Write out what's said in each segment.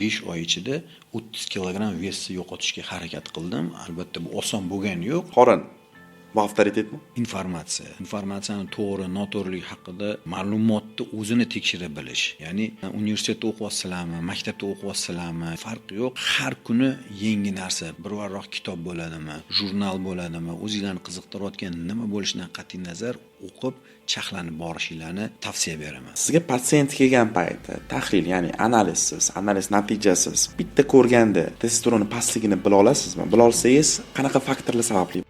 5 oy ichida 30 kilogramm vesni yo'qotishga harakat qildim. Albatta bu oson bo'lgani yo'q. Qorin bu avtoritetmi? Informatsiyani to'g'ri, noto'g'riligi haqida ma'lumotni o'zini tekshira bilish. Ya'ni universitetda o'qiyapsizlarmi, maktabda o'qiyapsizlarmi, farqi yo'q. Har kuni yangi narsa, birvarroq kitob bo'ladimi, jurnal bo'ladimi, o'zinglarni qiziqtirayotgan nima bo'lishidan qat'iy nazar o'qib, chaqlanib borishinglarni tavsiya beraman. Sizga pasiyent kelgan paytda tahlil, ya'ni analiz natijasiz bitta ko'rganda testosteron pastligini bila olasizmi? Bila olsangiz, qanaqa faktorlar sababli?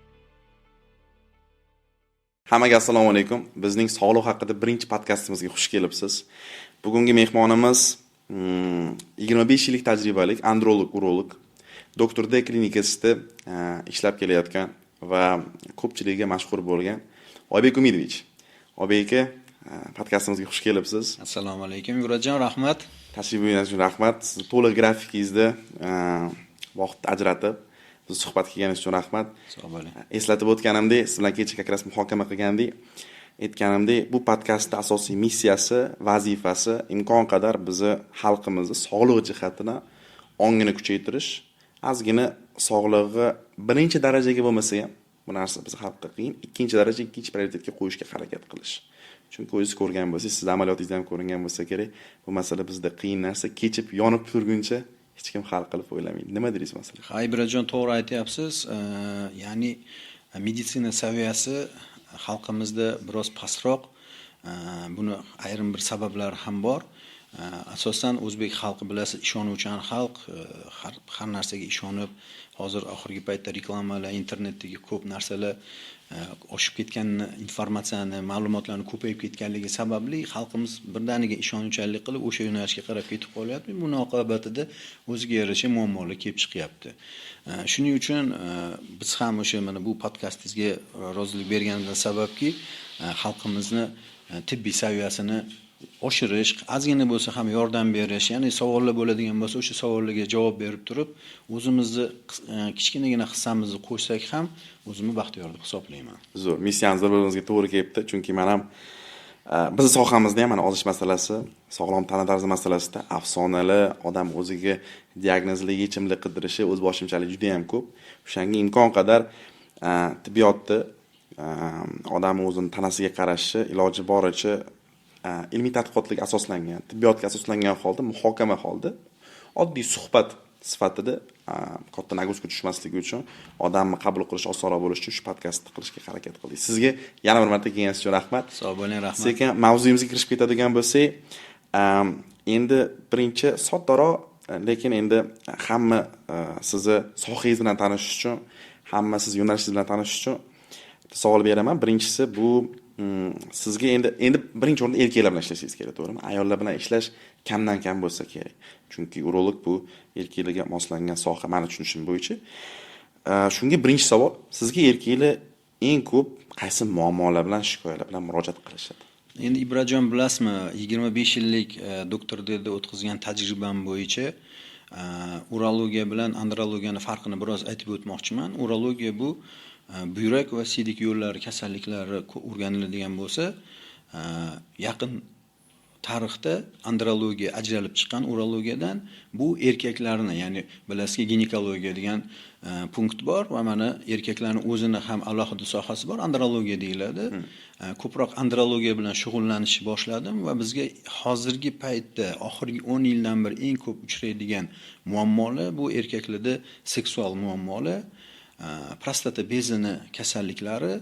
Hammaga assalomu alaykum. Bizning sog'liq haqida birinchi podkastimizga xush kelibsiz. Bugungi mehmonimiz 25 yillik tajribalik androlog, urolog, Dr. D klinikasida ishlab kelayotgan va ko'pchilikga mashhur bo'lgan Oybek Umidovich. Oybek aka, podkastimizga xush kelibsiz. Assalomu alaykum, Yurajon, rahmat. Tashrif buyurganingiz uchun rahmat. Siz to'liq grafikingizda vaqt ajratib biz suhbatga kelganingiz uchun rahmat. Sog' bo'ling. Eslatib o'tganimdek, siz bilan kecha как раз muhokama qilgandik. Aytganimdek, bu podkastning asosiy missiyasi, vazifasi imkon qadar bizni xalqimizni sog'lig'i jihatidan ongini kuchaytirish, ozgina sog'lig'i birinchi darajaga bo'lmasa ham, bu narsa biz xalqqa qiyin, ikkinchi daraja, ikkinchi prioritetga qo'yishga harakat qilish. Chunki o'zingiz ko'rgan bo'lsangiz, siz amaliyotingizda ham ko'ringan bo'lsa kerak, bu masala bizda qiyin narsa, kechib yonib turguncha hech kim hal qilib o'ylamaydi. Nima deysiz masalan? Ibrajon, to'g'ri aytyapsiz. Ya'ni meditsina saviyasi xalqimizda biroz pastroq. Buni ayrim bir sabablar ham bor. Asosan o'zbek xalqi bilasiz, ishonuvchan xalq, har narsaga ishonib, hozir oxirgi paytda reklamalar, internetdagi ko'p narsalar oshib ketgan, informatsiyani, ma'lumotlarni ko'payib ketganligi sababli xalqimiz birdaniga ishonuvchanlik qilib o'sha yo'nalishga qarab ketib qolyapti. Buni oqibatida o'ziga yarasha muammolar kelib chiqyapti. Shuning uchun biz ham o'sha mana bu podkastingizga rozilik berganimizdan sababki xalqimizni tibbiy saviyasini oshirish, ozgina bo'lsa ham yordam berish, ya'ni savollar bo'ladigan bo'lsa, o'sha savollarga javob berib turib, o'zimizni kichkinagina hissamizni qo'shsak ham o'zimni baxtiyor deb hisoblayman. Zo'r, missiyangiz bir-birimizga to'g'ri kelibdi, chunki men ham biz sohamizda ham mana ozish masalasi, sog'lom tana tarzi masalasida afsonalar, odam o'ziga diagnozli yechimli qidirishi, o'z boshimchalik juda ham ko'p. O'shanga imkon qadar tibbiyotda odam o'zining tanasiga qarashi iloji boricha ilmiy tadqiqotlarga asoslangan, tibbiyotga asoslangan holda, muhokama holda oddiy suhbat sifatida katta naguzka tushmasligi uchun odamni qabul qilish osonroq bo'lishi uchun shu podkastni qilishga harakat qildik. Sizga yana bir marta kelganingiz uchun rahmat. Sog' bo'ling, rahmat. Sekin mavzuyimizga kirib ketadigan bo'lsak, endi birinchi soddaroq, lekin endi hamma sizni sohangiz bilan tanishish uchun, hamma siz yo'nalishingiz bilan tanishish uchun savol beraman. Birinchisi bu sizga endi birinchi o'rinda erkaklar bilan ishlashingiz kerak, to'g'rimi? Ayollar bilan ishlash kamdan kam bo'lsa kerak. Chunki urolog bu erkaklarga moslangan soha, meni tushunishim bo'yicha. Shunga birinchi savol, sizga erkaklar eng ko'p qaysi muammolar bilan, shikoyatlar bilan murojaat qilishadi? Endi Ibrajon, bilasizmi, 25 yillik doktor D'da o'tkazgan tajribam bo'yicha urologiya bilan andrologiyani farqini biroz aytib o'tmoqchiman. Urologiya bu buyrak va siydik yo'llari kasalliklari o'rganiladigan bo'lsa, yaqin tarixda andrologiya ajralib chiqqan urologiyadan bu erkaklarni, ya'ni bilasizki ginekologiya degan punkt bor va mana erkaklarning o'zini ham alohida sohasi bor, andrologiya deyiladi. Ko'proq andrologiya bilan shug'ullanishni boshladim va bizga hozirgi paytda oxirgi 10 yildan beri eng ko'p uchraydigan muammolar bu erkaklarda seksual muammolar, prostata bezini kasalliklari,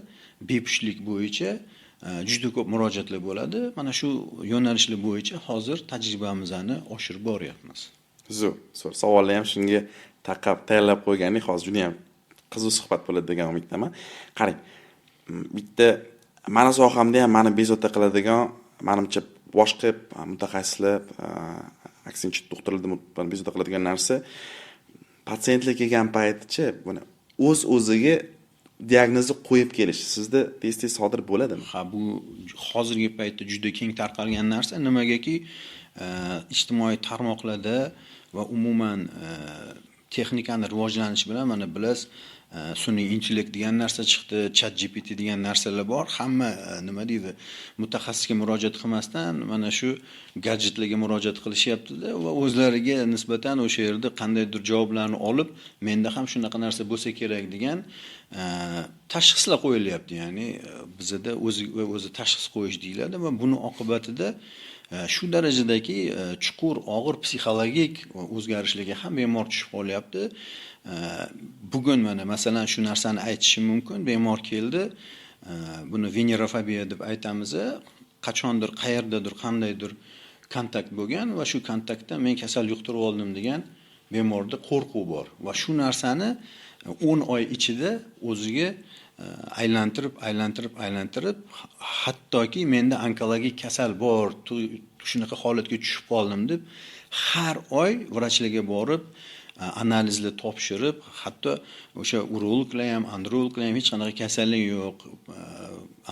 bepushtlik bo'yicha juda ko'p murojaatlar bo'ladi. Mana shu yo'nalishlar bo'yicha hozir tajribamizni oshirib boryapmiz. Zo'r. Savollar ham shunga tayyorlab qo'yganik, hozir juda ham qiziq suhbat bo'ladi degan umiddaman. Qarang, bitta mana sohamda ham meni bezovta qiladigan, menimcha boshqa mutaxassislar, aksincha doktorlar bezovta qiladigan narsa, pasiyentlar kelgan paytcha buni o'z-o'ziga diagnozni qo'yib kelish sizda tez-tez sodir bo'ladimi? Ha, bu hozirgi paytda juda keng tarqalgan narsa. Nimagaki ijtimoiy tarmoqlarda va umuman texnikani rivojlanishi bilan mana bilasiz, sun'iy intellekt degan narsa chiqdi, ChatGPT degan narsalar bor. Hamma nima deydi, mutaxassisga murojaat qilmasdan mana shu gadjetlarga murojaat qilishyapti-da va o'zlariga nisbatan o'sha yerda qandaydir javoblarni olib, menda ham shunaqa narsa bo'lsa kerak degan tashxislar qo'yilyapti. Ya'ni bizda o'zi tashxis qo'yish deyiladi va buni oqibatida shu darajadagi chuqur og'ir psixologik o'zgarishlarga ham bemor tushib qolyapti. Bugun mana masalan shu narsani aytishim mumkin. Bemor keldi, buni venerofobiya deb aytamiz. Qachondir qayerdadir qandaydir kontakt bo'lgan va shu kontaktda men kasal yuqtirib oldim degan bemorda qo'rquv bor va shu narsani 10 oy ichida o'ziga aylantirib hattoki menda onkologik kasal bor, shunaqa holatga tushib qoldim deb har oy vrachlarga borib analizlar topshirib, hatto o'sha urologlar ham, androloglar ham hech qanaqa kasallik yo'q,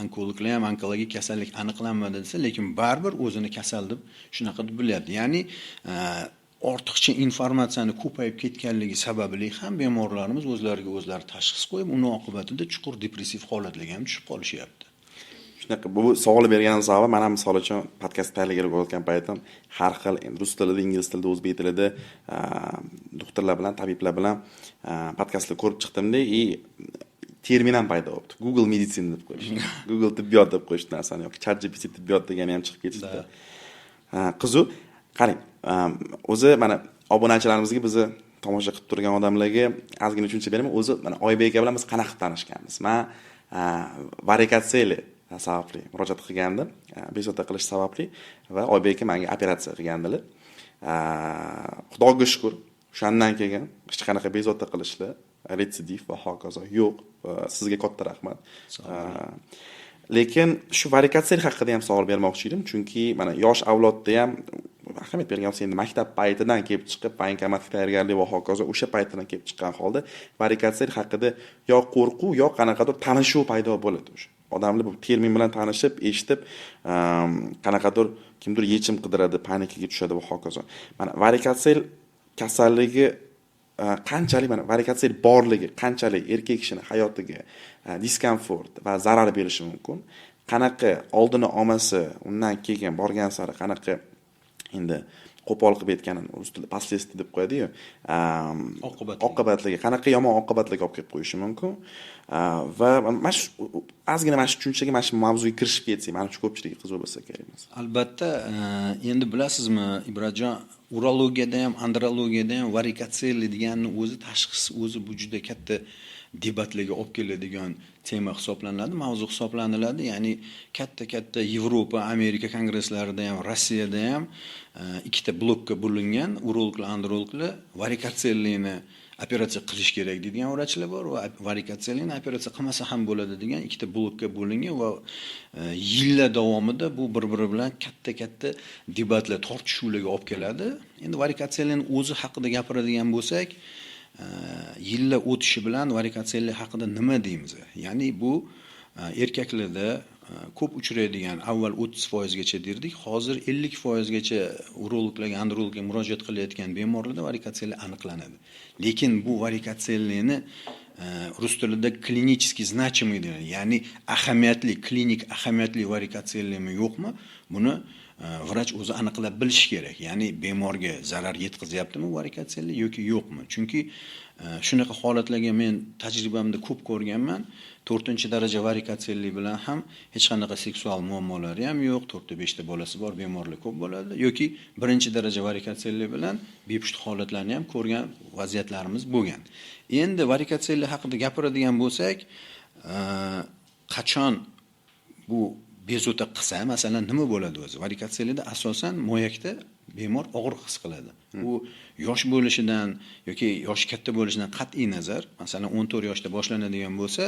onkologlar ham onkologik kasallik aniqlanmadi desa, lekin baribir o'zini kasal deb shunaqa deb bilyapti. Ya'ni ortiqcha informatsiyani ko'payib ketganligi sababli ham bemorlarimiz o'zlariga o'zlari tashxis qo'yib, uni oqibatida chuqur depressiv holatlarga ham tushib qolishyapti. Shunaqa bu savol berganim sababi men ham misol uchun podkast tayyorlab o'tgan paytim har xil rus tilida, ingliz tilida, o'zbek tilida doktorlar bilan, tabiblar bilan podkastlar ko'rib chiqdimda, termin ham paydo bo'ldi. Google meditsina deb qo'yishdi. Google tibbiyot deb qo'yishdi narsani, yoki ChatGPT tibbiyot degani ham chiqib ketdi. Qizu, qarang, o'zi mana obunachilarimizga bizni tomosha qilib turgan odamlarga ozgina tushuncha beraman. O'zi mana Oybek aka bilan biz qanaqa tanishganmiz? Men varikatsiyali sababli murojaat qilgandim, bezovta qilish sababli va Oybek aka menga operatsiya qilgandilar. Xudoga shukr, o'shandan keyin hech qanaqa bezovta qilishlar, retsidiv va hokazo yo'q. Sizga katta rahmat. Lekin shu varikatsiya haqida ham savol bermoqchi edim, chunki mana yosh avlodda ham ahamiyat bergan bo'lsa, endi maktab paytidan kelib chiqib, bankomatga tayyorgarlik va hokazo o'sha paytidan kelib chiqqan holda varikatsiya haqida yo qo'rquv, yo qanaqadir tanishuv paydo bo'ladi o'sha. Odamlar bu termin bilan tanishib, eshitib, qanaqadir kimdir yechim qidiradi, panikaga tushadi va hokazo. Mana varikatsiya kasalligi qanchalik, mana varikatsiya borligi qanchalik erkak kishining hayotiga diskomfort va zarar berishi mumkin. Qanaqa oldini olmasa, undan keyin borgan sari qanaqa endi qo'pol qilib aytganini rus tilida последствия deb qo'yadi-yu, oqibatligi, qanaqa yomon oqibatlarga olib kelib qo'yishi mumkin. Va mana shu ozgina mana shu tushunchaga, mana shu mavzuga kirishib ketsak, mana shu ko'pchilikga qiziq bo'lsa kerak. Albatta, endi bilasizmi, Ibratjon, urologiyada ham, andrologiyada ham varikatsiya deganning o'zi tashxis o'zi bu juda katta debatlarga olib keladigan tema hisoblanadi, mavzu hisoblaniladi. Ya'ni katta Yevropa, Amerika kongresslarida ham, Rossiyada ham ikkita blokka bo'lingan urologlar, androloglar varikatsiyani operatsiya qilish kerak deydigan vrachlar bor va varikatsiyani operatsiya qilmasa ham bo'ladi degan ikkita blokka bo'lingan va yillar davomida bu bir-biri bilan katta debatlar, tortishuvlarga olib keladi. Endi varikatsiyaning o'zi haqida gapiradigan bo'lsak, yillar o'tishi bilan varikatsiyalar haqida nima deymiz? Ya'ni bu erkaklarda ko'p uchraydigan, avval 30% gacha derdik, hozir 50% gacha urologlarga, andrologga murojaat qilayotgan bemorlarda varikatsiyalar aniqlanadi. Lekin bu varikatsiyalarni rus tilida klinicheskiy значимый deyiladi. Ya'ni ahamiyatli, klinik ahamiyatli varikatsiyalarmi yo'qmi? Buni vrach o'zi aniqlab bilishi kerak. Ya'ni bemorga zarar yetkazyaptimi varikatsiyalar yoki yo'qmi? Chunki shunaqa holatlarga men tajribamda ko'p ko'rganman. 4-daraja varikatsiyalar bilan ham hech qanaqa seksual muammolari ham yo'q, 4-5ta bolasi bor bemorlar ko'p bo'ladi yoki 1-daraja varikatsiyalar bilan bepusht holatlarni ham ko'rgan vaziyatlarimiz bo'lgan. Endi varikatsiyalar haqida gapiradigan bo'lsak, qachon bu bezovta qilsa, masalan, nima bo'ladi o'zi? Varikatsiyalarda asosan moyakda bemor og'riq his qiladi. U yosh bo'lishidan yoki yosh katta bo'lishidan qat'iy nazar, masalan 14 yoshda boshlanadigan bo'lsa,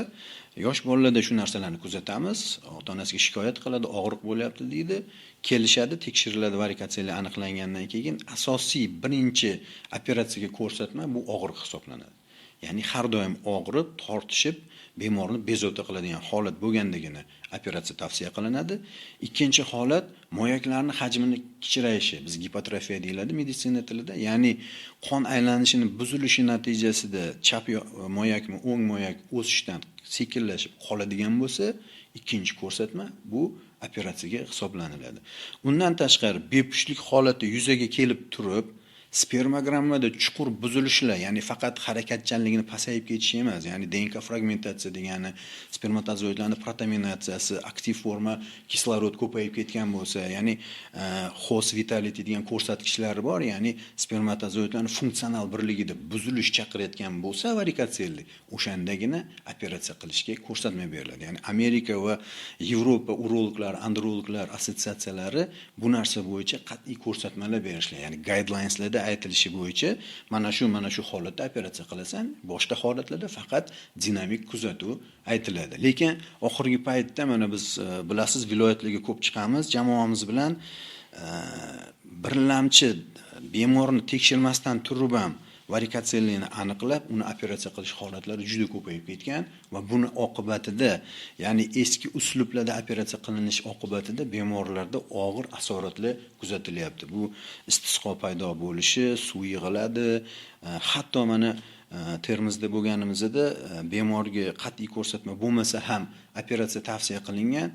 yosh bolalarda shu narsalarni kuzatamiz, ota-onasiga shikoyat qiladi, og'riq bo'lyapti deydi, kelishadi, tekshiriladi, varikatsiyalar aniqlangandan keyin asosiy birinchi operatsiyaga ko'rsatma bu og'riq hisoblanadi. ya'ni har doim og'rib, tortishib, bemorni bezovta qiladigan holat bo'lgandagina operatsiya tavsiya qilinadi. Ikkinchi holat moyaklarning hajmini kichirayishi, biz gipotrofiya deyiladi meditsina tilida, ya'ni qon aylanishining buzilishi natijasida chap moyakmi, o'ng moyak o'sishdan sekinlashib qoladigan bo'lsa, ikkinchi ko'rsatma bu operatsiyaga hisoblaniladi. Undan tashqari bepushtlik holati yuzaga kelib turib, spermogrammada chuqur buzilishlar, ya'ni faqat harakatchanligini pasayib ketishi emas, ya'ni DNK fragmentatsiya degani spermatozoidlarning protominatsiyasi, aktiv forma kislorod ko'payib ketgan bo'lsa, ya'ni host vitality degan ko'rsatkichlari bor, ya'ni spermatozoidlarning funksional birligida buzilish chaqirayotgan bo'lsa, varikoselli, o'shandagina operatsiya qilishga ko'rsatma beriladi. Ya'ni Amerika va Yevropa urologlar, androloglar assotsiatsiyalari bu narsa bo'yicha qat'iy ko'rsatmalar berishlar, ya'ni guidelineslar aytilishi bo'yicha mana shu holatda operatsiya qilasan, boshqa holatlarda faqat dinamik kuzatuv aytiladi. Lekin oxirgi paytda mana biz bilasiz, viloyatlarga ko'p chiqamiz, jamoamiz bilan birlamchi bemorni tekshirmasdan turib ham varikosellini aniqlab, uni operatsiya qilish holatlari juda ko'payib ketgan va buni oqibatida, ya'ni eski uslublarda operatsiya qilinish oqibatida bemorlarda og'ir asoratlar kuzatilyapti. Bu istisqo paydo bo'lishi, suv yig'iladi, hatto mana Termizda bo'lganimizda bemorga qat'iy ko'rsatma bo'lmasa ham operatsiya tavsiya qilingan,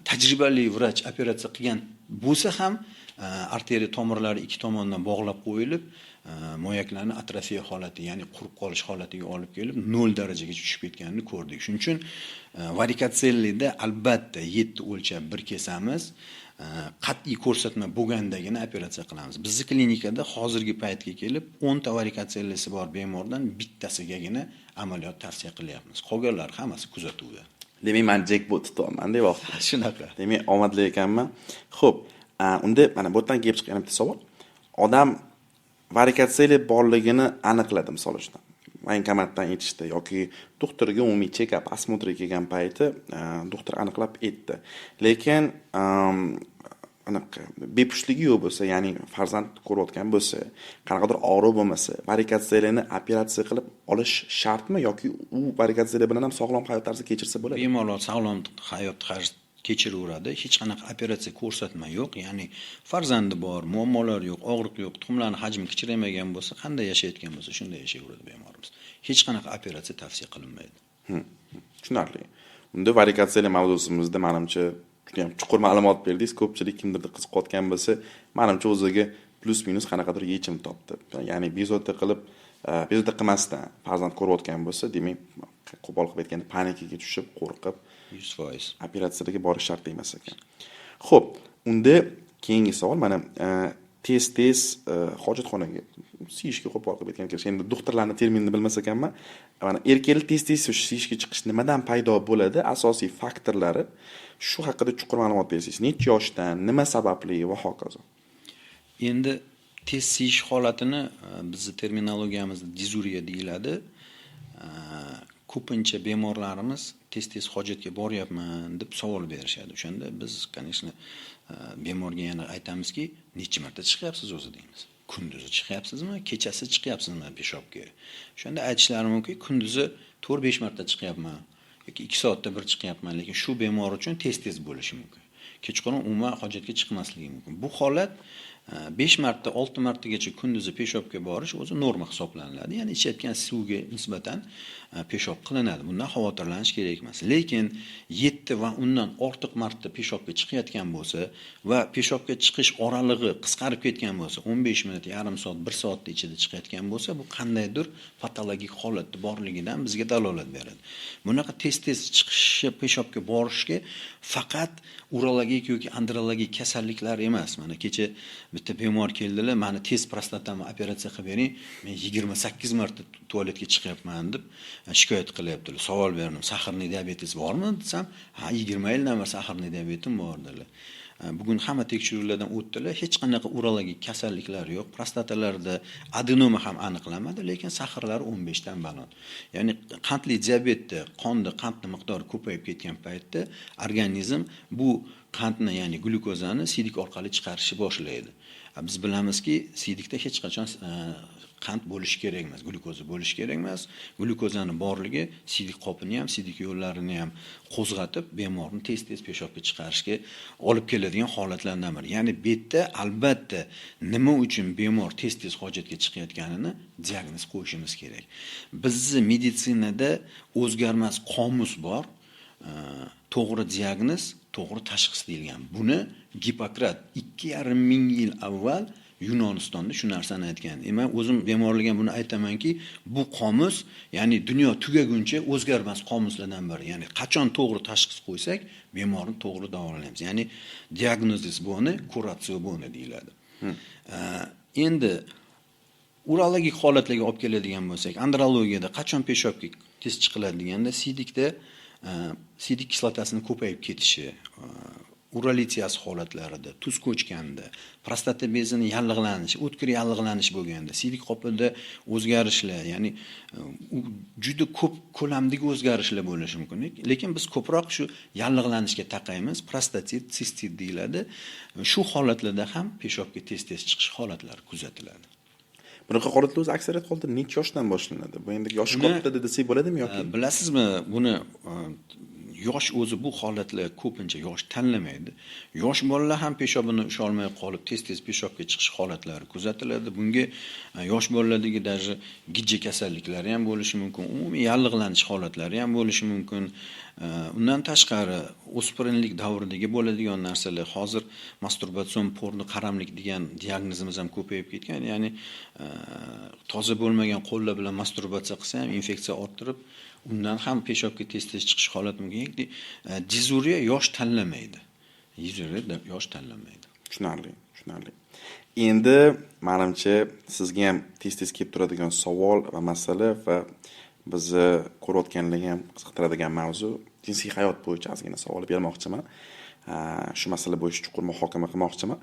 tajribali vrach operatsiya qilgan bo'lsa ham arteriya tomirlari ikki tomondan bog'lab qo'yilib, moyaklarning atrofiya holati, ya'ni qurib qolish holatiga olib kelib 0 darajaga tushib ketganini ko'rdik. Shuning uchun varikosellida albatta 7 o'lchab bir kesamiz, qat'iy ko'rsatma bo'lgandagina operatsiya qilamiz. Bizning klinikada hozirgi paytga kelib 10 ta varikosellisi bor bemordan bittasigagina amaliyot tavsiya qilyapmiz. Qolganlar hammasi kuzatuvda. Demak, men jackpot tutayapman deb vaqtda. Shunaqa. Demak, omadli ekanman. Xo'p, unda mana bu yerdan kelib chiqqan bitta savol. Odam varikoseli borligini aniqladi, misol uchun. Voenkomatdan aytishdi yoki doktorga umumiy check-up, osmotrga kelgan payti doktor aniqlab aytdi. Lekin aniq bepushligi yo'q bo'lsa, ya'ni farzand ko'rayotgan bo'lsa, qanaqadir og'riq bo'lmasa, varikoselini operatsiya qilib olish shartmi yoki u varikoseli bilan ham sog'lom hayot tarzi kechirsa bo'ladi? Bemorlar sog'lom hayot tarzi kechiraveradi. Hech qanaqa operatsiya ko'rsatma yo'q. Ya'ni farzandi bor, muammolar yo'q, og'riq yo'q, tuxumlarning hajmi kichirmagan bo'lsa, qanday yashayotgan bo'lsa, shunday yashayveradi bemorimiz. Hech qanaqa operatsiya tavsiya qilinmaydi. Tushunarli. Unda varikoseli mavzusimizda menimcha juda ham chuqur ma'lumot berdingiz. Ko'pchilik kimdirdir qiziqayotgan bo'lsa, menimcha o'ziga plus minus qanaqadir yechim topdi. Ya'ni bezovta qilmasdan farzand ko'rayotgan bo'lsa, demak, qo'pol qilib aytganda panikaga tushib, qo'rqib 100% operatsiyaga borish shart emas ekan. Xo'p, unda keyingi savol mana tez hojatxonaga siyishga qo'pol qilib aytgan ekan. Endi doktorlarning terminini bilmas ekanman. Mana erkaklar tez siyishga chiqish nimadan paydo bo'ladi? Asosiy faktorlari shu haqida chuqur ma'lumot bersangiz. Necha yoshdan, nima sababli va hokazo. Endi tez siyish holatini bizning terminologiyamizda dizuriya deyiladi. Ko'pincha bemorlarimiz tez hojatga boryapman deb savol berishadi. O'shanda biz, конечно, bemorga yana aytamizki, necha marta chiqyapsiz o'zi deymiz. Kunduzi chiqyapsizmi, kechasi chiqyapsizmi peshobga? O'shanda aytishlari mumkin, kunduzi 4-5 marta chiqyapman yoki 2 soatda bir chiqyapman, lekin shu bemor uchun tez bo'lishi mumkin. Kechqurun umuman hojatga chiqmasligi mumkin. Bu holat 5 marta, 6 martagacha kunduzi peshobga borish o'zi norma hisoblanadi. Ya'ni ichayotgan suvga nisbatan peshob qilinadi. Bundan xavotirlanish kerak emas. Lekin 7 va undan ortiq marta peshobga chiqayotgan bo'lsa va peshobga chiqish oralig'i qisqarib ketgan bo'lsa, 15 minut, yarim soat, 1 soat ichida chiqayotgan bo'lsa, bu qandaydir patologik holatda borligidan bizga dalolat beradi. Bunaqa tez chiqishi peshobga borishga faqat urologik yoki andrologik kasalliklar emas. Mana kecha bitta bemor keldilar, meni tez prostatamni operatsiya qilib bering, men 28 marta tualetga chiqyapman deb shikoyat qilyaptilar. Savol berdim, saharniy diabetes bormi desam, ha 20 yildan beri saharniy diabetim bor dedilar. Bugun hamma tekshiruvlardan o'tdilar, hech qanaqa urologik kasalliklar yo'q. Prostatalarida adenoma ham aniqlanmadi, lekin saharlari 15 dan baland. Ya'ni qandli diabetda qonda qandning miqdori ko'payib ketgan paytda organizm bu qandni, ya'ni glyukozani siydik orqali chiqarishni boshlaydi. Biz bilamizki, siydikda hech qachon qand bo'lishi kerak emas, glyukoza bo'lishi kerak emas. Glyukozani borligi siydik qopini ham, siydik yo'llarini ham qo'zg'atib, bemorni tez-tez peshobga chiqarishga olib keladigan holatlardan biri. Ya'ni bu yerda albatta nima uchun bemor tez-tez hojatga chiqayotganini diagnoz qo'yishimiz kerak. Bizni meditsinada o'zgarmas qomus bor. To'g'ri diagnoz, to'g'ri tashxis deyilgan. Buni Gippokrat 2,5 ming yil avval Yunonistonda shu narsani aytgan. Men o'zim bemorlarga buni aytamanki, bu qomus, ya'ni dunyo tugaguncha o'zgarmas qomuslardan biri. Ya'ni qachon to'g'ri tashxis qo'ysak, bemorni to'g'ri davolaymiz. Ya'ni diagnosis buni, kuratsiya buni deyiladi. Endi urologik holatlarga olib keladigan bo'lsak, andrologiyada qachon peshobga tez chiqiladi deganda, siydik kislotasini ko'payib ketishi, urolitiyas holatlarida, tuz ko'chganda, prostata bezini yallig'lanishi, o'tkir yallig'lanish bo'lganda, siydik qopida o'zgarishlar, ya'ni juda ko'p ko'lamdagi o'zgarishlar bo'lishi mumkin. Lekin biz ko'proq shu yallig'lanishga taqaymiz, prostatit, sistit deyiladi. Shu holatlarda ham peshobga tez-tez chiqish holatlari kuzatiladi. Bunaqa holatlar o'zi aksariyat holda necha yoshdan boshlanadi? Bu endi yoshi katta desak bo'ladimi yoki? Bilasizmi, buni yosh o'zi bu holatlar ko'pincha yosh tanlamaydi. Yosh bolalar ham peshobini usha olmay qolib, tez-tez peshobga chiqish holatlari kuzatiladi. Bunga yosh bolalardagi даже gijja kasalliklari ham bo'lishi mumkin, umumiy yallig'lanish holatlari ham bo'lishi mumkin. Undan tashqari, o'spirinlik davridagi bo'ladigan narsalar, hozir masturbatsion porno qaramlik degan diagnozimiz ham ko'payib ketgan. Ya'ni toza bo'lmagan qo'llar bilan masturbatsiya qilsa ham infeksiya orttirib, undan ham peshobga tez-tez chiqish holati mumkin. Dizuriya yosh tanlamaydi. Yosh tanlamaydi. Tushunarli. Endi menimcha sizga ham tez-tez kelib turadigan savol va masala va bizni ko'rayotganlarga ham qiziqtiradigan mavzu jinsiy hayot bo'yicha ozgina savol bermoqchiman. Shu masala bo'yicha chuqur muhokama qilmoqchiman.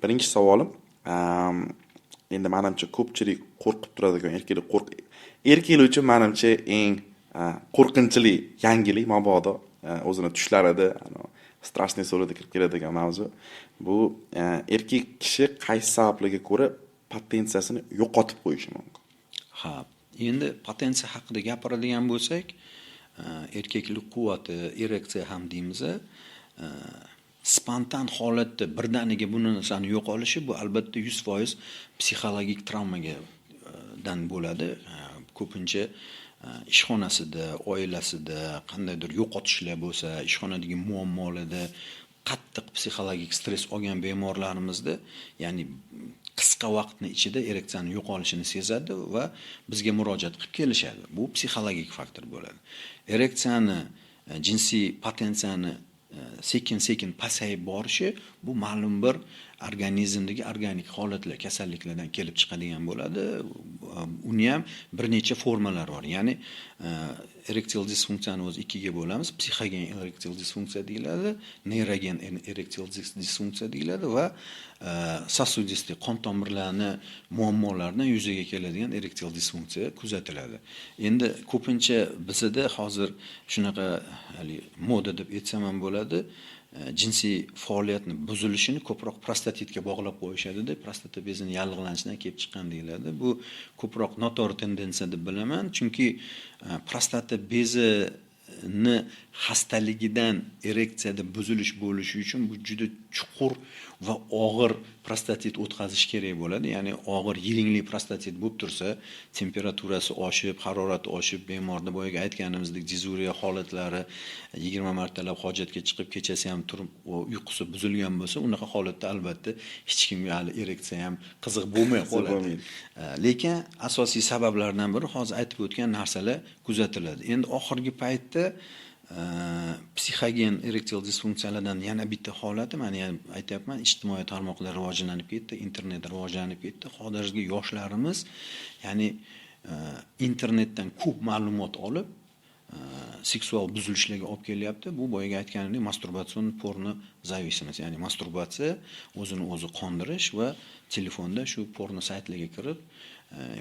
Birinchi savolim, endi menimcha ko'pchilik qo'rqib turadigan erkaklar uchun menimcha eng qo'rqinchli yangilik mabodo o'zini tushlarida, strashniy surada kirib keladigan mavzu. Bu erkak kishi qaysi sabablarga ko'ra potensiyasini yo'qotib qo'yishi mumkin? Endi potensiya haqida gapiradigan bo'lsak, erkaklik quvvati, ereksiya ham deymiz. Spontan holatda birdaniga bu narsani yo'qolishi bu albatta 100% psixologik travmadan bo'ladi. Ko'pincha ishxonasida, oilasida qandaydir yo'qotishlar bo'lsa, ishxonadagi muammolarda qattiq psixologik stress olgan bemorlarimizda, ya'ni qisqa vaqtning ichida ereksiyani yo'qolishini sezadi va bizga murojaat qilib kelishadi. Bu psixologik faktor bo'ladi. Ereksiyani, jinsiy potensiyani sekin-sekin pasayib borishi bu ma'lum bir organizmdagi organik holatlar, kasalliklardan kelib chiqadigan bo'ladi. Uni ham bir necha formalari bor. Ya'ni erektil disfunksiyani o'z ikkiga bo'lamiz. Psixogen erektil disfunksiya deyiladi, neyrogen erektil disfunksiya deyiladi va sosudistli qon tomirlarini muammolaridan yuzaga keladigan erektil disfunksiya kuzatiladi. Endi ko'pincha bizda hozir shunaqa moda deb aytsam ham bo'ladi. Jinsiy faoliyatni buzilishini ko'proq prostatitga bog'lab qo'yishadi-da, prostata bezining yallig'lanishidan kelib chiqqan deyiladi. Bu ko'proq noto'g'ri tendensiya deb bilaman, chunki prostata bezini xastaligidan ereksiyada buzilish bo'lishi uchun bu juda chuqur va og'ir prostatit o'tkazish kerak bo'ladi. Ya'ni og'ir yilingli prostatit bo'lib tursa, temperaturasi oshib, harorati oshib, bemorda boyaga aytganimizdek dizuriya holatlari 20 martalab hojatga chiqib, kechasi ham turib uyqusi buzilgan bo'lsa, unaqa holatda albatta hech kimga hali ereksiya ham qiziq bo'lmay qoladi. Lekin asosiy sabablardan biri hozir aytib o'tgan narsalar kuzatiladi. Endi oxirgi paytda psixogen erektil disfunksiyalardan yana bitta holati, mana aytayapman, ijtimoiy tarmoqlar rivojlanib ketdi, internet rivojlanib ketdi. Hozirgi yoshlarimiz, ya'ni internetdan ko'p ma'lumot olib, seksual buzilishlarga olib kelyapti. Bu boyaga aytganimdek masturbatsion porno zavisimiz, ya'ni masturbatsiya, o'zini o'zi qondirish va telefonda shu porno saytlarga kirib,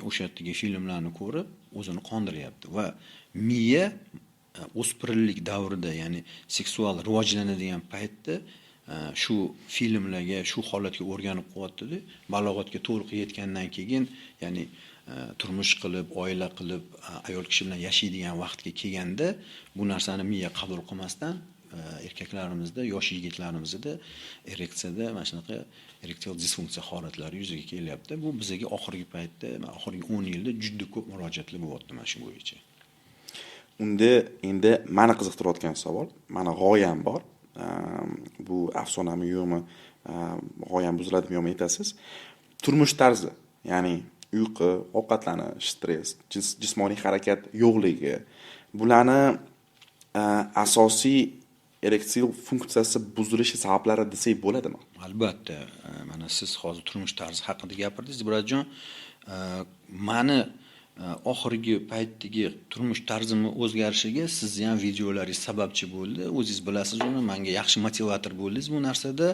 o'sha yerdagi filmlarni ko'rib, o'zini qondiryapti va miya o'spirinlik davrida, ya'ni seksual rivojlanadigan paytda shu filmlarga, shu holatga o'rganib qo'yapti-da, balog'atga to'liq yetgandan keyin, ya'ni turmush qilib, oila qilib, ayol kishi bilan yashaydigan vaqtga kelganda bu narsani miya qabul qilmasdan erkaklarimizda, yosh yigitlarimizda ereksiyada mana shunaqa erektil disfunksiya holatlari yuzaga kelyapti. Bu bizga oxirgi paytda, oxirgi 10 yilda juda ko'p murojaatlar bo'lyapti mana shu bo'yicha. Unda endi meni qiziqtirayotgan savol, meni g'oyam bor. Bu afsonami yo'qmi, g'oyam buziladimi yo'qmi aytasiz. Turmush tarzi, ya'ni uyqu, ovqatlanish, stress, jismoniy harakat yo'qligi, bularni asosiy ereksil funksiyasi buzilishi sabablari desak bo'ladimi? Albatta, mana siz hozir turmush tarzi haqida gapirdingiz, Murodjon. Mani oxirgi paytdagi turmush tarzimni o'zgarishiga sizni ham videolaringiz sababchi bo'ldi. O'zingiz bilasiz uni, menga yaxshi motivator bo'ldingiz bu narsada.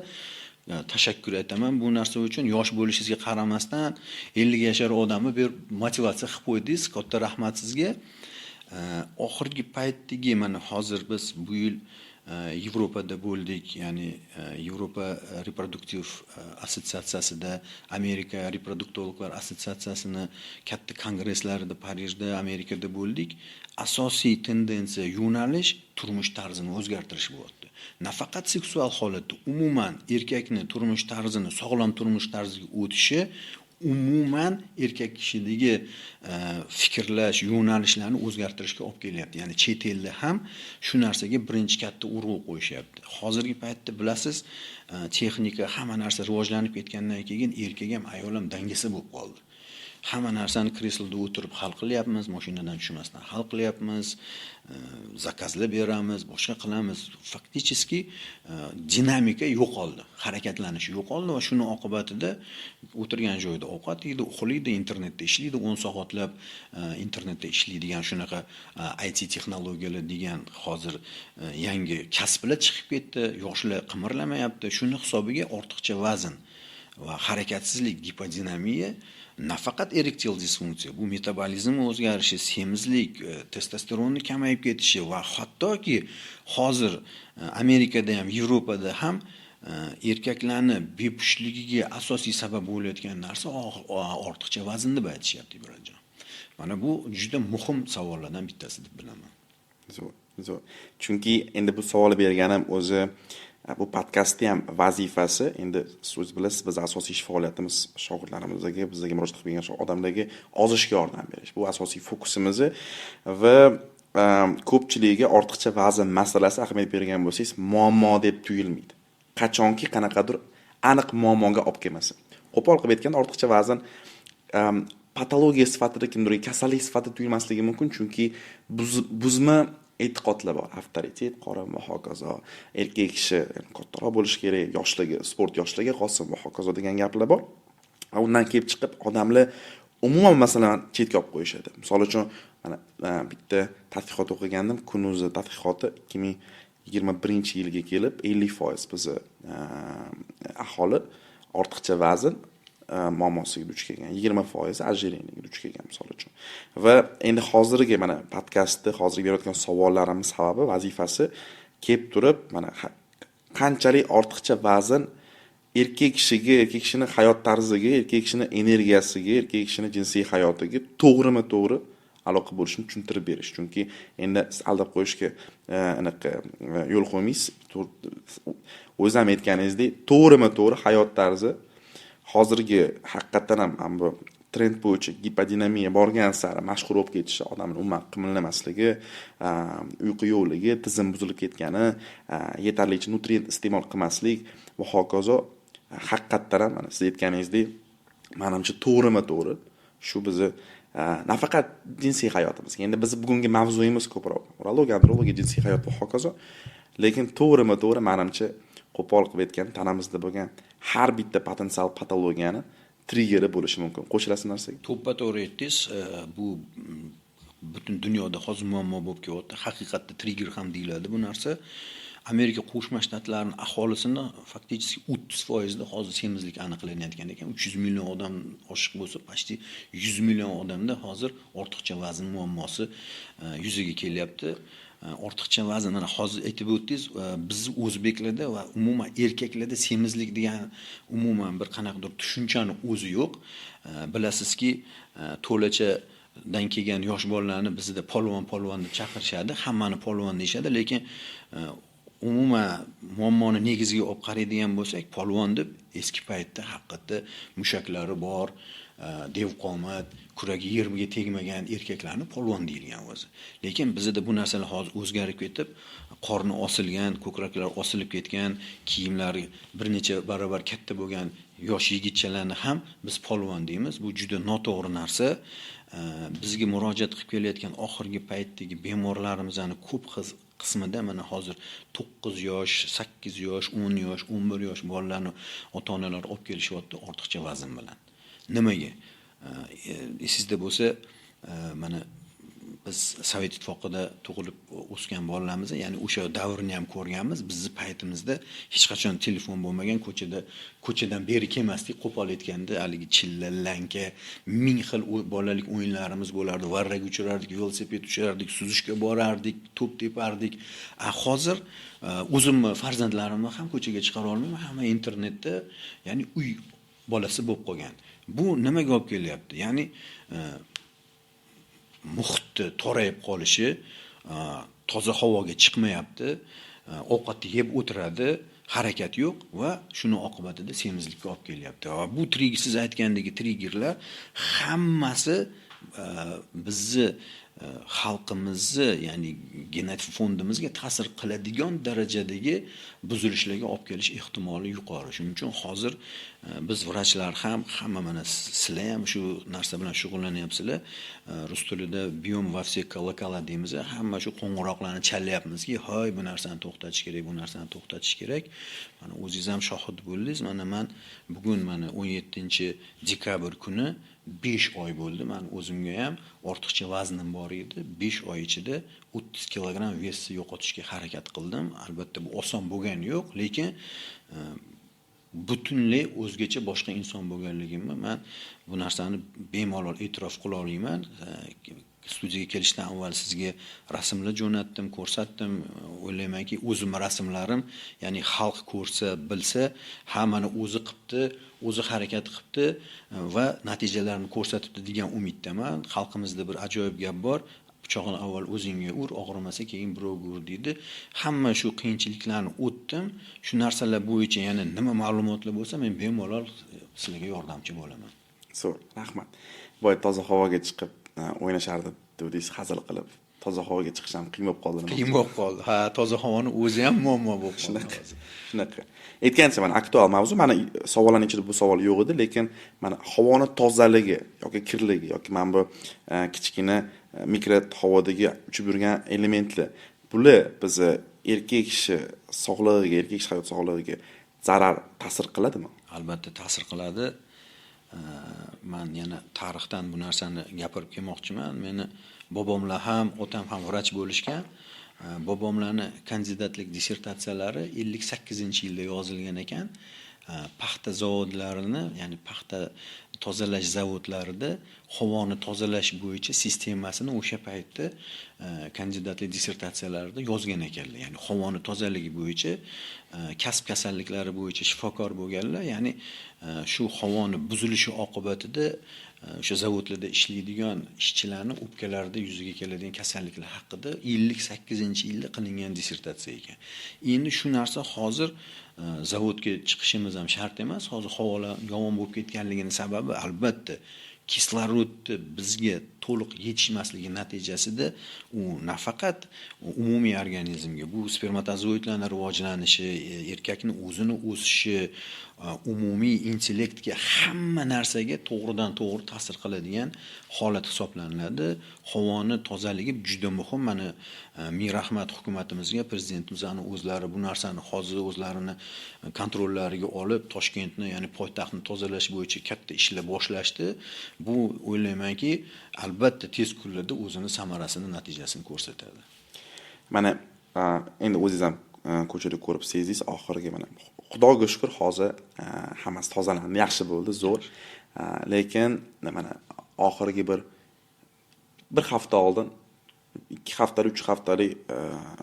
Tashakkur aytaman bu narsa uchun. Yosh bo'lishingizga qaramasdan 50 yashar odamni bir motivatsiya qilib qo'ydingiz. Katta rahmat sizga. Oxirgi paytdagi mana hozir biz bu yil Yevropada bo'ldik, ya'ni Yevropa reproduktiv assotsiatsiyasida, Amerika reproduktologlar assotsiatsiyasini katta kongresslarida Parijda, Amerikada bo'ldik. Asosiy tendensiya, yo'nalish turmush tarzini o'zgartirish bo'lyapti. Nafaqat seksual holatda, umuman erkakni turmush tarzini, sog'lom turmush tarziga o'tishi umuman erkak kishidagi fikrlash yo'nalishlarini o'zgartirishga olib kelyapti. Ya'ni chet elda ham shu narsaga birinchi katta urg'u qo'yishyapti. Hozirgi paytda bilasiz, texnika, hamma narsa rivojlanib ketgandan keyin erkak ham ayol ham dangasa bo'lib qoldi. Hamma narsani kresloda o'tirib hal qilyapmiz, mashinadan tushmasdan hal qilyapmiz, zakazlab beramiz, boshqa qilamiz. Fakticheski dinamika yo'qoldi, harakatlanish yo'qoldi va shuni oqibatida o'tirgan joyda ovqat yeydi, uxlaydi, internetda ishlaydi, 10 soatlab internetda ishlaydigan shunaqa IT texnologiyalar degan hozir yangi kasblar chiqib ketdi, yoshlar qimirlamayapti. Shuni hisobiga ortiqcha vazn va harakatsizlik, gipodinamiya, nafaqat erektil disfunksiya, bu metabolizm o'zgarishi, semizlik, testosteronni kamayib ketishi va hattoki hozir Amerikada ham, Yevropada ham erkaklarni bepushtligiga asosiy sabab bo'layotgan narsa ortiqcha vazn deb aytishyapti, Murodjon. Mana bu juda muhim savollardan bittasi deb bilaman. Zo'r. Chunki endi bu savol berganim o'zi bu podkastning ham vazifasi, endi siz bilasiz, biz asosiy ish faoliyatimiz shogirdlarimizga, bizga murojaat qilgan odamlarga ozishga yordam berish. Bu asosiy fokusimiz va ko'pchiligiga ortiqcha vazn masalasi ahamiyat bergan bo'lsangiz, muammo deb tuyulmaydi. Qachonki qanaqadir aniq muammoga olib kelmasa. Qo'pol qilib aytganda ortiqcha vazn patologiya sifatida, kimdir kasallik sifatida tuyulmasligi mumkin, chunki buzma e'tiqodlar bor, avtoritet, qorin va hokazo. Erkak kishi kattaroq bo'lishi kerak, yoshligi, sport yoshligiga qolsin va hokazo degan gaplar bor. Va undan kelib chiqib odamlar umuman masalan chetga olib qo'yishadi. Misol uchun mana bitta tadqiqot o'qigandim, Kunuzi tadqiqoti 2021-yilga kelib 50% bizni aholi ortiqcha vazn muammosiga duch kelgan, 20% ojireniyaga duch kelgan misol uchun. Va endi hozirgi mana podkastda hozir berayotgan savollarim sababi, vazifasi kelib turib, mana qanchalik ortiqcha vazn erkak kishining hayot tarziga, erkak kishining energiyasiga, erkak kishining jinsiy hayotiga to'g'rimi-to'g'ri aloqa bo'lishini tushuntirib berish. Chunki endi siz aldab qo'yishga anaqa yo'l qo'ymaysiz. O'z ham aytganingizdek, to'g'rimi-to'g'ri hayot tarzi hozirgi haqiqatan ham bu trend bo'yicha gipodinamiya borgan sari mashhur bo'lib ketishi, odamning umuman qimirlamasligi, uyqu yo'qligi, tizim buzilib ketgani, yetarlicha nutrient iste'mol qilmaslik va hokazo, haqiqatan ham mana siz aytganingizdek, menimcha to'g'rimi-to'g'ri shu bizni nafaqat jinsiy hayotimiz. Endi biz bugungi mavzuyimiz ko'proq urologiya, andrologiya, jinsiy hayot va hokazo, lekin to'g'rimi-to'g'ri menimcha qo'pol qilib aytgan tanamizda bo'lgan har bitta potensial patologiyani triggeri bo'lishi mumkin. Qo'shilasiz narsaga? To'ppa-to'g'ri aytdingiz. Bu butun dunyoda hozir muammo bo'lib kelyapti. Haqiqatda trigger ham deyiladi bu narsa. Amerika Qo'shma Shtatlarining aholisini fakticheski 30% da hozir semizlik aniqlanayotgan ekan. 300 million odam oshiq bo'lsa, почти 100 million odamda hozir ortiqcha vazn muammosi yuzaga kelyapti. ortiqcha vazn, mana hozir aytib o'tdingiz, biz o'zbeklarda va umuman erkaklarda semizlik degan umuman bir qanaqadir tushunchani o'zi yo'q. Bilasizki, to'lachadan kelgan yosh bolalarni bizda polvon deb chaqirishadi, hammani polvon deyshadi, lekin umuman muammoni negiziga olib qaraydigan bo'lsak, polvon deb eski paytda haqiqatda mushaklari bor, devqomat, kuragi yerga tegmagan erkaklarni polvon deyilgan o'zi. Lekin bizda bu narsalar hozir o'zgarib ketib, qorni osilgan, ko'kraklari osilib ketgan, kiyimlari bir necha barobar katta bo'lgan yosh yigitchalarni ham biz polvon deymiz. Bu juda noto'g'ri narsa. Bizga murojaat qilib kelayotgan oxirgi paytdagi bemorlarimizning ko'p qismida mana hozir 9 yosh, 8 yosh, 10 yosh, 11 yosh bolalarni ota-onalar olib kelishyapti ortiqcha vazn bilan. Nimaga? Esingizda bo'lsa, mana biz Sovet ittifoqida tug'ilib o'sgan bolalarimiz, ya'ni o'sha davrni ham ko'rganmiz. Bizning paytimizda hech qachon telefon bo'lmagan, ko'chadan beri kelmasdik, qo'pol aytganda, haligi chilla, lanka, ming xil bolalik o'yinlarimiz bo'lardi. Varrak uchirardik, velosiped uchirardik, suzishga borardik, to'p tepardik. Hozir o'zimni farzandlarimni ham ko'chaga chiqara olmayman, hamma internetda, ya'ni uy bolasi bo'lib qolgan. Bu nimaga olib kelyapti? Ya'ni muhitni torayib qolishi, toza havoga chiqmayapti, ovqatni yeb o'tiradi, harakat yo'q va shuni oqibatida semizlikka olib kelyapti. Va bu siz aytgandagi triggerlar hammasi bizni xalqimizni, ya'ni genetik fondimizga ta'sir qiladigan darajadagi buzilishlarga olib kelish ehtimoli yuqori. Shuning uchun hozir biz vrachlar ham, hamma mana sizlar ham shu narsa bilan shug'ullanyapsizlar. Rus tilida biom va все колокола deymiz. Hamma shu qo'ng'iroqlarni chalyapmizki, "Hoy, bu narsani to'xtatish kerak, bu narsani to'xtatish kerak." Mana o'zingiz ham shohid bo'ldingiz. Mana men bugun 17-dekabr kuni 5 oy bo'ldi. Men o'zimga ham ortiqcha vaznim bor edi. 5 oy ichida 30 kilogramm vesni yo'qotishga harakat qildim. Albatta bu oson bo'lgani yo'q, lekin butunlay o'zgacha boshqa inson bo'lganligimni men bu narsani bemalol e'tirof qila olaman. Studiyaga kelishdan avval sizga rasmlar jo'natdim, ko'rsatdim. O'ylaymanki, o'zim rasmlarim, ya'ni xalq ko'rsa, bilsa, hammani o'zi qilibdi, o'zi harakat qilibdi va natijalarini ko'rsatibdi degan umiddaman. Xalqimizda bir ajoyib gap bor. Pichog'ini avval o'zingga ur, og'rimasa keyin birovga ur deydi. Hamma shu qiyinchiliklarni o'tdim. Shu narsalar bo'yicha yana nima ma'lumotlar bo'lsa, men bemalol sizlarga yordamchi bo'laman. Zo'r, rahmat. Boya toza havoga chiqib o'ynashardi dedingiz, hazil qilib. Toza havoga chiqish ham qiyin bo'lib qoldi. Qiyin bo'lib qoldi. Ha, toza havoni o'zi ham muammo bo'lib qoldi. Shunaqa. Aytgancha, mana aktual mavzu, mana savollarning ichida bu savol yo'q edi, lekin mana havoni tozaligi yoki kirligi yoki mana bu kichkina mikro havodagi uchib yurgan elementlar, bular bizni erkak kishi sog'lig'iga, erkak kishi hayot sog'lig'iga zarar ta'sir qiladimi? Albatta ta'sir qiladi. Men yana tarixdan bu narsani gapirib kelmoqchiman. Meni bobomlar ham, otam ham vrach bo'lishgan. Bobomlarning kandidatlik dissertatsiyalari 58-yilda yozilgan ekan. Paxta zavodlarini, ya'ni paxta tozalash zavodlarida havoni tozalash bo'yicha sistemasini o'sha paytda kandidatlik dissertatsiyalarida yozgan ekanlar. Ya'ni havoni tozaligi bo'yicha, kasb kasalliklari bo'yicha shifokor bo'lganlar, ya'ni shu havoni buzilishi oqibatida o'sha zavodlarda ishlaydigan ishchilarning o'pkalarida yuzaga keladigan kasalliklar haqida 58-yilda qilingan dissertatsiya ekan. Endi shu narsa hozir zavodga chiqishimiz ham shart emas. Hozir havolar yomon bo'lib ketganligining sababi albatta kislorodni bizga to'liq yetishmasligi natijasida u nafaqat umumiy organizmga, bu spermatozoidlarning rivojlanishi, erkakning o'zini o'sishi, umumiy intellektga, hamma narsaga to'g'ridan to'g'ri ta'sir qiladigan holat hisoblanadi. Havoni tozaligi juda muhim. Mana ming rahmat hukumatimizga, prezidentimizning o'zlari bu narsani hozir o'zlarini kontrollariga olib, Toshkentni, ya'ni poytaxtni tozalash bo'yicha katta ishlar boshlashdi. Bu o'ylaymanki, albatta tez kunlarda o'zini samarasini, natijasini ko'rsatadi. Mana endi o'zingiz ham ko'chada ko'rib sezdingiz, oxirgi mana Xudoga shukr hozir hammasi tozalandi, yaxshi bo'ldi, zo'r. Lekin mana oxirgi bir hafta oldin 2 haftalik 3 haftalik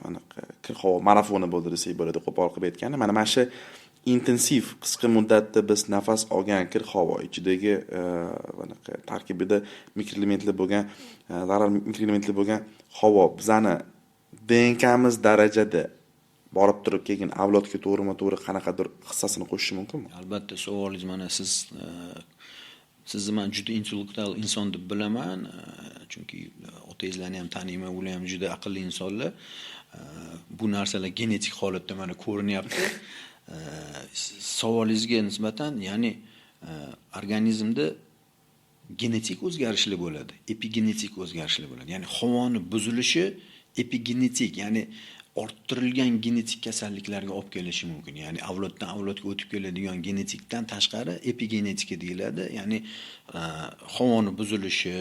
mana kir havo marafoni bo'ldi desak bo'ladi, qo'pol qilib aytganda. Mana shu intensiv qisqa muddatda biz nafas olgan kir havo ichidagi tarkibida mikroelementlar bo'lgan, zarar mikroelementlar bo'lgan havo bizani DNKmiz darajada borib turib keyin avlodga to'g'rima-to'g'ri qanaqadir hissasini qo'shishi mumkinmi? Albatta, savolingiz mana sizni men juda intellektual inson deb bilaman, chunki otangizlarni ham taniyman, ular ham juda aqlli insonlar. Bu narsalar genetik holatda mana ko'rinyapti. Savolingizga nisbatan, ya'ni organizmda genetik o'zgarishlar bo'ladi, epigenetik o'zgarishlar bo'ladi. Ya'ni havoni buzilishi epigenetik, ya'ni orttirilgan genetik kasalliklarga olib kelishi mumkin. Ya'ni avloddan avlodga o'tib keladigan genetikdan tashqari epigenetika deyiladi. Ya'ni havoni buzilishi,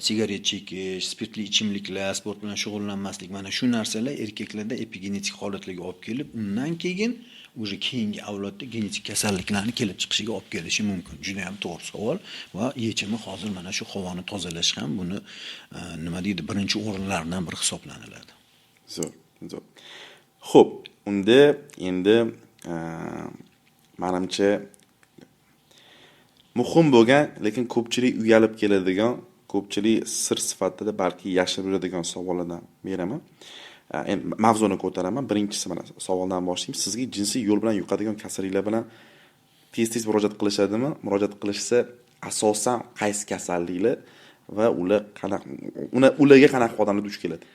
sigaret chekish, spirtli ichimliklar, sport bilan shug'ullanmaslik, mana shu narsalar erkaklarda epigenetik holatlarga olib kelib, undan keyin o'sha keyingi avlodda genetik kasalliklarni kelib chiqishiga olib kelishi mumkin. Juda ham to'g'ri savol va yechimi hozir mana shu havoni tozalash ham buni nima deydi, birinchi o'rinlardan biri hisoblanadi. Zo'r. Xo'p, unda endi menimcha muhim bo'lgan, lekin ko'pchilik uyalib keladigan, ko'pchilik sir sifatida balki yashirib yuradigan savollardan beraman. Endi mavzuni ko'taraman. Birinchisi mana savoldan boshlaymiz. Sizga jinsiy yo'l bilan yuqadigan kasalliklar bilan tez murojaat qilishadimi? Murojaat qilishsa, asosan qaysi kasalliklar va ularga qanaqa odamlar duch keladi?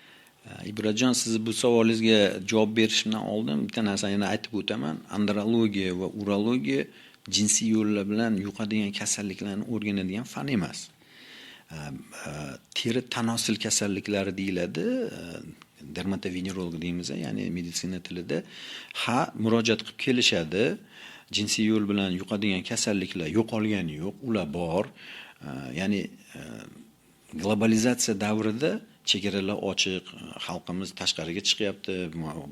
Ibrajon, siz bu savolingizga javob berishimdan oldin bitta narsani yana aytib o'taman. Andrologiya va urologiya jinsiy yo'llar bilan yuqadigan kasalliklarni o'rganadigan fan emas. Teri tanosil kasalliklari deyiladi. Dermatovenerolog deymiz, ya'ni meditsina tilida. Murojaat qilib kelishadi. Jinsiy yo'l bilan yuqadigan kasalliklar yo'qolgani yo'q, ular bor. Ya'ni globalizatsiya davrida chegaralar ochiq, xalqimiz tashqariga chiqyapti,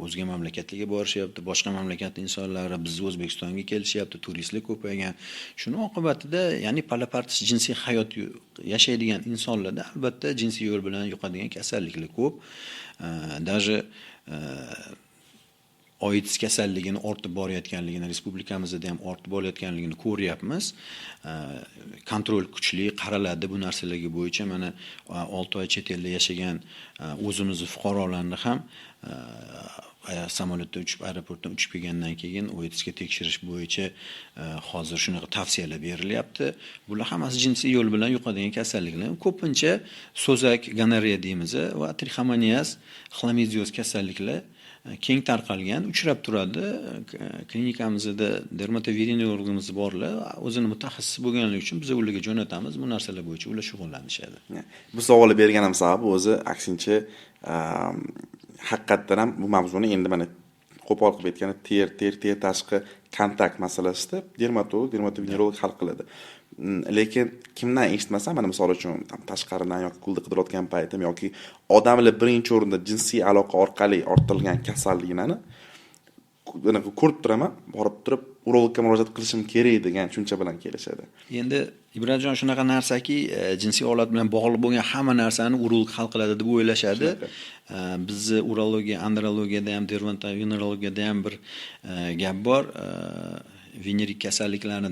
o'zga mamlakatlarga borishyapti, boshqa mamlakat insonlari bizni O'zbekistonga kelishyapti, turistlar ko'paygan. Shuning oqibatida, ya'ni palapartis jinsiy hayot yashaydigan insonlarda albatta jinsiy yo'l bilan yuqadigan kasalliklar ko'p. Даже AIDS kasalligini ortib borayotganligini, respublikamizda ham ortib borayotganligini ko'ryapmiz. Kontrol kuchli qaraladi bu narsalarga bo'yicha. Mana 6 oy chet elda yashagan o'zimizning fuqarolarni ham samolyotda uchib, aeroportdan uchib kelgandan keyin OETSga tekshirish bo'yicha hozir shunaqa tavsiyalar berilyapti. Bular hammasi jinsiy yo'l bilan yuqadigan kasalliklar. Ko'pincha so'zak gonoreya deymiz va trixomoniaz, xlamidioz kasalliklar keng tarqalgan, uchrab turadi. Klinikamizda dermatovenerologimiz borlar, o'zini mutaxassis bo'lganligi uchun biz ularga jo'natamiz. Bu narsalar bo'yicha ular shug'ullanishadi. Bu savolni berganim sababi o'zi aksincha haqiqatdan ham bu mavzuni endi mana qo'pol qilib aytganda ter tashqi kontakt masalasida dermatovenerolog hal qiladi. Lekin kimdan eshitmasam, mana misol uchun tashqaridan yoki kulda qidirayotgan paytim yoki odamlar birinchi o'rinda jinsiy aloqa orqali orttirilgan kasalliklarni ko'rib turaman, borib turib urologga murojaat qilishim kerak degan tushuncha bilan kelishadi. Endi Ibrajon shunaqa narsaki, jinsiy holat bilan bog'liq bo'lgan hamma narsani urolog hal qiladi deb o'ylashadi. Bizni urologiya, andrologiyada ham, dermatovenerologiyada ham bir gap bor. Venerik kasalliklarni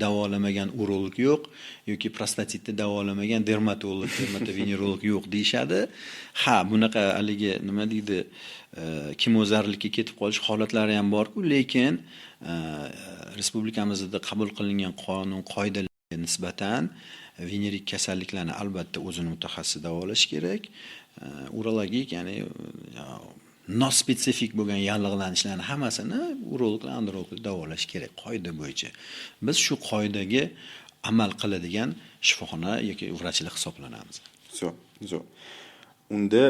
davolamagan urolog yo'q yoki prostatitni davolamagan dermatovenerolog yo'q deyshadi. Bunaqa haligi nima deydi, kimozarlikka ketib qolish holatlari ham bor-ku, lekin respublikamizda qabul qilingan qonun qoidalarga nisbatan venerik kasalliklarni albatta o'zini mutaxassis davolash kerak. Urologik, ya'ni nospetsifik bo'lgan yallig'lanishlarni hammasini urologlar, androloglar davolash kerak qoida bo'yicha. Biz shu qoidaga amal qiladigan shifoxona yoki vrachlar hisoblanamiz. Zo'r. Unda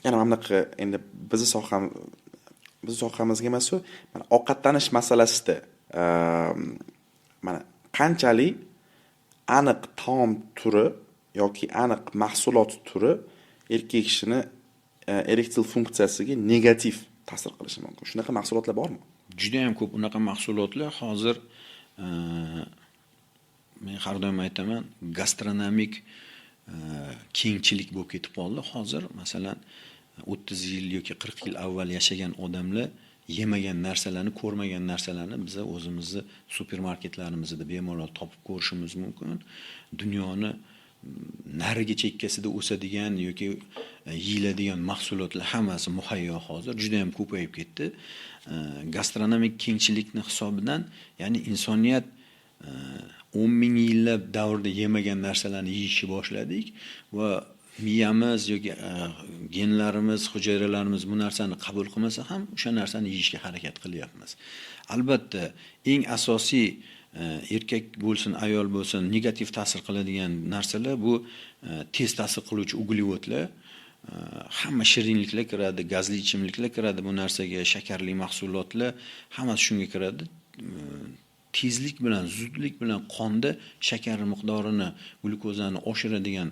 yana bunaqa endi bizni sohamizga emas, mana ovqatlanish masalasida mana qanchalik aniq taom turi yoki aniq mahsulot turi erkak kishini erektil funksiyasiga negativ ta'sir qilishi mumkin. Shunaqa mahsulotlar bormi? Juda ham ko'p unaqa mahsulotlar hozir men har doim aytaman, gastronomik kengchilik bo'lib ketib qoldi. Hozir masalan 30 yil yoki 40 yil avval yashagan odamlar yemagan narsalarni, ko'rmagan narsalarni biz o'zimizni supermarketlarimizda bemalol topib ko'rishimiz mumkin. Dunyoni narigi chekkasida o'sadigan yoki yeyiladigan mahsulotlar hammasi muhayyo hozir juda ham ko'payib ketdi. Gastronomik kengchilikni hisobidan, ya'ni insoniyat 10 ming yillab davrda yemagan narsalarni yeyishni boshladik va miyamiz yoki genlarimiz, hujayralarimiz bu narsani qabul qilmasa ham o'sha narsani yeyishga harakat qilyapmiz. Albatta, eng asosiy erkak bo'lsin, ayol bo'lsin, negativ ta'sir qiladigan narsalar bu tez ta'sir qiluvchi uglevodlar. Hamma shirinliklar kiradi, gazli ichimliklar kiradi bu narsaga, shakarli mahsulotlar, hammasi shunga kiradi. Tezlik bilan, zudlik bilan qonda shakar miqdorini, glyukozani oshiradigan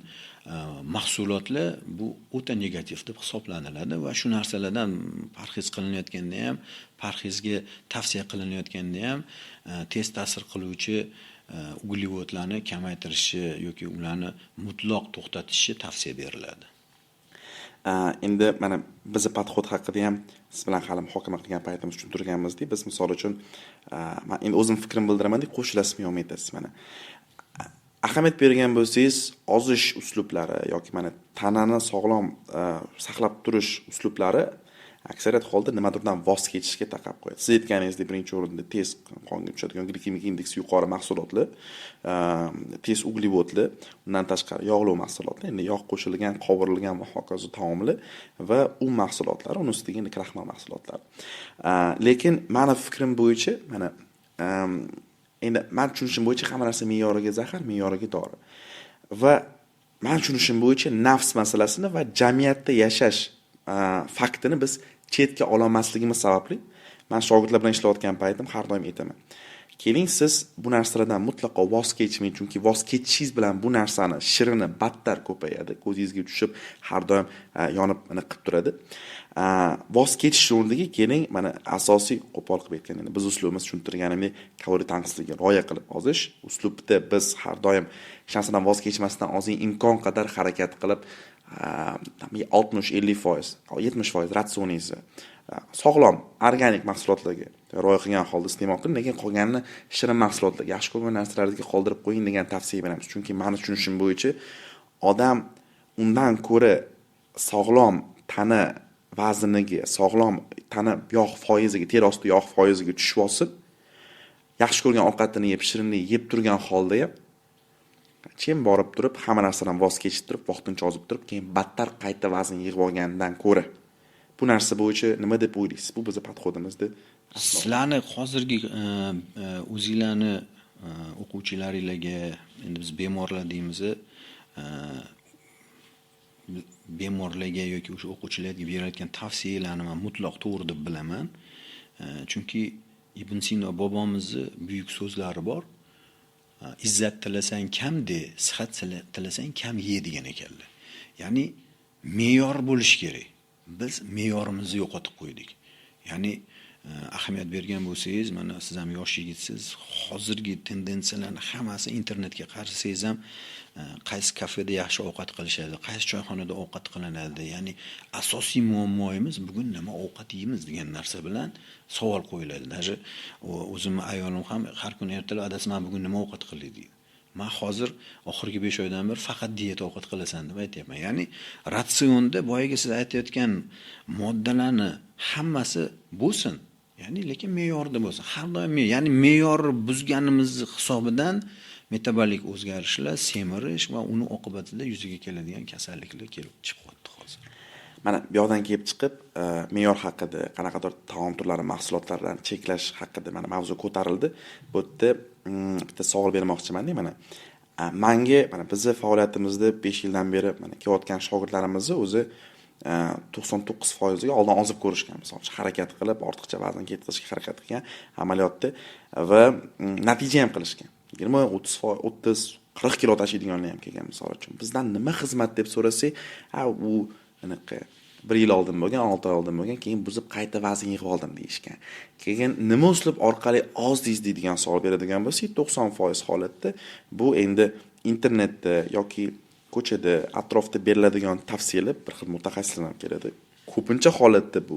mahsulotlar bu o'ta negativ deb hisoblaniladi va shu narsalardan parhez qilinayotganda ham, parhezga tavsiya qilinayotganda ham tez ta'sir qiluvchi uglevodlarni kamaytirishi yoki ularni mutlaq to'xtatishi tavsiya beriladi. Endi mana biz podxod haqida ham siz bilan hali muhokama qilgan paytimiz tushuntirganmizdek, biz misol uchun men endi o'zim fikrim bildiraman-dek, qo'shilasizmi yo'qmi aytasiz mana. Ahamiyat bergan bo'lsangiz, ozish uslublari yoki mana tanani sog'lom saqlab turish uslublari aksariyat holda nimadirdan voz kechishga taqab qo'yadi. Siz aytganingizdek, birinchi o'rinda tez qonga tushadigan glikemik indeksi yuqori mahsulotlar, tez uglevodlar, undan tashqari yog'li mahsulotlar, endi yog' qo'shilgan, qovurilgan va hokazo taomlar va un mahsulotlari, uni ustiga endi kraxmal mahsulotlar. Lekin meni fikrim bo'yicha mana endi men tushunishim bo'yicha hamma narsa me'yoriga zahar, me'yoriga dori. Va men tushunishim bo'yicha nafs masalasini va jamiyatda yashash faktini biz chetga ololmasligimiz sababli men shogirdlar bilan ishlayotgan paytim har doim aytaman. Keling, siz bu narsalardan mutlaqo voz kechmang, chunki voz kechishingiz bilan bu narsani shirini battar ko'payadi, ko'zingizga tushib har doim yonib qilib turadi. Voz kechish o'rniga keling, mana asosiy qo'pol qilib aytgan, biz uslubimiz tushuntirganimdek kaloriya tanqisligiga rioya qilib ozish, uslubda biz har doim hech narsadan voz kechmasdan ozing imkon qadar harakat qilib 60-50%, 70% ratsioningizni sog'lom, organik mahsulotlarga rioya qilgan holda iste'mol qiling, lekin qolganini shirin mahsulotlar, yaxshi ko'rgan narsalarga qoldirib qo'ying degan tavsiya beramiz. Chunki meni tushunishim bo'yicha odam undan ko'ra sog'lom tana vazniga, sog'lom tana yog' foiziga, teri osti yog' foiziga tushib olsa, yaxshi ko'rgan ovqatini yeb, shirinlik yeb turgan holda ham chem borib turib, hamma narsadan voz kechib turib, vaqtini cho'zib turib, keyin battar qayta vazn yig'ib olgandan ko'ra bu narsa bo'yicha nima deb o'ylaysiz? Bu bizning podxodimizda. Sizlarni hozirgi o'zinglarni o'quvchilaringizga, endi biz bemorlar deymiz, bemorlarga yoki o'sha o'quvchilarga berayotgan tavsiyalarni men mutlaq to'g'ri deb bilaman. Chunki Ibn Sino bobomizni buyuk so'zlari bor. İzzat tilasang kam de, sihat tilasang kam ye degan ekanlar. Ya'ni me'yor bo'lish kerak. Biz me'yorimizni yo'qotib qo'ydik. Ya'ni ahamiyat bergan bo'lsangiz, mana siz ham yosh yigitsiz, hozirgi tendensiyalarni hammasi internetga qarasangiz ham qaysi kafeda yaxshi ovqat qilishadi, qaysi choyxonada ovqat qilinadi, ya'ni asosiy muammoimiz bugun nima ovqat yeymiz degan narsa bilan savol qo'yiladi. Даже o'zim ayolim ham har kuni ertalab adasi men bugun nima ovqat qilay deydi. Men hozir oxirgi 5 oydan beri faqat diyet ovqat qilasan deb aytayapman. Ya'ni ratsionda boyaga siz aytayotgan moddalarni hammasi bo'lsin. Ya'ni lekin me'yorda bo'lsin. Har doim ya'ni me'yor buzganimiz hisobidan metabolik o'zgarishlar, semirish va uni oqibatida yuzaga keladigan kasalliklar kelib chiqyapti hozir. Mana bu yoqdan kelib chiqib, me'yor haqida, qanaqadir taom turlari, mahsulotlardan cheklash haqida mana mavzu ko'tarildi. Bu yerda bitta savol bermoqchiman-da, mana menga mana bizning faoliyatimizda 5 yildan beri mana kelayotgan shogirdlarimizni o'zi 99% ga oldin ozib ko'rishgan, masalan, harakat qilib, ortiqcha vazn yetkazishga harakat qilgan amaliyotda va natija ham qilishgan. 20, 30, 40 kilo tashiydiganlar ham kelgan, misol uchun. Bizdan nima xizmat deb so'rasak, u anaqa 1 yil oldin bo'lgan, 6 oy oldin bo'lgan, keyin buzib qayta vazn yig'ib oldim deyishgan. Keyin nima uslub orqali oz deydigan savol beradigan bo'lsak, 90% holatda bu endi internetda yoki ko'chada atrofda beriladigan tavsiyalar bir xil mutaxassislardan ham keladi. Ko'pincha holatda bu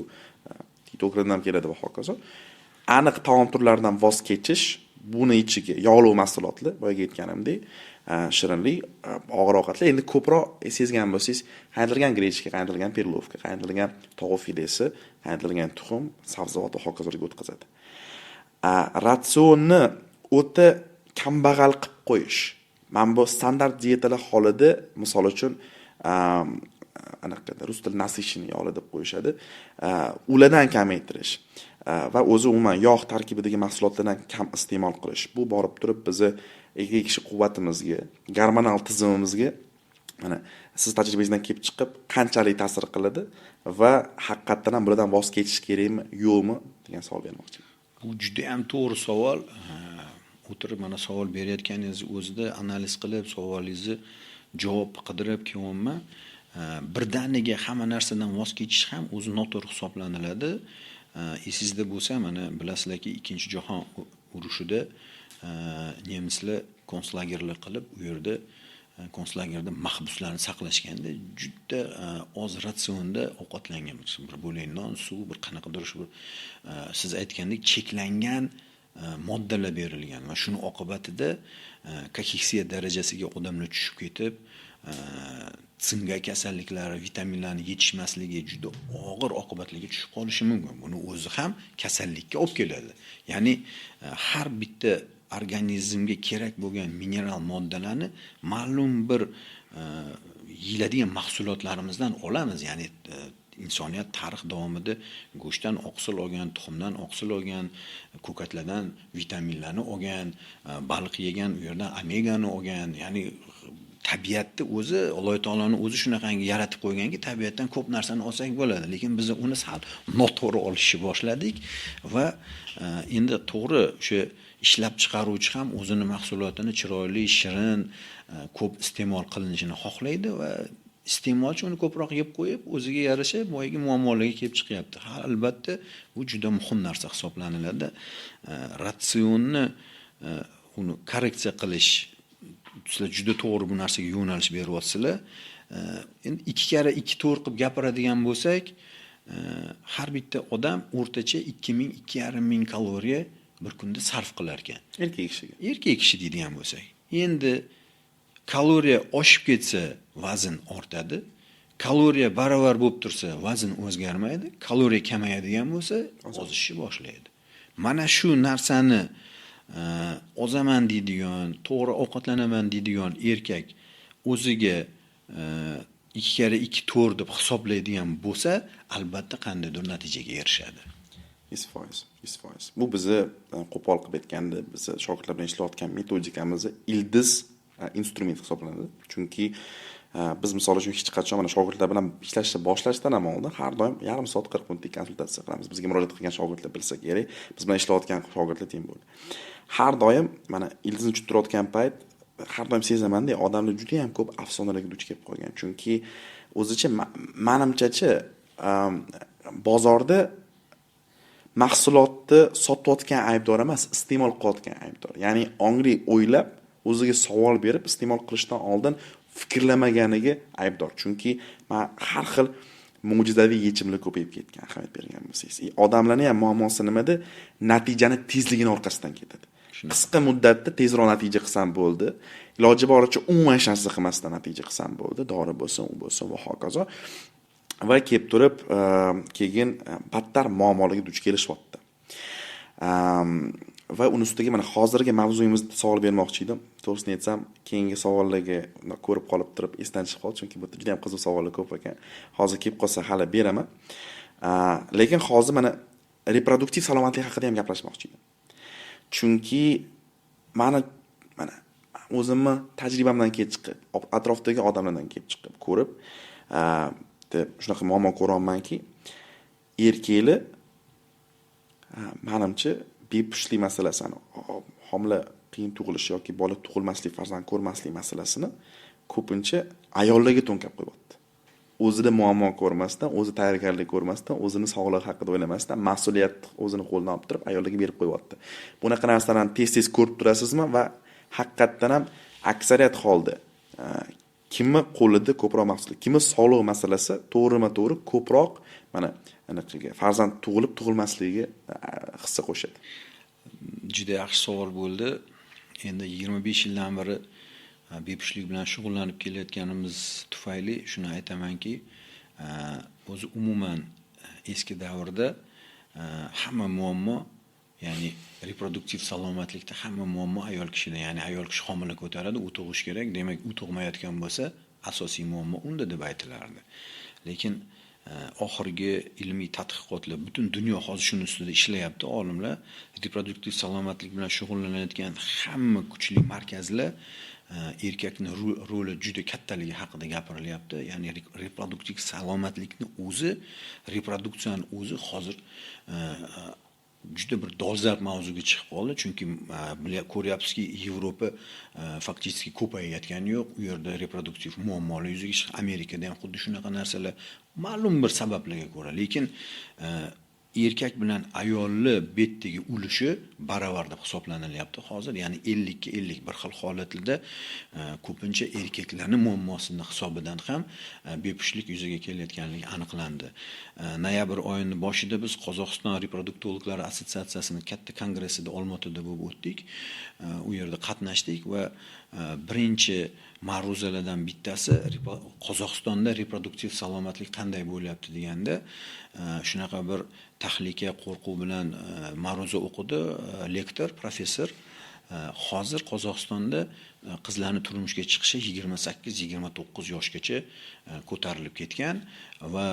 titokrdan ham keladi va hokazo. Aniq taom turlaridan voz kechish, buni ichiga yog'li mahsulotlar, boyaga aytganimdek, shirinlik, og'ir ovqatlar, endi ko'proq sezgan bo'lsangiz, qayntilgan grechka, qayntilgan perlovka, qayntilgan tovuq filesi, qayntilgan tuxum, sabzavot va hokazolarga o'tkazadi. Ratsionni o'ta kambag'al qilib qo'yish. Mana bu standart dietalar holida, misol uchun, anaqa rus tili nasishini yog'li deb qo'yishadi. Ulardan kamaytirish va o'zi umuman yog' tarkibidagi mahsulotlardan kam iste'mol qilish. Bu borib turib bizni erkak kishi quvvatimizga, gormonal tizimimizga mana siz tajribangizdan kelib chiqib qanchalik ta'sir qiladi va haqiqatdan ham bulardan voz kechish kerakmi, yo'qmi degan savol bermoqchiman. Bu juda ham to'g'ri savol. O'tirib mana savol berayotganingiz o'zida analiz qilib, savolingizni javob qidirib kelyapman. Birdaniga hamma narsadan voz kechish ham o'zi noto'g'ri hisoblaniladi. Esingizda bo'lsa, mana bilasizlarki, Ikkinchi jahon urushida nemislar konslagerlar qilib, u yerda konslagerda mahbuslarni saqlashganda juda oz ratsionda ovqatlangan. Bir bo'lak non, suv, bir qanaqadir shu siz aytgandek cheklangan moddalar berilgan va shuni oqibatida kaheksiya darajasiga odamlar tushib ketib, tsinga kasalliklari, vitaminlarni yetishmasligi juda og'ir oqibatlarga tushib qolishi mumkin. Buni o'zi ham kasallikka olib keladi. Ya'ni har bitta organizmga kerak bo'lgan mineral moddalarni ma'lum bir yeyiladigan mahsulotlarimizdan olamiz. Ya'ni insoniyat tarix davomida go'shtdan oqsil olgan, tuxumdan oqsil olgan, ko'katlardan vitaminlarni olgan, baliq yegan, u yerdan omegani olgan. Ya'ni tabiatni o'zi, Alloh taoloning o'zi shunaqangi yaratib qo'yganki, tabiatdan ko'p narsani olsak bo'ladi, lekin biz uni sal noto'g'ri olishni boshladik va endi to'g'ri o'sha ishlab chiqaruvchi ham o'zini mahsulotini chiroyli, shirin, ko'p iste'mol qilinishini xohlaydi va iste'molchi uni ko'proq yeb qo'yib, o'ziga yarasha boyagi muammolarga kelib chiqyapti. Albatta, bu juda muhim narsa hisoblaniladi. Ratsionni uni korreksiya qilish, sizlar juda to'g'ri bu narsaga yo'nalish beryapsizlar. Endi 2 karra 2 to'g'ri qilib gapiradigan bo'lsak, har bitta odam o'rtacha 2000-2500 kaloriya bir kunda sarf qilar ekan. Erkak kishiga. Erkak kishi deydigan bo'lsak. Endi kaloriya oshib ketsa, vazn ortadi. Kaloriya baravar bo'lib tursa, vazn o'zgarmaydi. Kaloriya kamayadigan bo'lsa, ozishni boshlaydi. Mana shu narsani ozaman deydigan, to'g'ri ovqatlanaman deydigan erkak o'ziga 2 karra 2 to'g'ri deb hisoblaydigan bo'lsa, albatta qandaydir natijaga erishadi. 100%. Bu bizni qo'pol qilib aytganda, biz shogirdlar bilan ishlayotgan metodikamizni ildiz instrument hisoblanadi. Chunki biz misol uchun hech qachon mana shogirdlar bilan ishlashni boshlashdan ham oldin har doim yarim soat 40 minutlik konsultatsiya qilamiz. Bizga murojaat qilgan shogirdlar bilsa kerak, biz bilan ishlayotgan shogirdlar teng bo'ladi. Har doim mana ildizni tushirayotgan payt har doim sezaman-da, odamlar juda ham ko'p afsonalarga duch kelib qolgan. Chunki o'zicha menimcha bozorda mahsulotni sotayotgan aybdor emas, iste'mol qilayotgan aybdor. Ya'ni ongli o'ylab, o'ziga savol berib iste'mol qilishdan oldin fikrlamaganiga aybdor. Chunki men har xil mo'jizaviy yechimlar ko'payib ketgan, ahamiyat bergan bo'lsangiz. Odamlarning ham muammosi nimada? Natijani tezligini orqasidan ketadi. Qisqa muddatda tezroq natija qilsam bo'ldi. Iloji boricha umuman hech narsa qilmasdan natija qilsam bo'ldi. Dori bo'lsin, u bo'lsin va hokazo. Va kelib turib, keyin battar muammolarga duch kelishyapti. Va uni ustiga mana hozirgi mavzuyimizda savol bermoqchi edim. To'g'risini aytsam, keyingi savollarga ko'rib qolib turib esdan chiqib qoldi, chunki bu juda ham qiziq savollar ko'p ekan. Hozir kelib qolsa hali beraman. Lekin hozir mana reproduktiv salomatlik haqida ham gaplashmoqchi edim. Chunki mana o'zimni tajribamdan kelib chiqib, atrofdagi odamlardan kelib chiqib ko'rib, shunaqa muammo ko'ryapmanki, erkaklar menimcha bepushtlik masalasini, homila qiyin tug'ilishi yoki bola tug'ilmaslik, farzand ko'rmaslik masalasini ko'pincha ayollarga to'nkab qo'yapti. O'zida muammo ko'rmasdan, o'zi tayyorgarlik ko'rmasdan, o'zini sog'lig'i haqida o'ylamasdan, mas'uliyat o'zini qo'ldan olib turib ayollarga berib qo'yapti. Bunaqa narsalarni tez-tez ko'rib turasizmi va haqiqatdan ham aksariyat holda kimni qo'lida ko'proq mahsulot, kimni sog'liq masalasi to'g'rima-to'g'ri ko'proq mana anaqiga farzand tug'ilib tug'ilmasligiga hissa qo'shadi. Juda yaxshi savol bo'ldi. Endi 25 yildan beri bepushtlik bilan shug'ullanib kelayotganimiz tufayli shuni aytamanki, o'zi umuman eski davrda hamma muammo, ya'ni reproduktiv salomatlikda hamma muammo ayol kishida, ya'ni ayol kishi homila ko'taradi, u tug'ish kerak. Demak, u tug'mayotgan bo'lsa, asosiy muammo unda deb aytilardi. Lekin oxirgi ilmiy tadqiqotlar, butun dunyo hozir shuni ustida ishlayapti. Olimlar reproduktiv salomatlik bilan shug'ullanayotgan hamma kuchli markazlar erkakning roli juda kattaligi haqida gapirilyapti. Ya'ni reproduktiv salomatlikni o'zi, reproduksiyani o'zi hozir juda bir dolzarb mavzuga chiqib qoldi. Chunki ko'ryapsizki, Yevropa faktiski ko'payayotgani yo'q. U yerda reproduktiv muammolar yuzaga chiqdi. Amerikada ham xuddi shunaqa narsalar ma'lum bir sabablarga ko'ra. Lekin erkak bilan ayolni betdagi ulushi baravar deb hisoblanilyapti hozir. Ya'ni 50 ga 50 bir xil holatlarda ko'pincha erkaklarning muammosini hisobidan ham bepushtlik yuzaga kelayotganligi aniqlandi. Noyabr oyining boshida biz Qozog'iston reproduktologlar assotsiatsiyasining katta kongressida Olmaotada bo'lib o'tdik. U yerda qatnashdik va birinchi ma'ruzalardan bittasi Qozog'istonda reproduktiv salomatlik qanday bo'lyapti deganda, shunaqa bir tahlika, qo'rquv bilan ma'ruza o'qidi lektor, professor. Hozir Qozog'istonda qizlarning turmushga chiqishi 28-29 yoshgacha ko'tarilib ketgan va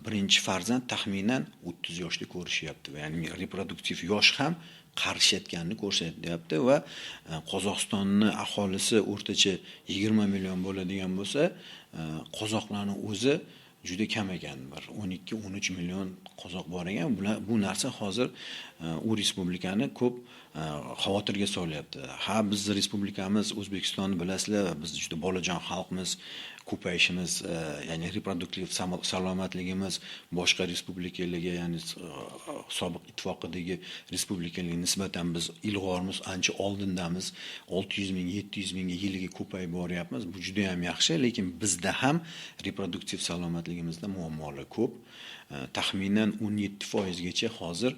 birinchi farzand taxminan 30 yoshda ko'rishyapti. Ya'ni reproduktiv yosh ham qarishayotganini ko'rsatyapti va Qozog'istonning aholisi o'rtacha 20 million bo'ladigan bo'lsa, qozoqlarning o'zi juda kam ekan, bir 12-13 million qozoq bor ekan. Bu narsa hozir u respublikani ko'p xavotirga solyapti. Ha, bizning respublikamiz O'zbekistonni bilasizlar, biz juda bolajon xalqmiz, ko'payishimiz, ya'ni reproduktiv salomatligimiz boshqa respublikalarga, ya'ni sobiq ittifoqidagi respublikalarga nisbatan biz ilg'ormiz, ancha oldindamiz. 600 ming, 700 mingga yiliga ko'payib boryapmiz. Bu juda ham yaxshi, lekin bizda ham reproduktiv salomatligimizda muammolar ko'p. Taxminan 17% gacha hozir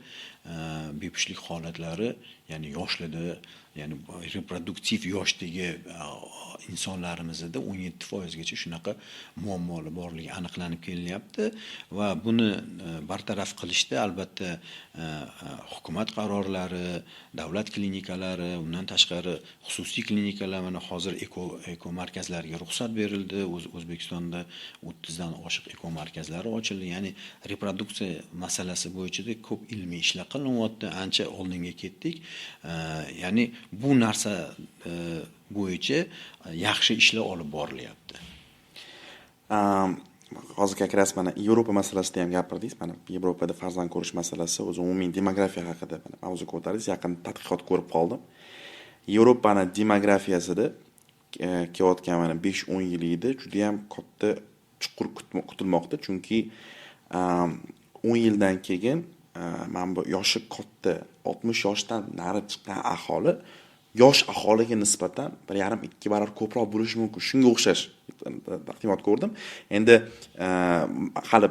bepushtlik holatlari, ya'ni yoshlarda, ya'ni reproduktiv yoshdagi insonlarimizda 17% gacha shunaqa muammolar borligi aniqlanib kelyapti va buni bartaraf qilishda albatta hukumat qarorlari, davlat klinikalari, undan tashqari xususiy klinikalar, mana hozir eko markazlariga ruxsat berildi. O'zbekistonda 30 dan oshiq eko markazlari ochildi. Ya'ni reproduksiya masalasi bo'yicha ko'p ilmiy ishlar qilinyapti, ancha oldinga ketdik. Ya'ni bu narsa bo'yicha yaxshi ishlar olib borilyapti. Hozir kakras mana Yevropa masalasida ham gapirdingiz. Mana Yevropada farzand ko'rish masalasi, o'zi umumiy demografiya haqida mavzu ko'tardingiz. Yaqin tadqiqot ko'rib qoldim. Yevropaning demografiyasida kelayotgan mana 5-10 yilda juda ham katta chuqur kutilmoqda, chunki 10 yildan keyin mana bu yoshi katta 60 yoshdan nari chiqqan aholi yosh aholiga nisbatan 1,5-2 barobar ko'proq bo'lishi mumkin. Shunga o'xshash taqdimot ko'rdim. Endi hali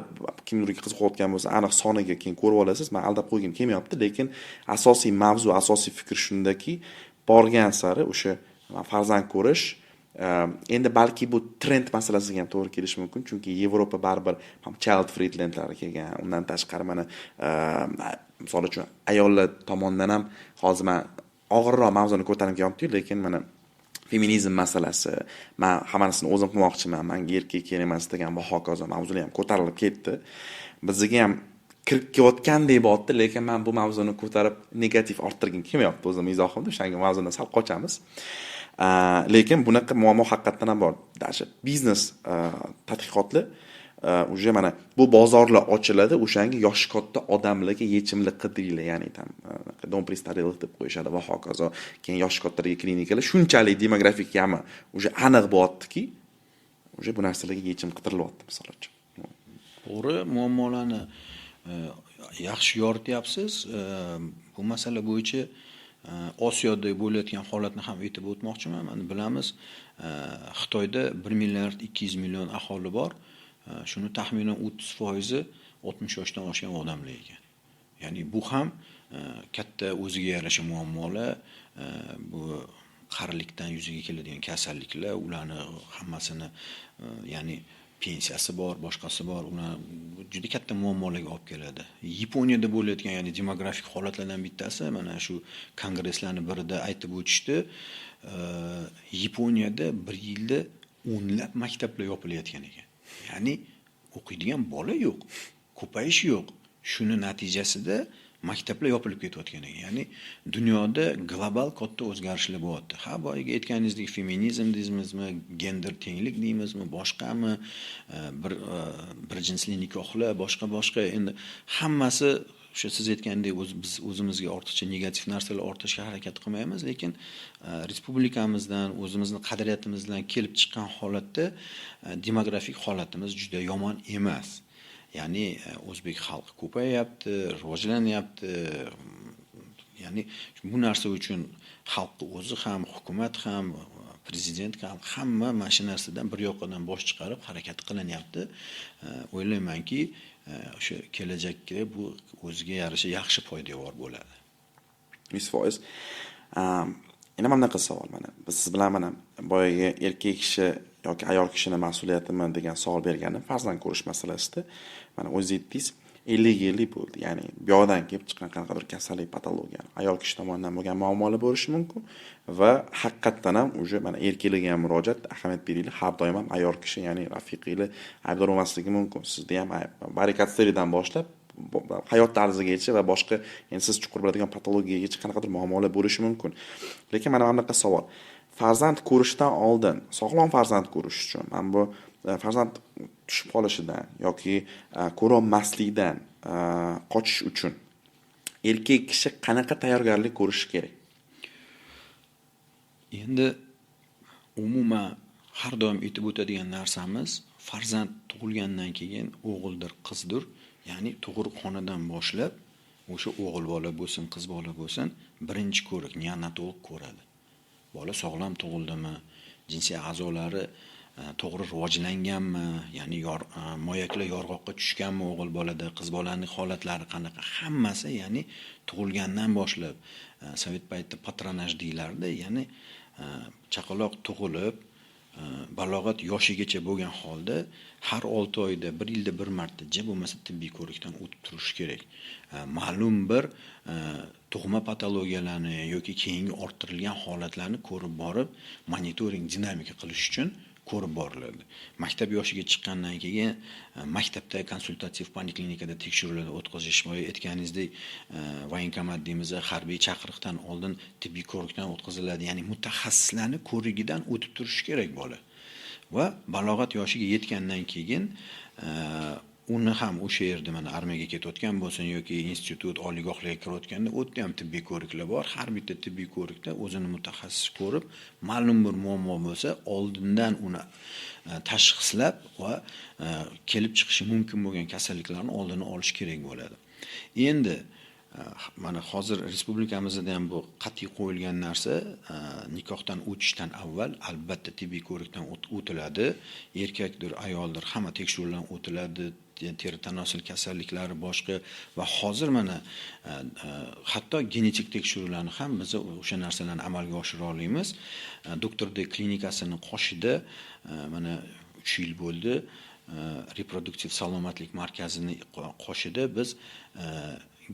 kimlarga qiziqayotgan bo'lsa, aniq soniga keyin ko'rib olasiz. Men aldab qo'ygim kelmayapti, lekin asosiy mavzu, asosiy fikr shundaki, borgan sari o'sha farzand ko'rish endi balki bu trend masalasiga ham to'g'ri kelishi mumkin, chunki Yevropa baribir child friendlandlar kelgan. Undan tashqari mana misol uchun ayollar tomonidan ham hozir men og'irroq mavzuni ko'tarib kelyapti, lekin mana feminizm masalasi, men hammasini o'zim qilmoqchiman, menga erkak kerak emas degan va hokazo mavzular ham ko'tarilib ketdi. Bizga ham kirib kelayotgandek bo'ldi, lekin men bu mavzuni ko'tarib negativ orttirgim kelmayapti o'zim izohimda, o'shanga mavzudan sal qochamiz. Lekin bunaqa muammo haqiqatan ham bor. Dasha biznes tadqiqotlar уже mana bu bozorlar ochiladi, o'shanga yoshi katta odamlarga yechimli qidiringlar, ya'ni tam dom prestarilik deb qo'yishadi va hokazo. Keyin yoshi kattalarga klinikalar shunchalik demografik yami уже aniq bo'lyaptiki, уже bu narsalarga yechim qidirilyapti, misol uchun. To'g'ri, muammolarni yaxshi yorityapsiz. Bu masala bo'yicha Osiyoda bo'layotgan holatni ham aytib o'tmoqchiman. Mana bilamiz, Xitoyda 1 milliard 200 million aholi bor. Shuni taxminan 30% 60 yoshdan oshgan odamlar ekan. Ya'ni bu ham katta o'ziga yarasha muammolar, bu qarilikdan yuzaga keladigan kasalliklar, ularni hammasini ya'ni pensiyasi bor, boshqasi bor, ular juda katta muammolarga olib keladi. Yaponiyada bo'layotgan ya'ni demografik holatlardan bittasi mana shu kongresslarning birida aytib o'tishdi. Yaponiyada bir yilda o'nlab maktablar yopilayotgan ekan. Ya'ni o'qiydigan bola yo'q, ko'payish yo'q. Shuni natijasida maktablar yopilib ketayotgan ekan. Ya'ni dunyoda global katta o'zgarishlar bo'lyapti. Ha, boyaga aytganingizdek feminizm deymizmi, gender tenglik deymizmi, boshqami, bir jinsli nikohlar, boshqa endi hammasi o'sha siz aytgandek biz o'zimizga ortiqcha negativ narsalar ortishga harakat qilmaymiz, lekin respublikamizdan, o'zimizning qadriyatimizdan kelib chiqqan holatda demografik holatimiz juda yomon emas. Ya'ni o'zbek xalqi ko'payapti, rivojlanyapti. Ya'ni bu narsa uchun xalqni o'zi ham, hukumat ham, prezident ham hamma mana shu narsadan bir yoqadan bosh chiqarib harakat qilinyapti. O'ylaymanki, o'sha kelajakka bu o'ziga yarasha yaxshi foydavor bo'ladi. 100%. Yana mana bunaqa savol mana. Biz siz bilan mana boyaga erkak kishi yoki ayol kishining mas'uliyatimi degan savol berganim farzand ko'rish masalasida mana o'zingiz aytdingiz 50 yillik bo'ldi. Ya'ni bu yoqdan kelib chiqqan qanaqadir kasallik, patologiya, ayol kishi tomonidan bo'lgan muammolar bo'lishi mumkin va haqiqatdan ham o'sha mana erkaklarga ham murojaat, ahamiyat beringlar, har doim ham ayol kishi, ya'ni rafiqinglar aybdor bo'lmasligi mumkin. Sizda ham barikatseriyadan boshlab hayot tarzigacha va boshqa endi siz chuqur biladigan patologiyagacha qanaqadir muammolar bo'lishi mumkin. Lekin mana bunaqa savol. Farzand ko'rishdan oldin, sog'lom farzand ko'rish uchun mana bu farzand tushib qolishidan yoki ko'rolmaslikdan qochish uchun erkak kishi qanaqa tayyorgarlik ko'rishi kerak? Endi umuman har doim aytib o'tadigan narsamiz, farzand tug'ilgandan keyin o'g'ildir, qizdir, ya'ni tug'ruqxonadan boshlab o'sha o'g'il bola bo'lsin, qiz bola bo'lsin, birinchi ko'rik, neonatolog ko'radi. Bola sog'lom tug'ildimi, jinsiy a'zolari to'g'ri rivojlanganmi, ya'ni moyaklar yorg'oqqa tushganmi o'g'il bolada, qiz bolaning holatlari qanaqa, hammasi ya'ni tug'ilgandan boshlab sovet paytida patronaj deylardi, ya'ni chaqaloq tug'ilib balog'at yoshigacha bo'lgan holda har 6 oyda, 1 yilda bir marta bo'lmasa tibbiy ko'rikdan o'tib turish kerak. Ma'lum bir tug'ma patologiyalarni yoki keyingi orttirilgan holatlarni ko'rib borib, monitoring dinamika qilish uchun ko'rib boriladi. Maktab yoshiga chiqqandan keyin maktabda konsultativ poliklinikada tekshiruvlarni o'tkazish, boya aytganingizdek voyenkomat deymiz, harbiy chaqiriqdan oldin tibbiy ko'rikdan o'tkaziladi. Ya'ni mutaxassislarning ko'rigidan o'tib turishi kerak bola. Va balog'at yoshiga yetgandan keyin uni ham o'sha yerda mana armiyaga ketayotgan bo'lsin yoki institut, oliygohlarga kirayotganda o'tda ham tibbiy ko'riklar bor. Har bitta tibbiy ko'rikda o'zini mutaxassis ko'rib, ma'lum bir muammo bo'lsa, oldindan uni tashxislab va kelib chiqishi mumkin bo'lgan kasalliklarni oldini olish kerak bo'ladi. Endi mana hozir respublikamizda ham bu qat'iy qo'yilgan narsa, nikohdan o'tishdan avval albatta tibbiy ko'rikdan o'tiladi. Erkakdir, ayoldir, hamma tekshiruvlardan o'tiladi. Teri tanosil kasalliklari boshqa va hozir mana hatto genetik tekshiruvlarni ham biz o'sha narsalarni amalga oshira olamiz. Doktor D klinikasining qoshida mana 3 yil bo'ldi. Reproduktiv salomatlik markazining qoshida biz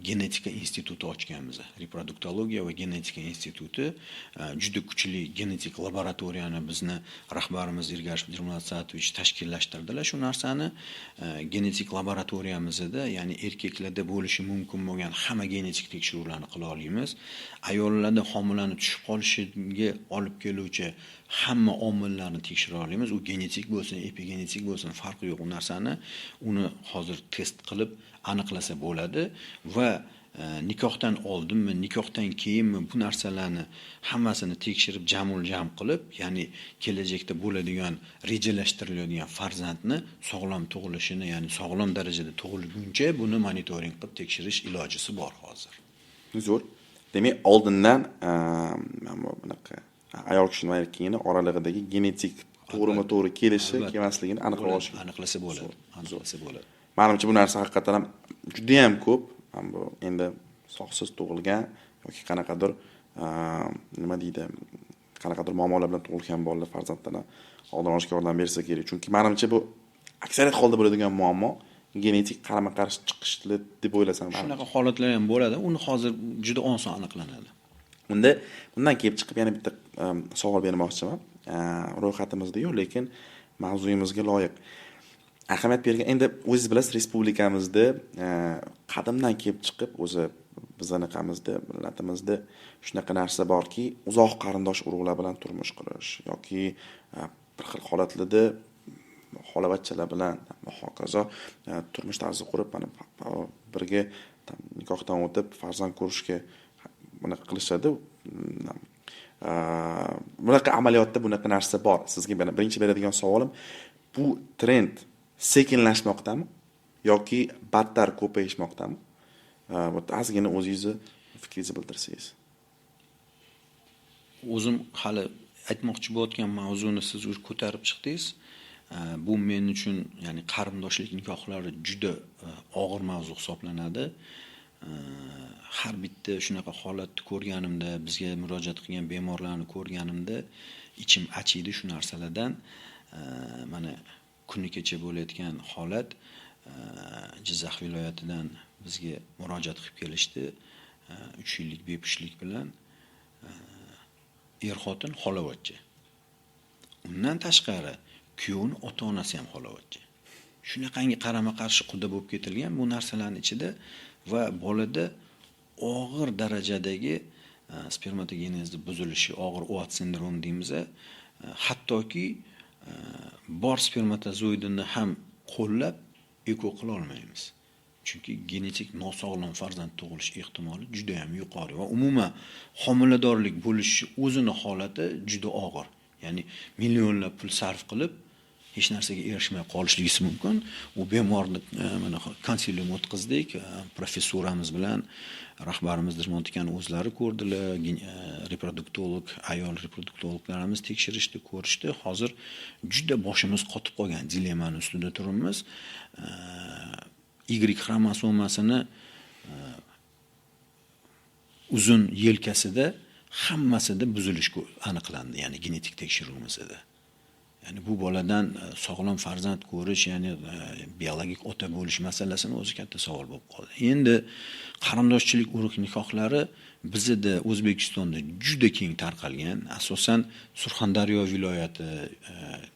genetika instituti ochganmiz. Reproduktologiya va genetika instituti juda kuchli genetik laboratoriyani bizni rahbarimiz Ergashev Dirmurat Sa'atovich tashkillashtirdilar. Shu narsani genetik laboratoriyamizda, ya'ni erkaklarda bo'lishi mumkin bo'lgan hamma genetik tekshiruvlarni qila olamiz. Ayollarda homilani tushib qolishiga olib keluvchi hamma omillarni tekshira olamiz. U genetik bo'lsin, epigenetik bo'lsin, farqi yo'q. U narsani uni hozir test qilib aniqlasa bo'ladi va nikohdan oldinmi, nikohdan keyinmi bu narsalarni hammasini tekshirib jam qilib, ya'ni kelajakda bo'ladigan rejalashtiriladigan farzandni sog'lom tug'ilishini, ya'ni sog'lom darajada tug'ilguncha buni monitoring qilib tekshirish ilojisi bor hozir. Zo'r. demak oldindan mana bunaqa ayol kishining va erkakning oralig'idagi genetik to'g'rimi to'g'ri kelishi Albatta. kelmasligini aniqlab olish aniqlasa bo'ladi. Aniqlasa bo'ladi. menimcha bu narsa haqiqatan ham juda ham ko'p. Mana bu endi sog'siz tug'ilgan yoki qanaqadir nima deydi, qanaqadir muammolar bilan tug'ilgan bolalar farzandlarni oldini olishga yordam bersa kerak. Chunki menimcha bu aksariyat holda bo'ladigan muammo genetik qarama-qarshi chiqishli deb o'ylasam. Shunaqa holatlar ham bo'ladi. Uni hozir juda oson aniqlanadi. Bundan kelib chiqib yana bitta savol bermoqchiman. Ro'yxatimizda yo'q, lekin mavzuyimizga loyiq. Ahamiyat bergan, endi o'zingiz bilasiz, respublikamizda qadimdan kelib chiqib o'zi bizanaqamizda, millatimizda shunaqa narsa borki, uzoq qarindosh urug'lar bilan turmush qurish yoki bir xil holatlarda xolavachchalar bilan hokazo turmush tarzi qurib, mana birga nikohdan o'tib farzand ko'rishga bunaqa qilishadi. Bunaqa amaliyotda bunaqa narsa bor. Sizga birinchi beradigan savolim, bu trend sekinlashmoqdami yoki battar ko'payishmoqdami? Bu ozgina o'zingizni fikringizni bildirsangiz. O'zim hali aytmoqchi bo'layotgan mavzuni siz o'zi ko'tarib chiqdingiz. Bu men uchun, ya'ni qarindoshlik nikohlari juda og'ir mavzu hisoblanadi. Har bitta shunaqa holatni ko'rganimda, bizga murojaat qilgan bemorlarni ko'rganimda ichim achiydi shu narsalardan. Mana kuni kecha bo'layotgan holat Jizzax viloyatidan bizga murojaat qilib kelishdi. 3 yillik bepushtlik bilan er-xotin xolavachcha. Undan tashqari kuyovning ota-onasi ham xolavachcha. Shunaqangi qarama-qarshi quda bo'lib ketilgan bu narsalarning ichida va bolada og'ir darajadagi spermatogenezning buzilishi, og'ir OAT sindromi deymiz, hattoki bor spermatozoidini ham qo'llab eko qila olmaymiz. Chunki genetik nosog'lom farzand tug'ilish ehtimoli juda ham yuqori va umuman homiladorlik bo'lishi o'zini holati juda og'ir. Ya'ni millionlab pul sarf qilib hech narsaga erishmay qolishligi mumkin. U bemorni mana konsilium o'tkazdik, professoramiz bilan rahbarimiz Dirmontikani o'zlari ko'rdilar, reproduktolog, ayol reproduktologlarimiz tekshirishdi, ko'rishdi. Hozir juda boshimiz qotib qolgan dilemmaning ustida turibmiz. Y xromosomasini uzun yelkasida hammasida buzilish aniqlandi, ya'ni genetik tekshiruvimizda. Ya'ni bu boladan sog'lom farzand ko'rish, ya'ni biologik ota bo'lish masalasini o'zi katta savol bo'lib qoldi. Endi qarindoshchilik urug' nikohlari bizda O'zbekistonda juda keng tarqalgan. Asosan Surxondaryo viloyati,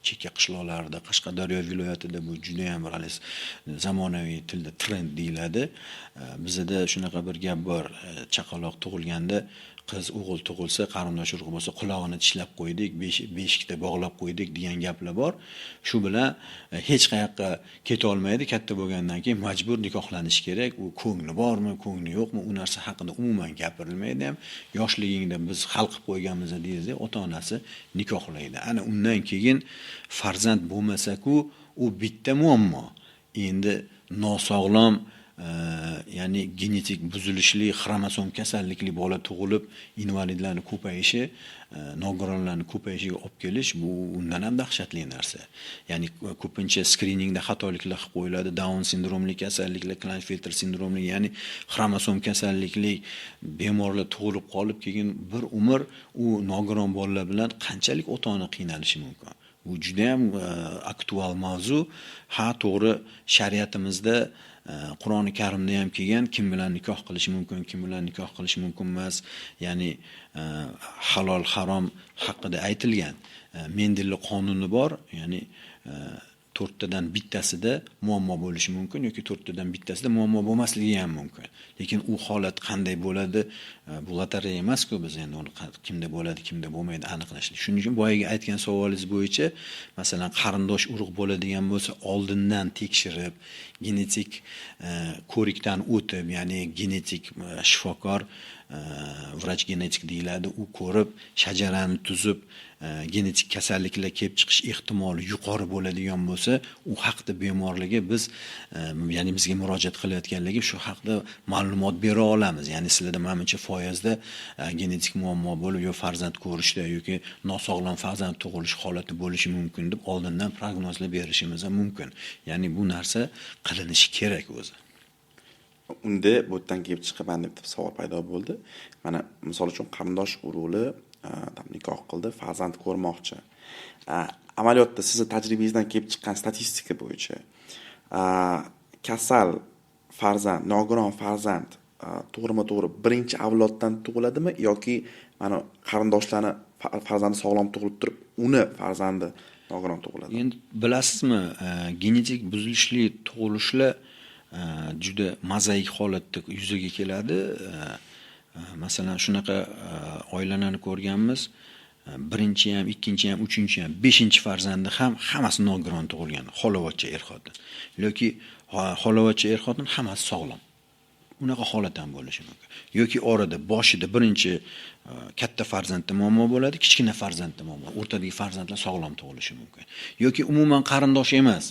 chekka qishloqlarda, Qashqadaryo viloyatida bu juda ham zamonaviy tilda trend deyiladi. Bizda shunaqa bir gap bor, chaqaloq tug'ilganda qiz o'g'il tug'ilsa, qarindosh urug' bo'lsa, qulog'ini tishlab qo'ydik, beshikda bog'lab qo'ydik degan gaplar bor. Shu bilan hech qayoqqa keta olmaydi, katta bo'lgandan keyin majbur nikohlanish kerak. U ko'ngli bormi, ko'ngli yo'qmi, u narsa haqida umuman gapirilmaydi ham. Yoshligingda biz hal qilib qo'yganmiz deysiz, ota-onasi nikohlaydi. Ana undan keyin farzand bo'lmasa-ku, u bitta muammo. Endi nosog'lom ya'ni genetik buzilishli xromosom kasallikli bola tug'ilib, invalidlarning ko'payishi, nogironlarning ko'payishiga olib kelish, bu undan ham dahshatli narsa. Ya'ni ko'pincha skriningda xatoliklar qilib qo'yiladi, Down sindromli kasalliklar, Klinefelter sindromli, ya'ni xromosom kasallikli bemorlar tug'ilib qolib, keyin bir umr u nogiron bolalar bilan qanchalik ota-ona qiynalishi mumkin. Bu juda ham aktual mavzu. Ha, to'g'ri, shariatimizda Qur'oni Karimda ham kelgan, kim bilan nikoh qilish mumkin, kim bilan nikoh qilish mumkin emas, ya'ni halol harom haqida aytilgan. Mendelli qonuni bor, ya'ni 4tadan bittasida muammo bo'lishi mumkin yoki 4tadan bittasida muammo bo'lmasligi ham mumkin. Lekin u holat qanday bo'ladi, bu lotereya emas-ku, biz endi uni kimda bo'ladi, kimda bo'lmaydi aniqlash. Shuning uchun boyaga aytgan savolingiz bo'yicha, masalan, qarindosh urug' bo'ladigan bo'lsa, oldindan tekshirib, genetik ko'rikdan o'tib, ya'ni genetik shifokor, vrach genetik deyiladi, u ko'rib, shajarani tuzib, genetik kasalliklar kelib chiqish ehtimoli yuqori bo'ladigan bo'lsa, u haqda bemorlarga biz ya'ni bizga murojaat qilayotganligi shu haqda ma'lumot bera olamiz. Ya'ni sizlarda manimcha foizda genetik muammo bo'lib, yo farzand ko'rishda yoki nosog'lom farzand tug'ilish holati bo'lishi mumkin deb oldindan prognozlar berishimiz ham mumkin. Ya'ni bu narsa qilinishi kerak o'zi. Unda bu yerdan kelib chiqaman deb savol paydo bo'ldi. Mana misol uchun qarindosh urug'li nikoh qildi, farzand ko'rmoqchi. Amaliyotda sizni tajribangizdan kelib chiqqan statistika bo'yicha kasal farzand, nogiron farzand to'g'rima-to'g'ri birinchi avloddan tug'iladimi yoki mana qarindoshlarni farzandi sog'lom tug'ilib turib, uni farzandi nogiron tug'iladi? Endi bilasizmi, genetik buzilishli tug'ilishlar juda mozaik holatda yuzaga keladi. Masalan, shunaqa oilalarni ko'rganmiz. Birinchi ham, ikkinchi ham, uchinchi ham, beshinchi farzandi ham hammasi nogiron tug'ilgan, xolavachcha er-xotin. Yoki xolavachcha er-xotin hammasi sog'lom. Unaqa holat ham bo'lishi mumkin. Yoki orada boshida birinchi katta farzandda muammo bo'ladi, kichkina farzandda muammo, o'rtadagi farzandlar sog'lom tug'ilishi mumkin. Yoki umuman qarindosh emas,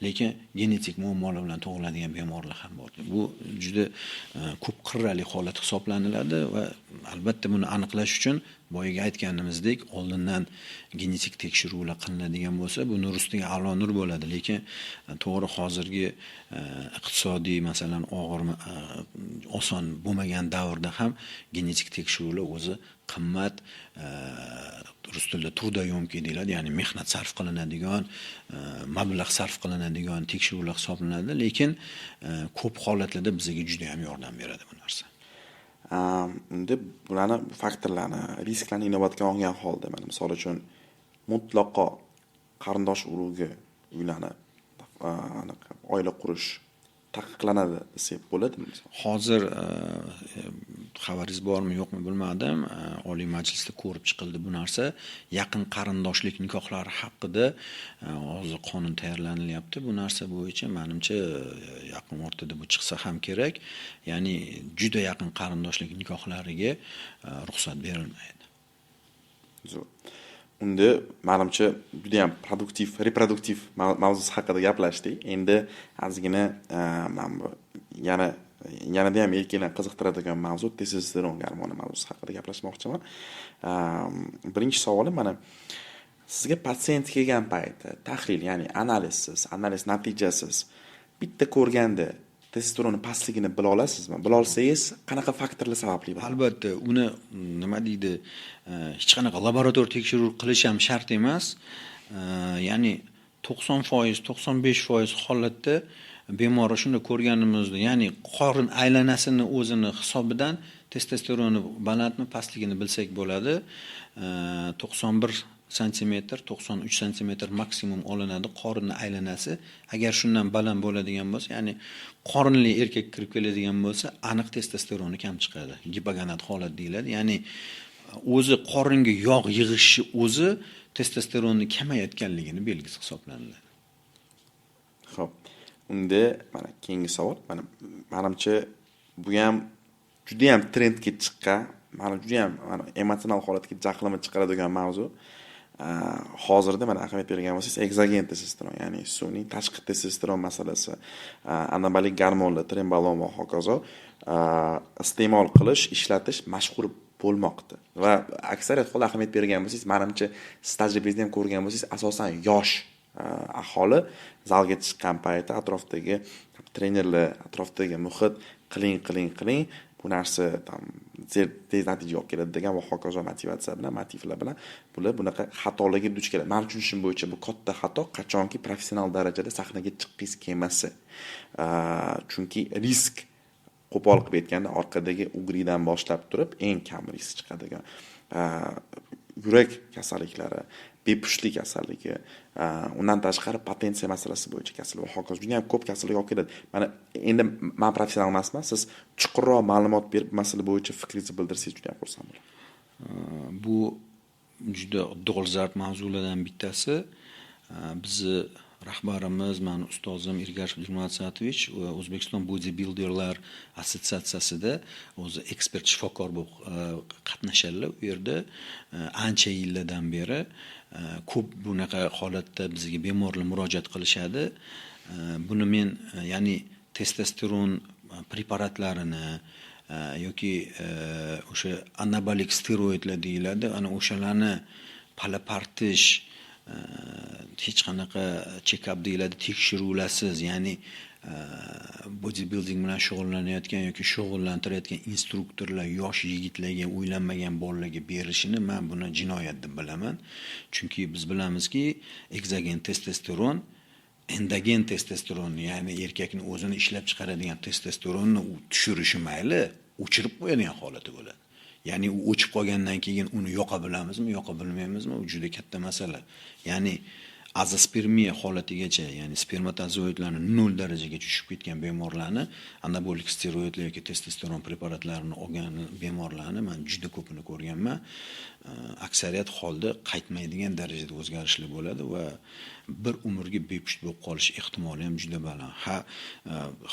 lekin genetik muammolar bilan tug'iladigan bemorlar ham bor. Bu juda ko'p qirrali holat hisoblaniladi va albatta buni aniqlash uchun boyaga aytganimizdek oldindan genetik tekshiruvlar qilinadigan bo'lsa, bu nur ustiga a'lo nur bo'ladi. Lekin to'g'ri hozirgi iqtisodiy masalan og'ir oson bo'lmagan davrda ham genetik tekshiruvlar o'zi qimmat, rus tilida trudayomki deyiladi, ya'ni mehnat sarf qilinadigan, mablag' sarf qilinadigan tekshiruvlar hisoblanadi, lekin ko'p holatlarda bizga juda ham yordam beradi bu narsa. Unda bularni faktorlarni, risklarni inobatga olgan holda, mana misol uchun mutlaqo qarindosh urug'i uylanib, oila qurish taqiqlanadi desak bo'ladimi? Hozir xabaringiz bormi yo'qmi bilmadim. Oliy Majlisda ko'rib chiqildi bu narsa. Yaqin qarindoshlik nikohlari haqida hozir qonun tayyorlanilyapti. Bu narsa bo'yicha menimcha yaqin o'rtada bu chiqsa ham kerak. Ya'ni juda yaqin qarindoshlik nikohlariga ruxsat berilmaydi. Zo'r. Unda menimcha juda ham reproduktiv mavzusi haqida gaplashdik. Endi ozgina men bu yanada ham erkaklarni qiziqtiradigan mavzu testosteron gormoni mavzusi haqida gaplashmoqchiman. Birinchi savolim mana sizga pasiyent kelgan paytda tahlil, ya'ni analiz natijasiz bitta ko'rganda testosteron pastligini bila olasizmi? Bila olsangiz, qanaqa faktorlar sababli bo'ladi? Albatta, uni nima deydi, hech qanaqa laboratoriya tekshiruv qilish ham shart emas. Ya'ni 90%, 95% holatda bemor shuni ko'rganimizda, ya'ni qorin aylanasini o'zini hisobidan testosteroni balandmi, pastligini bilsak bo'ladi. 91 santimetr, 93 santimetr maksimum olinadi qorinni aylanasi. Agar shundan baland bo'ladigan bo'lsa, ya'ni qorinli erkak kirib keladigan bo'lsa, aniq testosteroni kam chiqadi. Gipogonad holat deyiladi. Ya'ni o'zi qoringa yog' yig'ishi o'zi testosteronni kamayotganligini belgisi hisoblanadi. Xo'p. Unda mana keyingi savol, mana menimcha bu ham juda ham trendga chiqqan, mana juda ham emotsional holatga jahlimni chiqaradigan mavzu. Hozirda mana ahamiyat bergan bo'lsangiz, eksogen testosteron, ya'ni sun'iy tashqi testosteron masalasi, anabolik gormonlar, trenbolon va hokazo iste'mol qilish, ishlatish mashhur bo'lmoqda. Va aksariyat holda ahamiyat bergan bo'lsangiz, menimcha siz tajribangizda ham ko'rgan bo'lsangiz, asosan yosh aholi zalga chiqqan paytda atrofdagi trenerlar, atrofdagi muhit qiling bu narsa tez natija olib keladi degan va hokazo motivatsiya bilan, motivlar bilan bular bunaqa xatolarga duch keladi. Men tushunishim bo'yicha bu katta xato, qachonki professional darajada sahnaga chiqqingiz kelmasa. Chunki risk qo'pol qilib aytganda orqadagi ugridan boshlab turib eng kam risk chiqadigan yurak kasalliklari, bepushtlik kasalligi, undan tashqari potensiya masalasi bo'yicha kasallik va hokazo juda ham ko'p kasallik olib keladi. Mana endi men professional emasman, siz chuqurroq ma'lumot berib masala bo'yicha fikringizni bildirsangiz juda ham xursand bo'laman. Bu juda dolzarb mavzulardan bittasi. Bizni rahbarimiz, mani ustozim Ergashev Dilmurod Satovich O'zbekiston Bodybuilderlar assotsiatsiyasida o'zi ekspert shifokor bo'lib qatnashadilar. U yerda ancha yillardan beri ko'p bunaqa holatda bizga bemorlar murojaat qilishadi. Buni men ya'ni testosteron preparatlarini yoki o'sha anabolik steroidlar deyiladi, ana o'shalarni palapartish hech qanaqa check-up deyiladi, tekshiruvlarsiz, ya'ni bodybuilding bilan shug'ullanayotgan yoki shug'ullantirayotgan instruktorlar yosh yigitlarga, uylanmagan bolalarga berishini men buni jinoyat deb bilaman. Chunki biz bilamizki, eksogen testosteron endogen testosteron, ya'ni erkakning o'zini ishlab chiqaradigan testosteronni u tushirishi mayli, o'chirib qo'yadigan holati bo'ladi. Ya'ni u o'chib qolgandan keyin uni yoqa bilamizmi, yoqa bilmaymizmi, u juda katta masala. Ya'ni azospermiya holatigacha, ya'ni spermatozoidlarni 0 darajaga tushib ketgan bemorlarni, anabolik steroidlar yoki testosteron preparatlarini olgan bemorlarni men juda ko'pini ko'rganman. Aksariyat holda qaytmaydigan darajada o'zgarishlar bo'ladi va bir umrga bepusht bo'lib qolish ehtimoli ham juda baland.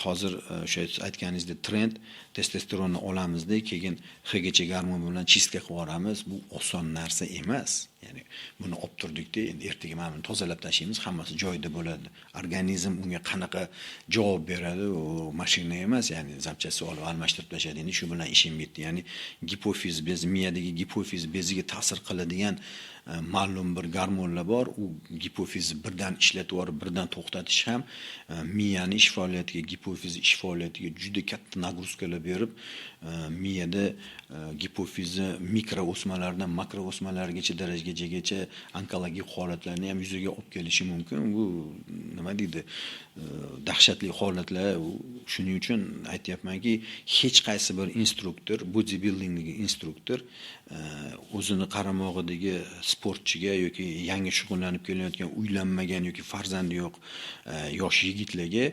Hozir o'sha aytganingizdek trend testosteronni olamizda, keyin Hgacha gormon bilan chistka qilib yuboramiz. Bu oson narsa emas. Ya'ni buni olib turdikda, endi ertaga mana buni tozalab tashlaymiz, hammasi joyida bo'ladi. Organizm unga qanaqa javob beradi, u mashina emas, ya'ni zapchasi olib almashtirib tashlaydi. Endi shu bilan ishim bitdi. Ya'ni gipofiz bez, miyadagi gipofiz beziga ta'sir qiladigan ma'lum bir gormonlar bor. U gipofiz birdan ishlatib yuborib, birdan to'xtatish ham miyani ish faoliyatiga, gipofiz ish faoliyatiga juda katta nagruzkalar berib, miyada gipofizni mikro o'smalardan makro o'smalargacha darajagacha onkologik holatlarni ham yuzaga olib kelishi mumkin. Bu nima deydi? Dahshatli holatlar. Shuning uchun aytayapmanki, hech qaysi bir instruktor, bodybuildingdagi instruktor o'zini qaramog'idagi sportchiga yoki yangi shug'ullanib kelayotgan, uylanmagan yoki farzandi yo'q yosh yigitlarga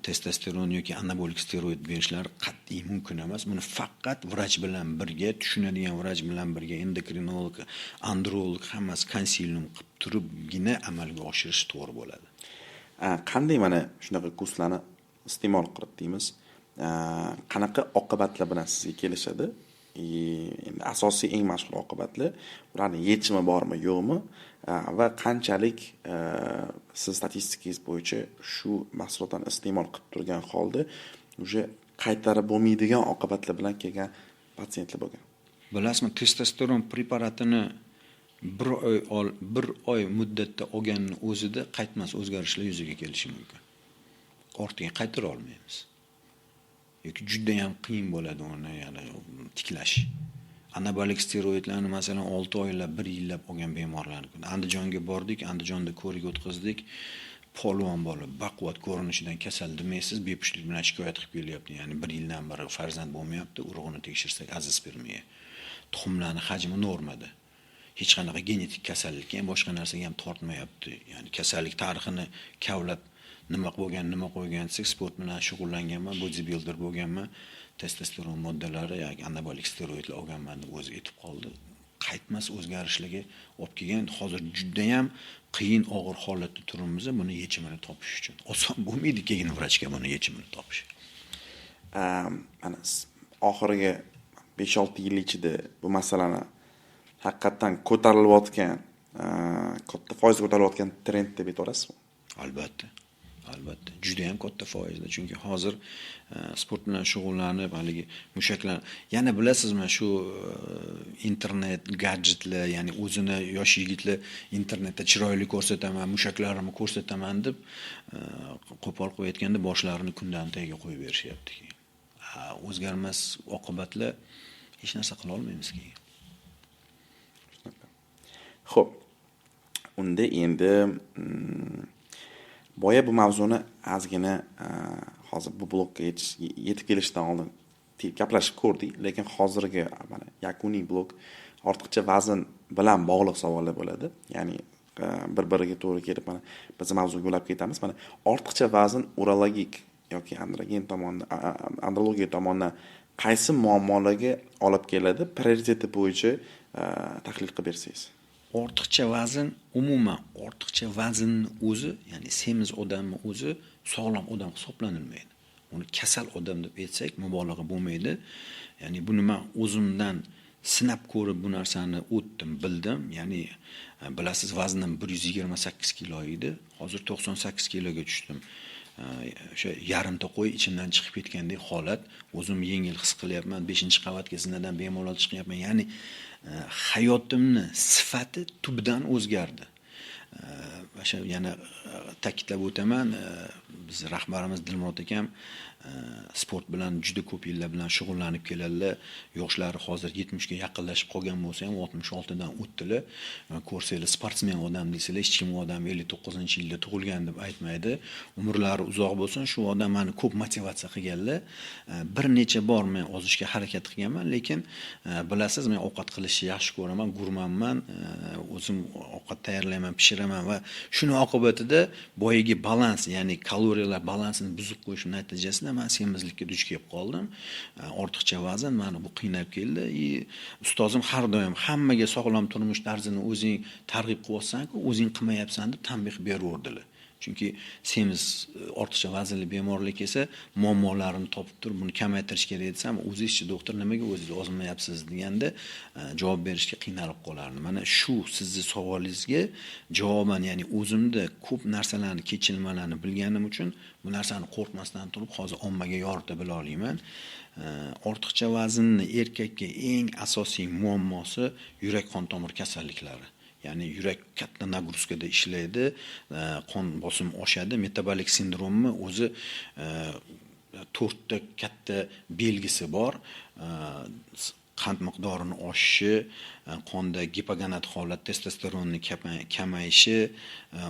testosteron yoki anabolik steroid berishlari qat'iy mumkin emas. Buni faqat vrach bilan birga, tushunadigan vrach bilan birga, endokrinolog, androlog hammasi konsilium qilib turibgina amalga oshirish to'g'ri bo'ladi. Qanday mana shunaqa kurslarni iste'mol qilib deymiz, qanaqa oqibatlar bilan sizga kelishadi? Endi asosiy eng mashhur oqibatlar, ularning yechimi bormi, yo'qmi va qanchalik siz statistikangiz bo'yicha shu mahsulotlarni iste'mol qilib turgan holda o'sha qaytarib bo'lmaydigan oqibatlar bilan kelgan patsientlar bo'lgan? Bilasizmi, testosteron preparatini bir oy muddatda olganning o'zida qaytmas o'zgarishlar yuzaga kelishi mumkin. Ortiga qaytara olmaymiz. Yoki juda ham qiyin bo'ladi uni yana tiklash. Anabolik steroidlarni masalan 6 oylab, 1 yillab olgan bemorlarni Andijonga bordik, Andijonda ko'rik o'tkazdik. Polvon bola, baquvvat ko'rinishidan kasal demaysiz, bepushtlik bilan shikoyat qilib kelyapti. Ya'ni 1 yildan beri farzand bo'lmayapti, urug'ini tekshirsak azospermiya. Tuxumlarni hajmi normada. Hech qanaqa genetik kasallik ham, boshqa narsaga ham tortmayapti. Ya'ni kasallik tarixini kavlab nima bo'lgan, nima qo'ygan desak, sport bilan shug'ullanganman, bodybuilder bo'lganman, testosteron moddalari yoki anabolik steroidlar olganman deb o'zi aytib qoldi. Qaytmas o'zgarishlarga olib kelgan. Hozir juda ham qiyin, og'ir holatda turibmiz, buni yechimini topish uchun. Oson bo'lmaydi keyin vrachga buni yechimini topish. Ana oxirgi 5-6 yil ichida bu masalani haqiqatan ko'tarilayotgan, katta foiz ko'tarilayotgan trend deb aytasizmi? Albatta. Albatta, juda ham katta foizda. Chunki hozir sport bilan shug'ullanib, haligi mushaklar, yana bilasizmi, shu internet, gadjetlar, ya'ni o'zini yosh yigitlar internetda chiroyli ko'rsataman, mushaklarimni ko'rsataman deb qo'pol qo'yib aytganda boshlarini kundan tagiga qo'yib berishyapti. O'zgarmas oqibatlar hech narsa qila olmaymiz keyin. Xo'p. Unda endi boya bu mavzuni ozgina hozir bu blokka yetib kelishdan oldin gaplashib ko'rdik, lekin hozirgi mana yakuniy blok ortiqcha vazn bilan bog'liq savollar bo'ladi. Ya'ni bir-biriga to'g'ri kelib mana biz mavzuga yo'lab ketamiz. Mana ortiqcha vazn urologik yoki andrologiya tomonidan qaysi muammolarga olib keladi? Prioriteti bo'yicha tahlil qilib bersangiz. ortiqcha vazn umuman ortiqcha vaznni o'zi, ya'ni semiz odamni o'zi sog'lom odam hisoblanilmaydi. Uni kasal odam deb aytsak mubolag'a bo'lmaydi. Ya'ni buni men o'zimdan sinab ko'rib bu narsani o'tdim, bildim. Ya'ni bilasiz, vaznim 128 kilo edi. Hozir 98 kiloga tushdim. O'sha yarimta qo'y ichimdan chiqib ketgandek holat, o'zim yengil his qilyapman. 5-qavatga zinadan bemalol chiqyapman. Ya'ni hayotimni sifati tubdan o'zgardi. O'sha yana ta'kidlab o'taman, biz rahbarimiz Dilmurod akam sport bilan juda ko'p yillar bilan shug'ullanib keladilar. Yoshlari hozir 70 ga yaqinlashib qolgan bo'lsa ham 66 dan o'tdilar. Ko'rsanglar sportsmen odam deysizlar, hech kim odam 59-yilda tug'ilgan deb aytmaydi. Umrlari uzoq bo'lsin, shu odam meni ko'p motivatsiya qilganlar. Bir necha bor men ozishga harakat qilganman, lekin bilasiz, men ovqat qilishni yaxshi ko'raman, gurmanman, o'zim ovqat tayyorlayman, pishiraman va shuni oqibatida boyagi balans, ya'ni kaloriyalar balansini buzib qo'yish natijasida men semizlikka duch kelib qoldim. Ortiqcha vazn meni bu qiynab keldi. Ustozim har doim hammaga sog'lom turmush tarzini o'zing targ'ib qilyapsan-ku, o'zing qilmayapsan deb tanbeh beraverdilar. Chunki semiz ortiqcha vaznli bemorlik esa muammolarini topib turib buni kamaytirish kerak desam, o'zingizchi doktor nimaga o'zingiz ozmayapsiz deganda javob berishga qiynalib qolardim. Mana shu sizning savolingizga javoban, ya'ni o'zimda ko'p narsalarni, kechilmalarni bilganim uchun bu narsani qo'rqmasdan turib hozir ommaga yorita bila olmayman. Ortiqcha vaznni erkakka eng asosiy muammosi yurak qon tomir kasalliklari. Ya'ni yurak katta nagruskada ishlaydi, qon bosimi oshadi, metabolik sindromni o'zi 4 ta katta belgisi bor. Qand miqdorining oshishi, qonda gipogonad holat, testosteronning kamayishi,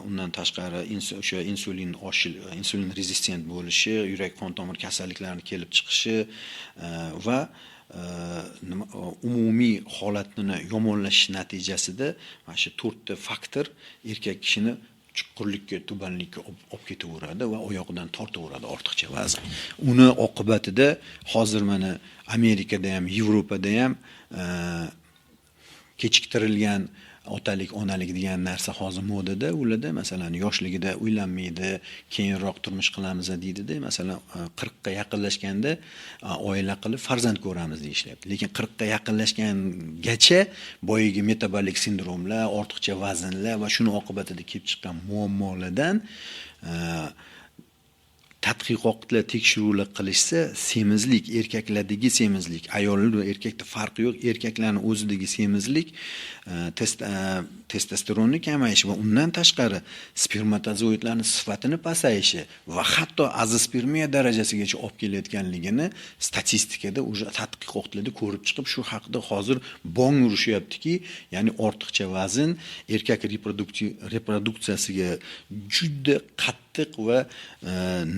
undan tashqari o'sha insulin rezistent bo'lishi, yurak qon tomir kasalliklarining kelib chiqishi va umumiy holatini yomonlashish natijasida mana shu 4 ta faktor erkak kishini chuqurlikka, tubanlikka olib ketaveradi va oyog'idan tortaveradi ortiqcha vazn. Uni oqibatida hozir mana Amerikada ham, Yevropada ham kechiktirilgan otalik, onalik degan narsa hozir modada. Ularda masalan yoshligida uylanmaydi, keyinroq turmush qilamiz deydi-da, masalan 40 ga yaqinlashganda oila qilib farzand ko'ramiz deyishlayapti. Lekin 40 ga yaqinlashgangacha boyagi metabolik sindromlar, ortiqcha vaznlar va shuni oqibatida kelib chiqqan muammolardan tadqiqotlar, tekshiruvlar qilishsa, semizlik, erkaklardagi semizlik, ayollar va erkakda farqi yo'q. Erkaklarning o'zidagi semizlik testosteronni kamayishi va undan tashqari spermatozoidlarning sifatini pasayishi va hatto azospermiya darajasigacha olib kelayotganligini statistikada o'sha tadqiqotlarda ko'rib chiqib, shu haqida hozir bong urishyaptiki, ya'ni ortiqcha vazn erkak reproduksiyasiga juda qattiq va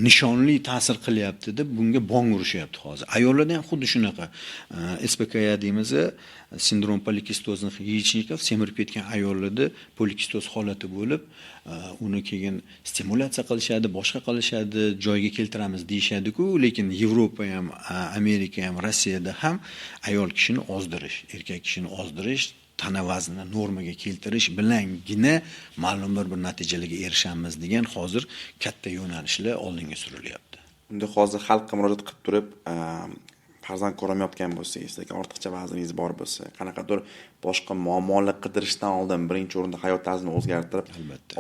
nishonli ta'sir qilyapti deb bunga bong urishyapti hozir. Ayollarda ham xuddi shunaqa. SPKA deymiz, sindrom polikistozning yechnikov, semirib ketgan ayollarda polikistoz holati bo'lib, uni keyin stimulyatsiya qilishadi, boshqa qilishadi, joyiga keltiramiz deyshadi-ku, lekin Yevropa ham, Amerika ham, Rossiyada ham ayol kishini ozdirish, erkak kishini ozdirish, tana vaznini normaga keltirish bilangina ma'lum bir natijalarga erishamiz degan hozir katta yo'nalishlar oldinga surilyapti. Unda hozir xalqqa murojaat qilib turib, farzand ko'ramayotgan bo'lsangiz, yoki ortiqcha vazningiz bor bo'lsa, qanaqadir boshqa muammolar qidirishdan oldin birinchi o'rinda hayot tarzini o'zgartirib,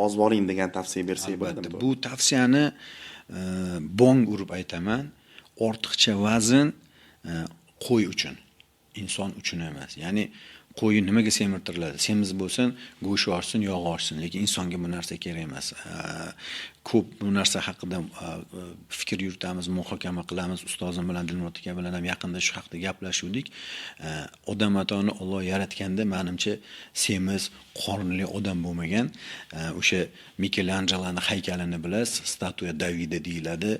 oz boring degan tavsiya bersangiz bo'ladimi? Bu tavsiyani bong urib aytaman. Ortiqcha vazn qo'y uchun, inson uchun emas. Ya'ni qo'y nimaga semirtiriladi? Semiz bo'lsin, go'sht oshsin, yog' oshsin, lekin insonga bu narsa kerak emas. Ko'p bu narsa haqida fikr yuritamiz, muhokama qilamiz. Ustozim bilan, Dilmurod aka bilan ham yaqinda shu haqida gaplashuvdik. Odam atoni Alloh yaratganda menimcha semiz, qornli odam bo'lmagan. O'sha Mikelanjeloning haykalini bilasiz, statuya Davida deyiladi.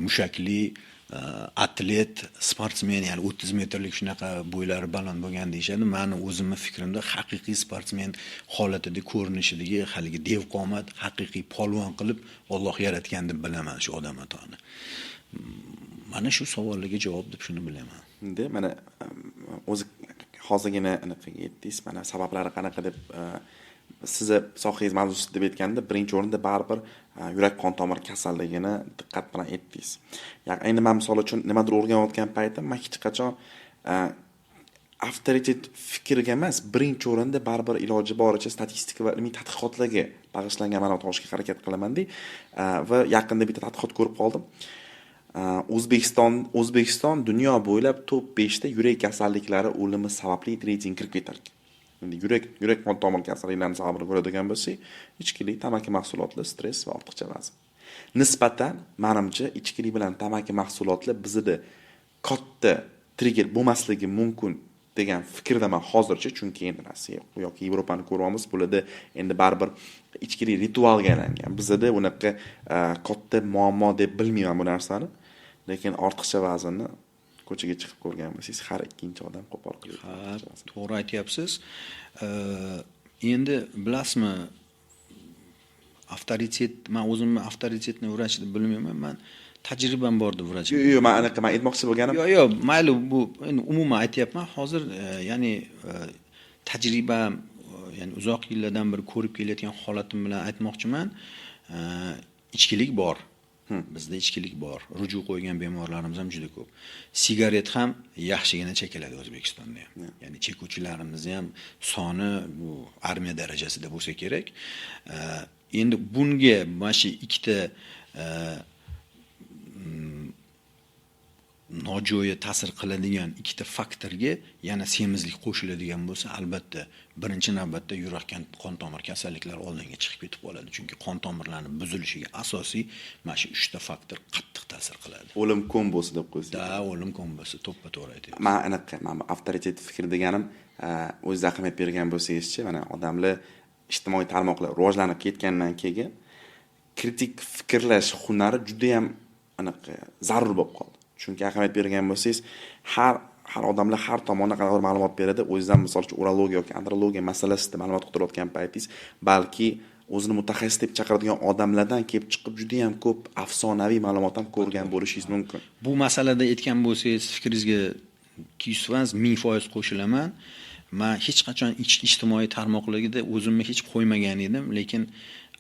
Mushakli atlet, sportsmen, ya'ni 30 metrlik shunaqa bo'ylari baland bo'lgan deyshadi. Meni o'zimning fikrimda haqiqiy sportsmen holatida ko'rinishidagi haligi dev qomat, haqiqiy polvon qilib Alloh yaratgan deb bilaman shu odam atoni. Mana shu savollarga javob deb shuni bilaman. Endi mana o'zi hozirgina anaqaga yetdingiz. Mana sabablari qanaqa deb sizni sohangiz mavzusi deb aytganda birinchi o'rinda baribir yurak qon tomir kasalligini diqqat bilan aytdingiz. Ya'ni endi men misol uchun nimadir o'rganayotgan paytim men hech qachon avtoritet fikrga emas, birinchi o'rinda baribir iloji boricha statistika va ilmiy tadqiqotlarga bag'ishlangan ma'lumot olishga harakat qilaman-da. Va yaqinda bitta tadqiqot ko'rib qoldim. O'zbekiston dunyo bo'ylab top 5 ta yurak kasalliklari o'limi sababli reyting kirib ketar. Endi yurak qon tomir kasalliklarining sababini ko'radigan bo'lsak, ichkilik, tamaki mahsulotlar, stress va ortiqcha vazn. Nisbatan, menimcha, ichkilik bilan tamaki mahsulotlar bizda katta trigger bo'lmasligi mumkin degan fikrdaman hozircha, chunki endi Rossiya yoki Yevropani ko'ryapmiz, bularda endi baribir ichkilik ritualga aylangan. Bizda unaqa katta muammo deb bilmayman bu narsani, lekin ortiqcha vaznni ko'chaga chiqib ko'rgan bo'lsangiz, har ikkinchi odam qo'pol qiladi. Ha, to'g'ri aytyapsiz. Endi bilasizmi, avtoritet, men o'zimni avtoritetni vrach deb bilmayman, men tajribam bor deb vrach. Yo'q, men aytmoqchi bo'lganim. Yo'q, mayli, bu endi umuman aytyapman. Hozir ya'ni tajribam, ya'ni uzoq yillardan beri ko'rib kelayotgan holatim bilan aytmoqchiman. Ichkilik bor. Bizda ichkilik bor. Ruju qo'ygan bemorlarimiz ham juda ko'p. Sigaret ham yaxshigina chekiladi O'zbekistonda ham. Ya'ni chekuvchilarimiz ham soni bu armiya darajasida bo'lsa kerak. Endi bunga mana shu ikkita nojo'ya ta'sir qiladigan ikkita faktorga yana semizlik qo'shiladigan bo'lsa, albatta birinchi navbatda yurak qon tomir kasalliklari oldinga chiqib ketib qoladi. Chunki qon tomirlarining buzilishiga asosiy mana shu 3 ta faktor qattiq ta'sir qiladi. O'lim kombosi deb qo'ysak. Da, o'lim kombosi to'ppa-to'g'ri aytyapsiz. Men avtoritet fikr deganim, o'zingiz ahamiyat bergan bo'lsangiz-chi, mana odamlar ijtimoiy tarmoqlar rivojlanib ketgandan keyin kritik fikrlash hunari juda ham zarur bo'lib qoldi. Chunki ahamiyat bergan bo'lsangiz, har odamlar har tomondan qanday ma'lumot beradi. O'zingizdan misol uchun urologiya yoki andrologiya masalasida ma'lumot qidirayotgan paytingiz, balki o'zini mutaxassis deb chaqiradigan odamlardan kelib chiqib juda ham ko'p afsonaviy ma'lumot ham ko'rgan bo'lishingiz mumkin. Bu masalada aytgan bo'lsangiz, fikringizga 200% qo'shilaman. Men hech qachon ijtimoiy tarmoqlarga o'zimni hech qo'ymagan edim, lekin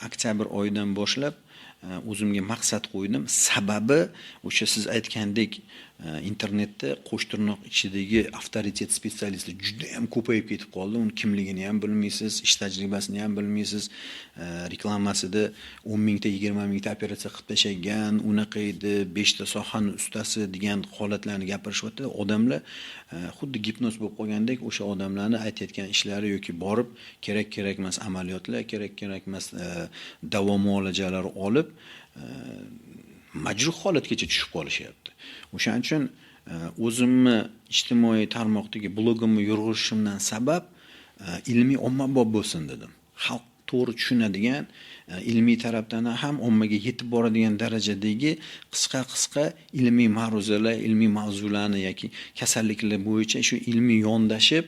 oktyabr oyidan boshlab o'zimga maqsad qo'ydim. Sababi o'sha siz aytgandek internetda qo'shtirnoq ichidagi avtoritet spetsialistlar juda ham ko'payib ketib qoldi. Uni kimligini ham bilmaysiz, ish tajribasini ham bilmaysiz. Reklamasida 10 mingta, 20 mingta operatsiya qilib tashagan, unaqa edi, 5 ta sohani ustasi degan holatlarni gapirishyapti. Odamlar xuddi gipnoz bo'lib qolgandek o'sha odamlarni aytayotgan ishlari yoki borib kerak emas amaliyotlar, kerak emas davo muolajalari olib majruh holatgacha tushib qolishyapti. O'shaning uchun o'zimni ijtimoiy tarmoqdagi blogimni yurg'izishimdan sabab ilmiy ommabop bo'lsin dedim. Xalq to'g'ri tushunadigan, ilmiy tarafdan ham ommaga yetib boradigan darajadagi qisqa ilmiy ma'ruzalar, ilmiy mavzularni yoki kasalliklar bo'yicha shu ilmiy yondashib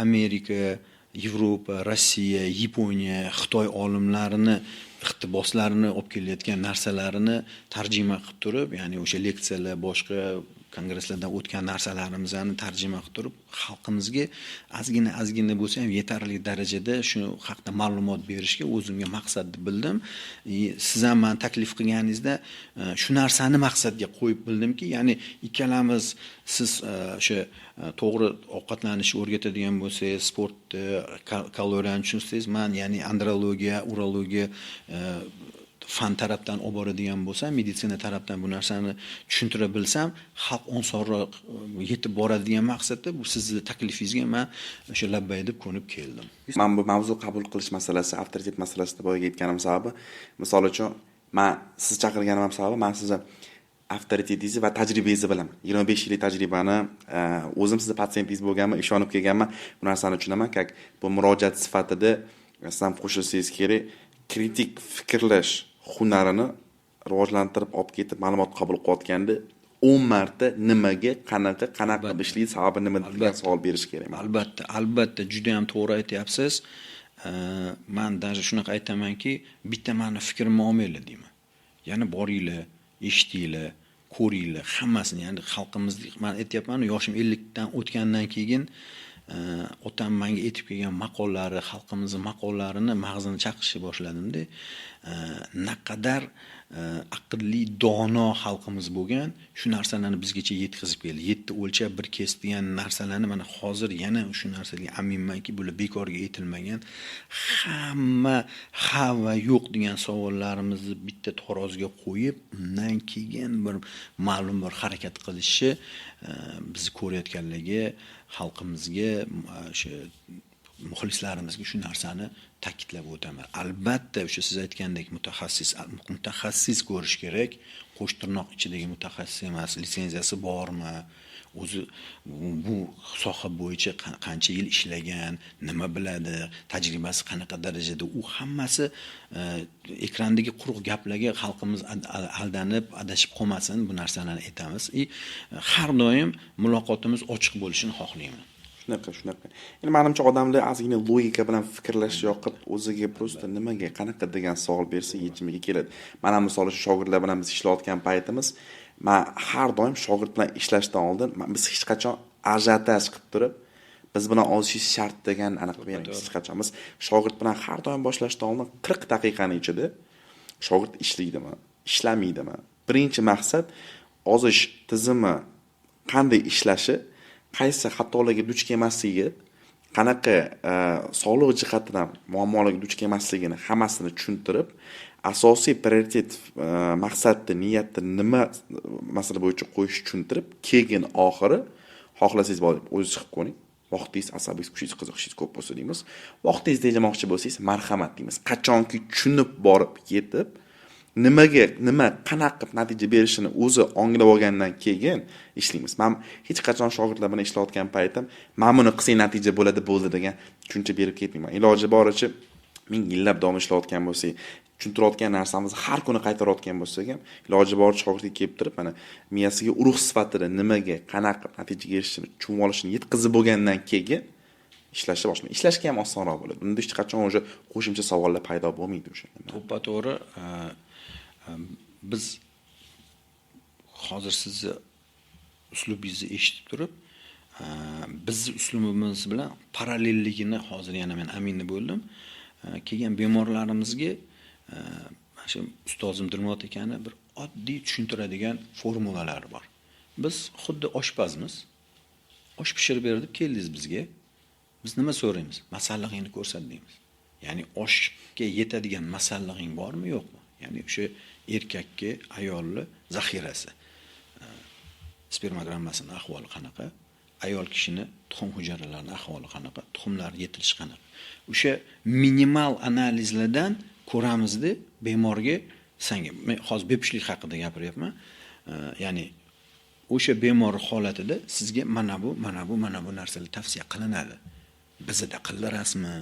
Amerika, Yevropa, Rossiya, Yaponiya, Xitoy olimlarini iqtiboslarini olib kelayotgan narsalarini tarjima qilib turib, ya'ni o'sha leksiyalar, boshqa kongresslardan o'tgan narsalarimizni tarjima qilib turib, xalqimizga ozgina bo'lsa ham yetarli darajada shu haqda ma'lumot berishga o'zimga maqsad deb bildim. Siz ham men taklif qilganingizda shu narsani maqsadga qo'yib bildimki, ya'ni ikkalamiz siz o'sha to'g'ri ovqatlanishni o'rgatadigan bo'lsangiz, sportni, kaloriyani tushunsangiz, men ya'ni andrologiya, urologiya fan tarafdan olib boradigan bo'lsam, meditsina tarafdan bu narsani tushuntira bilsam, xalq osonroq yetib boradigan maqsadda bu sizning taklifingizga men o'sha labbay deb ko'nib keldim. Men bu mavzu qabul qilish masalasi, avtoritet masalasida boyaga aytganim sababi, misol uchun, men siz chaqirganim sababi, men sizni avtoritetingizni va tajribangizni bilaman. 25 yillik tajribani o'zim sizni patsientingiz bo'lganman, ishonib kelganman. Bu narsani tushunaman, bu murojaat sifatida siz ham qo'shilsangiz kerak, kritik fikrlash hunarini rivojlantirib olib ketib ma'lumot qabul qilayotganda 10 marta nimaga, qanaqa qilib ishlaydi, sababi nima degan savol berish kerak. Albatta, juda ham to'g'ri aytyapsiz. Men даже shunaqa aytamanki, bitta meni fikrimni olmaylar deyman. Yana boringlar, eshitinglar, ko'ringlar hammasini, ya'ni xalqimizni, men aytyapman, yoshim 50 dan o'tgandan keyin otam menga aytib kelgan maqollari, xalqimizning maqollarini mag'zini chaqishni boshladimda, naqadar aqlli, dono xalqimiz bo'lgan, shu narsalarni bizgacha yetkazib keldi. 7 o'lchab bir kes degan narsalarni mana hozir yana shu narsaga aminmanki, bular bekorga aytilmagan. Hamma ha va yo'q degan savollarimizni bitta taroziga qo'yib, undan keyin bir ma'lum bir harakat qilishi bizni ko'rayotganligi xalqimizga, o'sha muxlislarimizga shu narsani ta'kidlab o'taman. Albatta, o'sha siz aytgandek mutaxassis ko'rish kerak. Qo'sh tirnoq ichidagi mutaxassis emas, litsenziyasi bormi? O'zi bu soha bo'yicha qancha yil ishlagan, nima biladi, tajribasi qanaqa darajada, u hammasi ekrandagi quruq gaplarga xalqimiz aldanib, adashib qolmasin, bu narsalarni aytamiz. Har doim muloqotimiz ochiq bo'lishini xohlayman. Shunaqa. Endi menimcha odamlar ozgina logika bilan fikrlash yoqib, o'ziga prosta nimaga, qanaqa degan savol bersa yechimiga keladi. Mana misol shu shogirdlar bilan biz ishlayotgan paytimiz, men har doim shogird bilan ishlashdan oldin biz hech qachon ajiotaj qilib turib, biz bilan olishish shart degan aniq beramiz. Hech qachon biz shogird bilan har doim boshlashdan oldin 40 daqiqaning ichida shogird ishlaydimi, ishlamaydimi? Birinchi maqsad ozish tizimi qanday ishlashi, qaysi xatolarga duch kelmasligi, qanaqa sog'liq jihatidan muammolarga duch kelmasligini hammasini tushuntirib, asosiy prioritet maqsadni, niyatni nima masala bo'yicha qo'yish tushuntirib, keyin oxiri xohlasangiz borib o'zingiz chiqib ko'ring. Vaqtingiz, asabingiz, kuchingiz, qiziqishingiz ko'p bo'lsa deymiz. Vaqtingiz tejamoqchi bo'lsangiz, marhamat deymiz. Qachonki tushunib borib yetib, nima qanaqa natija berishini o'zi anglab olgandan keyin ishlaymiz. Men hech qachon shogirdlar bilan ishlayotgan paytim, "Men buni qilsang natija bo'ladi degan tushuncha berib ketmayman. Iloji boricha ming yillab davom ishlayotgan bo'lsak, tushuntirayotgan narsamizni har kuni qaytarayotgan bo'lsak ham, iloji boricha shogirdga kelib turib, mana miyasiga urug' sifatida nimaga, qanaqa natijaga erishishini tushunib olishini yetkazib bo'lgandan keyin ishlashni boshlayman. Ishlashga ham osonroq bo'ladi. Bunda hech qachon o'sha qo'shimcha savollar paydo bo'lmaydi o'sha. To'g'ri, biz hozir sizni uslubingizni eshitib turib, bizni uslubimiz bilan parallelligini hozir yana men amin bo'ldim. Kelgan bemorlarimizga shu ustozim Dilmot ekani bir oddiy tushuntiradigan formulalar bor. Biz xuddi oshpazmiz. Osh pishirib ber deb keldingiz bizga. Biz nima so'raymiz? Masallig'ingni ko'rsat deymiz. Ya'ni oshga yetadigan masallig'ing bormi, yo'qmi? Ya'ni o'sha erkakka ayolni zaxirasi, spermogrammasining ahvoli qanaqa, ayol kishini tuxum hujayralarining ahvoli qanaqa, tuxumlar yetilishi qanaqa. O'sha minimal analizlardan ko'ramizda bemorga senga, men hozir bepushtlik haqida gapiryapman. Ya'ni o'sha bemor holatida sizga mana bu narsalar tavsiya qilinadi. Bizda qildirasizmi,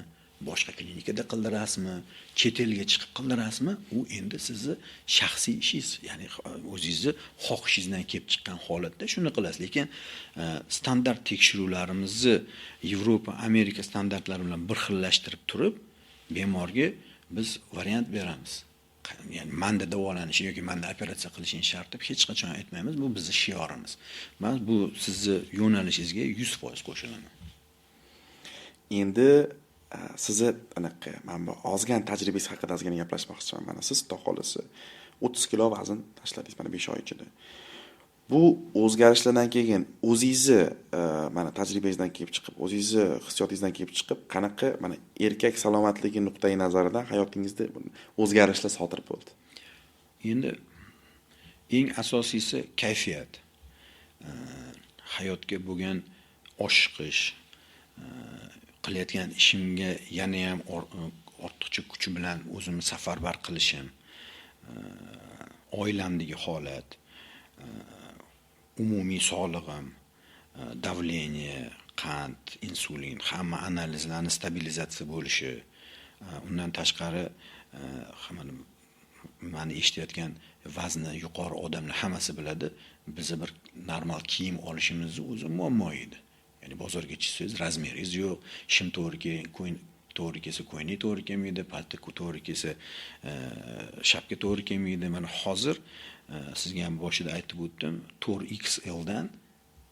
boshqa klinikada qildirasizmi, chet elga chiqib qildirasizmi, u endi sizni shaxsiy ishingiz, ya'ni o'zingizni xohishingizdan kelib chiqqan holatda shuni qilasiz. Lekin standart tekshiruvlarimizni Yevropa, Amerika standartlari bilan bir xillashtirib turib, bemorga biz variant beramiz. Ya'ni menda davolanish yoki menda operatsiya qilishing shart deb hech qachon aytmaymiz. Bu bizning shiorimiz. Men bu sizni yo'nalishingizga 100% qo'shilaman. Endi sizni anaqa men bu ozgan tajribangiz haqida ozgina gaplashmoqchiman. Mana siz xohlasa 30 kilo vazn tashladingiz mana 5 oy ichida. Bu o'zgarishlardan keyin o'zingizni mana tajribangizdan kelib chiqib, o'zingizni hissiyotingizdan kelib chiqib, qanaqa mana erkak salomatligi nuqtai nazaridan hayotingizda o'zgarishlar sodir bo'ldi? Endi eng asosiysi kayfiyat. Hayotga bo'lgan oshiqish, qilayotgan ishimga yana ham ortiqcha kuch bilan o'zimni safarbar qilishim, oilamdagi holat, umumiy sog'lig'im, davleniya, qand, insulin, hamma analizlarni stabilizatsiya bo'lishi, undan tashqari meni eshitayotgan vazni yuqori odamlar hammasi biladi, biz bir normal kiyim olishimizni o'zi muammo edi. Ya'ni bozorga chiqsangiz razmeringiz yo'q, shim to'g'ri to'g'ri kelsa ko'ylak to'g'ri kelmaydi, palto to'g'ri kelsa shapka to'g'ri kelmaydi. Mana hozir sizga ham boshida aytib o'tdim, 4XL dan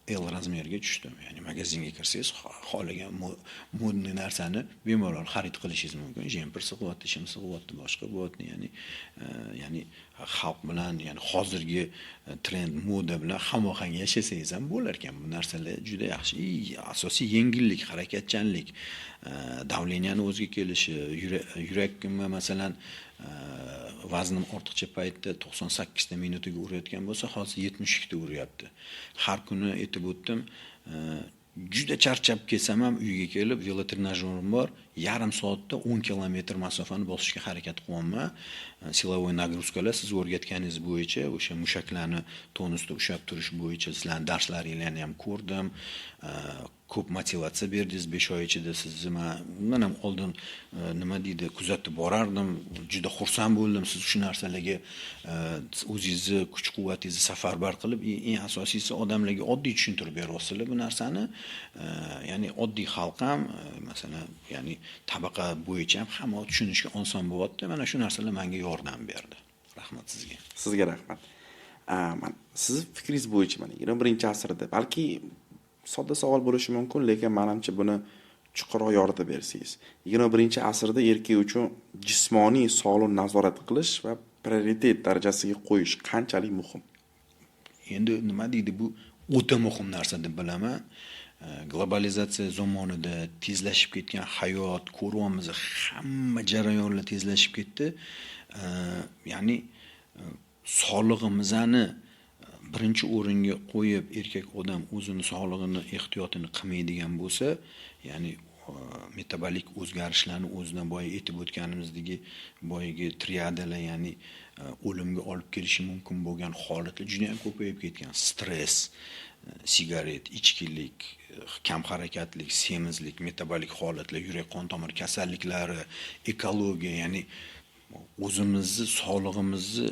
L razmeriga tushdim. Ya'ni magazinga kirsangiz, xohlagan modniy narsani bemalol xarid qilishingiz mumkin. Jemper sig'yapti, shim sig'yapti, boshqa bo'lyapti. Ya'ni xalq bilan, ya'ni hozirgi trend, moda bilan hamohang yashasangiz ham bo'lar ekan. Bu narsalar juda yaxshi. Asosiy yengillik, harakatchanlik, davleniyani o'ziga kelishi, yurakimga masalan vaznim ortiqcha paytda 98 ta minutiga urayotgan bo'lsa, hozir 72 ta uryapti. Har kuni aytib o'tdim, juda charchab kelsam ham uyga kelib, velotrenajyorim bor, yarim soatda 10 kilometr masofani bosishga harakat qilyapman. Silovoy nagruzkalar siz o'rgatganingiz bo'yicha, o'sha mushaklarni tonusda ushlab turish bo'yicha sizlarning darslaringizni ham ko'rdim. Ko'p motivatsiya berdingiz 5 oy ichida sizni. Undan ham oldin nima deydi, kuzatib borardim. Juda xursand bo'ldim siz shu narsalarga o'zingizni kuch-quvvatingizni safarbar qilib, eng asosiysi odamlarga oddiy tushuntirib beryapsizlar bu narsani. Ya'ni oddiy xalq ham, masalan, ya'ni tabaqa bo'yicha ham hamma tushunishga oson bo'lyapti. Mana shu narsalar menga yordam berdi. Rahmat sizga. Sizga rahmat. Siz fikringiz bo'yicha mana 21-asrda balki sodda savol bo'lishi mumkin, lekin menimcha buni chuqurroq yoritib bersangiz. 21-asrda erkak uchun jismoniy sog'liqni nazorat qilish va prioritet darajasiga qo'yish qanchalik muhim? Endi nima deydi, bu o'ta muhim narsa deb bilaman. Globalizatsiya zamonida tezlashib ketgan hayot, ko'ryapmiz, hamma jarayonlar tezlashib ketdi. Ya'ni sog'lig'imizni birinchi o'ringa qo'yib erkak odam o'zini sog'lig'ini, ehtiyotini qilmaydigan bo'lsa, ya'ni metabolik o'zgarishlarni o'zidan boya aytib o'tganimizdagi boyagi triadalar, ya'ni o'limga olib kelishi mumkin bo'lgan holatlar juda ham ko'payib ketgan. Stress, sigaret, ichkilik, kam harakatlik, semizlik, metabolik holatlar, yurak qon tomir kasalliklari, ekologiya, ya'ni o'zimizni sog'lig'imizni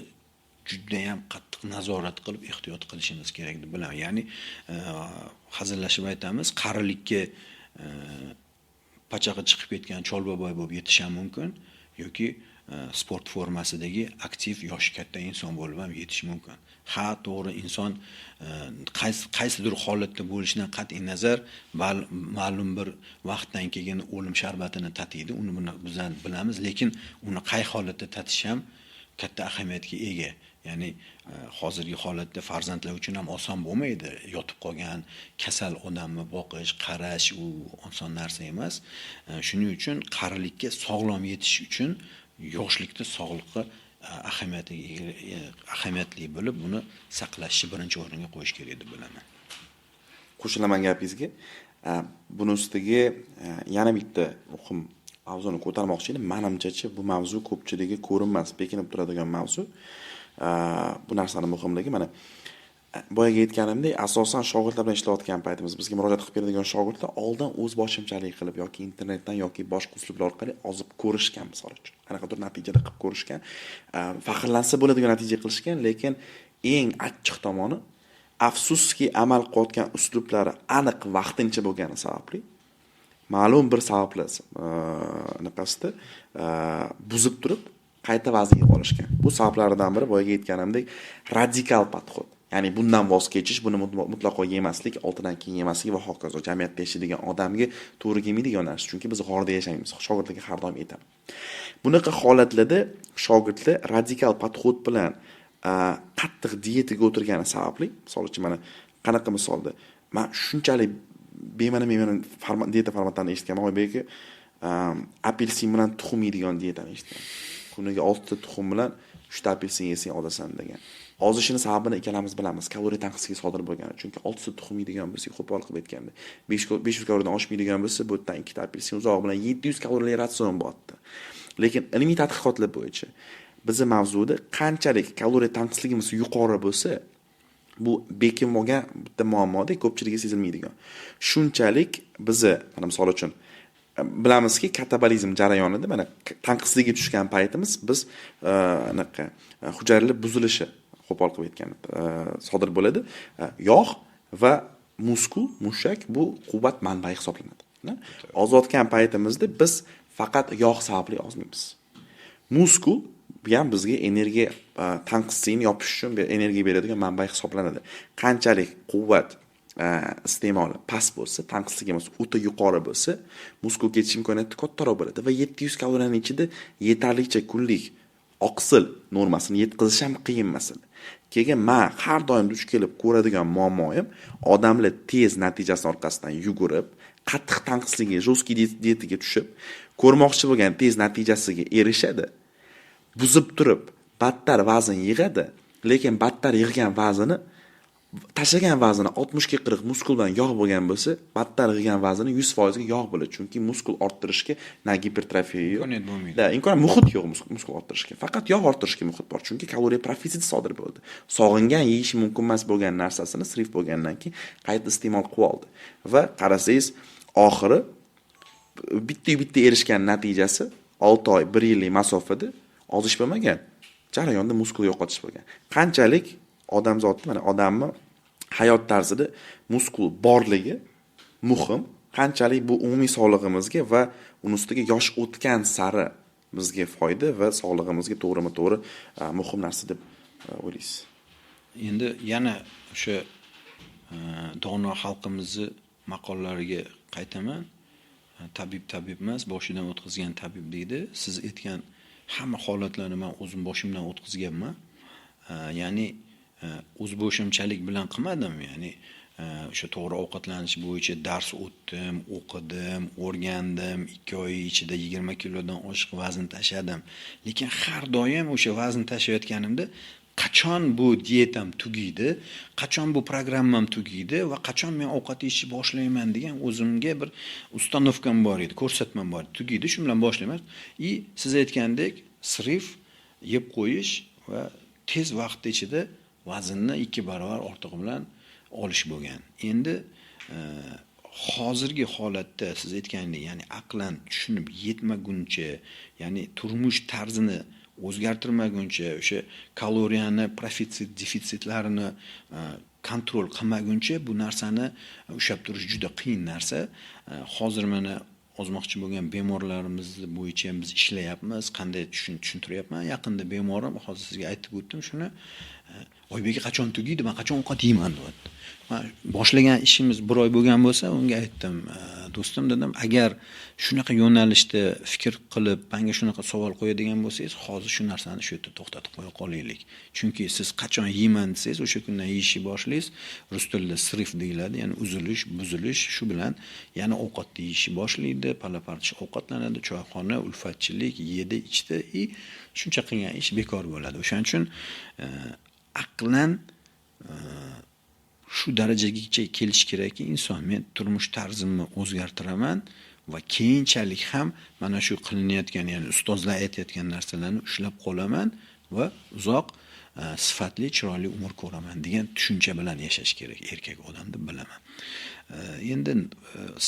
juda ham qattiq nazorat qilib ehtiyot qilishimiz kerak deb bilaman. Ya'ni hazillashib aytamiz, qarilikka pachag'i chiqib ketgan cholboboy bo'lib yetish ham mumkin yoki sport formasidagi aktiv yoshi katta inson bo'lib ham yetish mumkin. Ha, to'g'ri, inson qaysidir holatda bo'lishidan qat'iy nazar ma'lum bir vaqtdan keyin o'lim sharbatini tatiydi. Uni biz bilamiz, lekin uni qay holatda tatish ham katta ahamiyatga ega. Ya'ni hozirgi holatda farzandlar uchun ham oson bo'lmaydi. Yotib qolgan kasal odamni boqish, qarash u oson narsa emas. Shuning uchun qarilikka sog'lom yetish uchun yoshlikda sog'liqqa ahamiyatli bo'lib, buni saqlashni birinchi o'ringa qo'yish kerak deb bilaman. Qo'shilaman gapingizga. Buni ustiga yana bitta muhim mavzuni ko'tarmoqchi edim. Menimcha bu mavzu ko'pchiligiga ko'rinmas, bekinib turadigan mavzu. Bu narsaning muhimligi mana boyaga aytganimdek, asosan shogirdlar bilan ishlayotgan paytimiz bizga murojaat qilib beradigan shogirdlar oldin o'z boshimchalik qilib yoki internetdan yoki boshqa uslublar orqali ozib ko'rishgan, misol uchun. Qanaqadir natijada qilib ko'rishgan, faxrlansa bo'ladigan natija qilishgan, lekin eng achchiq tomoni afsuski amal qilayotgan uslublari aniq vaqtincha bo'lgani sababli ma'lum bir sabablar niqasida buzib turib qayta vaznga olishgan. Bu sabablaridan biri boyaga aytganimdek radikal podxod. Ya'ni bundan voz kechish, buni mutlaqo yemaslik, oltidan keyin yemaslik va hokazo. Jamiyatda yashaydigan odamga to'g'ri kelmaydigan narsa, chunki biz g'orda yashaymiz. Shogirdlarga har doim aytaman. Bunaqa holatlarda shogirdlar radikal podxod bilan qattiq dietaga o'tirgani sababli, misol uchun mana qanaqa misolda, men shunchalik bema'ni dieta formatlarini eshitganman, oyberga apelsin bilan tuxum yeydigan dietani eshitganman. Kuniga 6 ta tuxum bilan 3 ta apelsin yesang olasan degan. Ozishini sababini ikkalamiz bilamiz. Kaloriya tanqisligi sodir bo'lgani. Chunki 6 ta tuxum yeydigan bo'lsa, qo'pol qilib aytganda, 500 kaloriyadan oshmaydigan bo'lsa, bu yerdan 2 ta apelsin uzoq bilan 700 kaloriyali ratsion bo'lyapti. Lekin ilmiy tadqiqotlar bo'yicha bizning mavzuda qanchalik kaloriya tanqisligimiz yuqori bo'lsa, bu bekim bo'lgan bitta muammodek ko'pchilikga sezilmaydigan. Shunchalik bizni, mana misol uchun bilamizki, katabolizm jarayonida mana tanqisligiga tushgan paytimiz biz anaqa hujayralar buzilishi, qo'pol qilib aytganda, sodir bo'ladi. Yog' va muskul, mushak bu quvvat manbai hisoblanadi. Ozotgan paytimizda biz faqat yog' sababli ozmaymiz. Muskul bu ham bizga energiya tanqisligini yopish uchun bir energiya beradigan manba hisoblanadi. Qanchalik quvvat iste'moli past bo'lsa, tanqisligimiz o'ta yuqori bo'lsa, muskul ketish imkoniyati kattaroq bo'ladi va 700 kaloriyaning ichida yetarlicha kunlik oqsil normasini yetkazish ham qiyin masala. Keyin men har doim duch kelib ko'radigan muammoyim, odamlar tez natijasi orqasidan yugurib, qattiq tanqisligi, jo'skiy dietaga tushib, ko'rmoqchi bo'lgan tez natijasiga erishadi. Buzib turib, battar vazn yig'adi, lekin battar yig'gan vazni tashlagan vazni 60 ga 40 muskuldan yog' bo'lgan bo'lsa, battar yig'gan vazni 100% ga yog' bo'ladi. Chunki muskul orttirishga na gipertrofiya yo'q. Imkoniyat bo'lmaydi. Da, imkoniyat muhit yo'q muskul orttirishga. Faqat yog' orttirishga muhit bor. Chunki kaloriya profitsiti sodir bo'ldi. Sog'ingan yeyishi mumkin emas bo'lgan narsasini srif bo'lgandan keyin qayta iste'mol qilib oldi. Va qarasangiz, oxiri bitta erishgan natijasi 6 oy, 1 yillik masofada ozish bo'lmagan. Jarayonda muskul yo'qotish bo'lgan. Qanchalik odamzodni, mana odamni hayot tarzida muskul borligi muhim, qanchalik bu umumiy sog'lig'imizga va uning ustiga yosh o'tgan sari bizga foyda va sog'lig'imizga to'g'rimi-to'g'ri muhim narsa deb o'ylaysiz. Endi yana o'sha dono xalqimizni maqollariga qaytaman. Tabib emas, boshidan o'tkazgan tabib deydi. Siz aytgan hamma holatlarni men o'zim boshimdan o'tkazganman. Ya'ni o'zboshimchalik bilan qilmadim, ya'ni o'sha to'g'ri ovqatlanish bo'yicha dars o'tdim, o'qidim, o'rgandim, 2 oy ichida 20 kilodan oshiq vazn tashladim. Lekin har doim o'sha vazn tashlayotganimda qachon bu dietam tugaydi, qachon bu programmam tugaydi va qachon men ovqat yeyishni boshlayman degan o'zimga bir ustanovkam bor edi, ko'rsatmam bor edi. Tugaydi, shu bilan boshlayman. Siz aytgandek, srif yeb qo'yish va tez vaqt ichida vaznni 2 barobar ortig'i bilan olish bo'lgan. Endi hozirgi holatda siz aytgandek, ya'ni aqlan tushunib yetmaguncha, ya'ni turmush tarzini o'zgartirmaguncha, o'sha kaloriyani, profitsit, defitsitlarini kontrol qilmaguncha bu narsani ushlab turish juda qiyin narsa. Hozir mana ozmoqchi bo'lgan bemorlarimiz bo'yicha biz ishlayapmiz, qanday tushuntiryapman. Yaqinda bemorim, hozir sizga aytib o'tdim shuni. Oybek qachon tugaydi, men qachon ovqat yeyman deyapti. Men boshlagan ishimiz 1 oy bo'lgan bo'lsa, unga aytdim, do'stim dedim, agar shunaqa yo'nalishda fikr qilib, menga shunaqa savol qo'yadigan bo'lsangiz, hozir shu narsani shu yerda to'xtatib qo'ya qolaylik. Chunki siz qachon yeyman desangiz, o'sha kundan yeyishni boshlaysiz. Rus tilida srif deyiladi, ya'ni uzilish, buzilish, shu bilan yana ovqat yeyishni boshlaydi, palapartish ovqatlanadi, choyxona, ulfatchilik, yedi, ichdi, shuncha qilgan ish bekor bo'ladi. O'shaning uchun aqlan shu darajagacha kelish kerakki, inson men turmush tarzimni o'zgartiraman va keyinchalik ham mana shu qilinayotgan, ya'ni ustozlar aytayotgan narsalarni ushlab qolaman va uzoq sifatli, chiroyli umr ko'raman degan tushuncha bilan yashash kerak erkak odam deb bilaman. Endi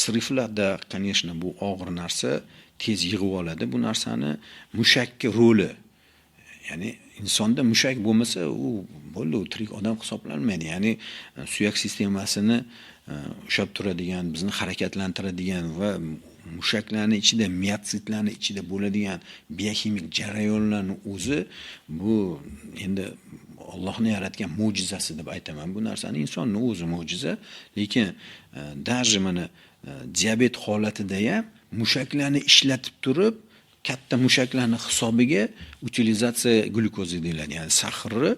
sriflarda, конечно, bu og'ir narsa, tez yig'ib oladi. Bu narsani mushakka roli, ya'ni insonda mushak bo'lmasa, u bo'ldi, tirik odam hisoblanmaydi. Ya'ni suyak sistemasini ushlab turadigan, bizni harakatlantiradigan va mushaklarning ichida, miyotsitlarning ichida bo'ladigan biokimik jarayonlarning o'zi bu endi Allohning yaratgan mo'jizasi deb aytaman. Bu narsani insonning o'zi mo'jiza, lekin даже mana diabet holatida ham mushaklarni ishlatib turib, katta mushaklarning hisobiga utilizatsiya glyukoza deyiladi. Ya'ni sahri,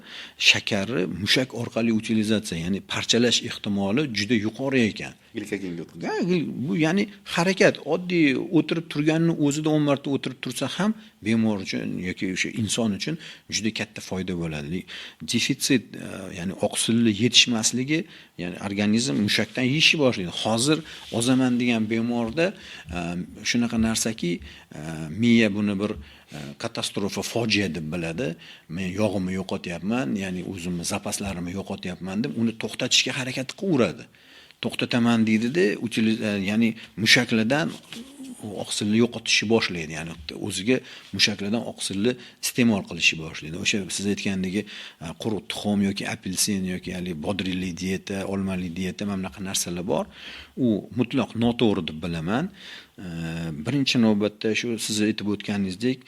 shakari mushak orqali utilizatsiya, ya'ni parchalash ehtimoli juda yuqori ekan. Glikogenga bu ya'ni harakat, oddiy o'tirib turganning o'zida 10 marta o'tirib tursa ham bemor uchun yoki o'sha inson uchun juda katta foyda bo'ladi. Defitsit, ya'ni oqsilni yetishmasligi, ya'ni organizm mushakdan yeyishni boshlaydi. Hozir ozaman degan bemorda shunaqa narsaki, miya buni bir katastrofa, fojia deb biladi. Men yog'imni yo'qotyapman, ya'ni o'zimni zapaslarimni yo'qotyapman deb uni to'xtatishga harakat qilaveradi. to'xtataman deydida, ya'ni mushaklardan oqsilni yo'qotishni boshlaydi. Ya'ni o'ziga mushaklardan oqsilni iste'mol qilishni boshlaydi. O'sha siz aytgandek quruq tuxum yoki apelsin yoki bodringli diyeta, olmali diyeta mana bunaqa narsalar bor. U mutlaq noto'g'ri deb bilaman. Birinchi navbatda shu siz aytib o'tganingizdek,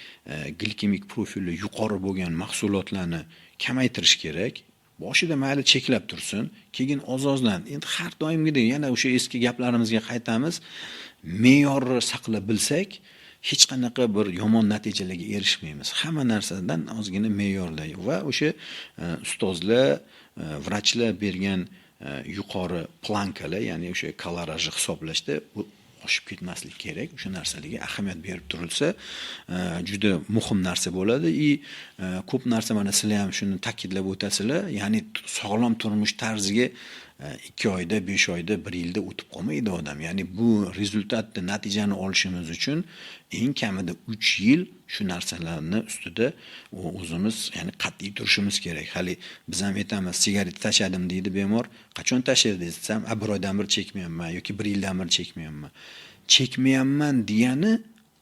glikemik profili yuqori bo'lgan mahsulotlarni kamaytirish kerak. Boshida mayli cheklab tursin, keyin oz-ozdan. Endi har doimgidek yana o'sha eski gaplarimizga qaytamiz. Me'yorni saqlab bilsak, hech qanaqa bir yomon natijalarga erishmaymiz. Hamma narsadan ozgina me'yorda va o'sha ustozlar, vrachlar bergan yuqori plankalar, ya'ni o'sha kalorajni hisoblashda oshib ketmaslik kerak. O'sha narsalarga ahamiyat berib turilsa, juda muhim narsa bo'ladi. Ko'p narsa mana sizlar ham shuni ta'kidlab o'tasizlar, ya'ni sog'lom turmush tarziga 2 oyda, 5 oyda, 1 yilda o'tib qolmaydi odam. Ya'ni bu rezultatni, natijani olishimiz uchun eng kamida 3 yil shu narsalarni ustida o'zimiz, ya'ni qat'iy turishimiz kerak. Hali biz ham aytamiz, sigaret tashladim deydi bemor. Qachon tashladingiz desam, 1 oydan bir chekmayapman yoki 1 yildan bir chekmayapman. Chekmayapman degani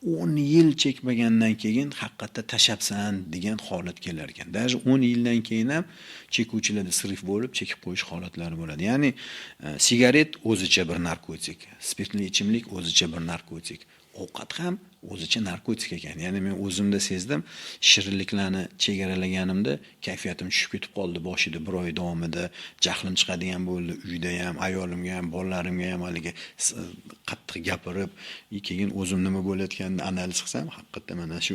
10 yil chekmagandan keyin haqiqatda tashabsan degan holat kelar ekan. Даже 10 yildan keyin ham chekuvchilarda sirif bo'lib chekib qo'yish holatlari bo'ladi. Ya'ni sigaret o'zicha bir narkotik, spirtli ichimlik o'zicha bir narkotik, ovqat ham o'zicha narkotik ekan. Ya'ni men o'zimda sezdim, shirinliklarni chegaralaganimda kayfiyatim tushib ketib qoldi. Boshida 1 oy davomida jahlim chiqadigan bo'ldi. Uyda ham, ayolimga ham, bolalarimga ham haligi qattiq gapirib, keyin o'zim nima bo'layotganini analiz qilsam, haqiqatda mana shu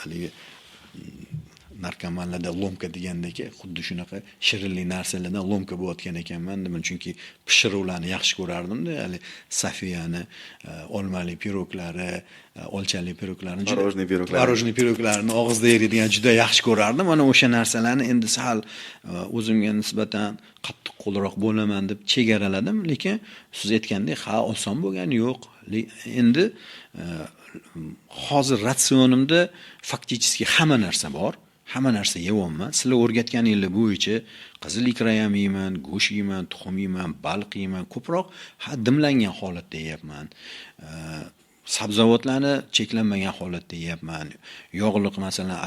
haligi narkomanlarda lomka degandek, xuddi shunaqa shirinli narsalardan lomka bo'layotgan ekanman. Nima? Chunki pishiruvlarni yaxshi ko'rardim-da, hali Safiyani, olmali piroglari, olchali piroglarni, tvorojniy piroglarni og'izda eriydigan juda yaxshi ko'rardim. Mana o'sha narsalarni endi sal o'zimga nisbatan qattiq qo'lroq bo'laman deb chegaraladim, lekin siz aytgandek, oson bo'lgani yo'q. Endi hozir ratsionimda fakticheski hamma narsa bor. Hamma narsa yeyapman. Sizlar o'rgatganingiz bo'yicha qizil ikra ham yeyman, go'sht yeyman, tuxum yeyman, baliq yeyman, ko'proq dimlangan holatda yeyapman. Sabzavotlarni cheklanmagan holatda yeyapman. Yog'liq masalan,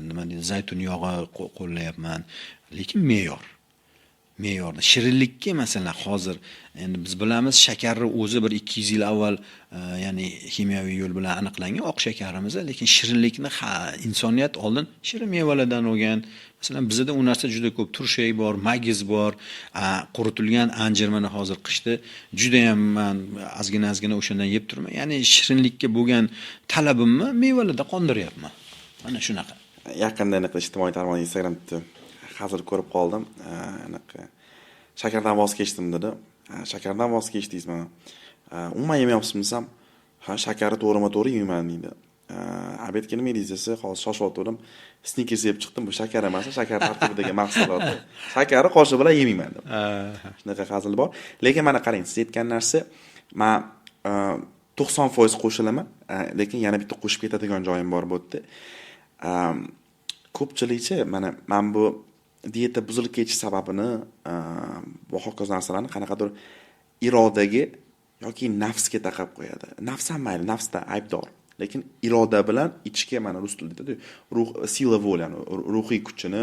nima deydi, zaytun yog'i qo'llayapman, lekin me'yorda. Shirinlikka masalan hozir endi biz bilamiz, shakarni o'zi bir 200 yil avval ya'ni kimyoviy yo'l bilan aniqlangan oq shakarimiz, lekin shirinlikni insoniyat oldin shirin mevalardan olgan. Masalan, bizda u narsa juda ko'p, turshak bor, magiz bor, quritilgan anjir mana hozir qishda juda ham men ozgina o'shandan yeb turman. Ya'ni shirinlikka bo'lgan talabimni mevalarda qondiryapman. Mana shunaqa. Yaqinda ijtimoiy tarmoq Instagramda hozir ko'rib qoldim. Shakardan voz kechdim dedi. Shakardan voz kechdingizmi? Umuman yemayapsizmi desam, shakarni to'g'rima-to'g'ri yeyman deydi. Obedga nima deysiz desa, hozir shoshib Snickers yeb chiqdim. Bu shakar emas, shakar tarkibidagi mahsulot. Shakarni qoshiq bilan yemayman deb. Shunaqa hazil bor. Lekin mana qarang, siz aytgan narsa, men 90% qo'shilaman, lekin yana bitta qo'shib ketadigan joyim bor bu yerda. Ko'pchilikcha mana men bu diyeta buzilib ketish sababini va hokazo narsalarni qanaqadir irodaga yoki nafsga taqab qo'yadi. Nafs ham mayli, nafsda aybdor. Lekin iroda bilan ichki, mana rus tilida aytadi, sila volyani, ruhiy kuchini,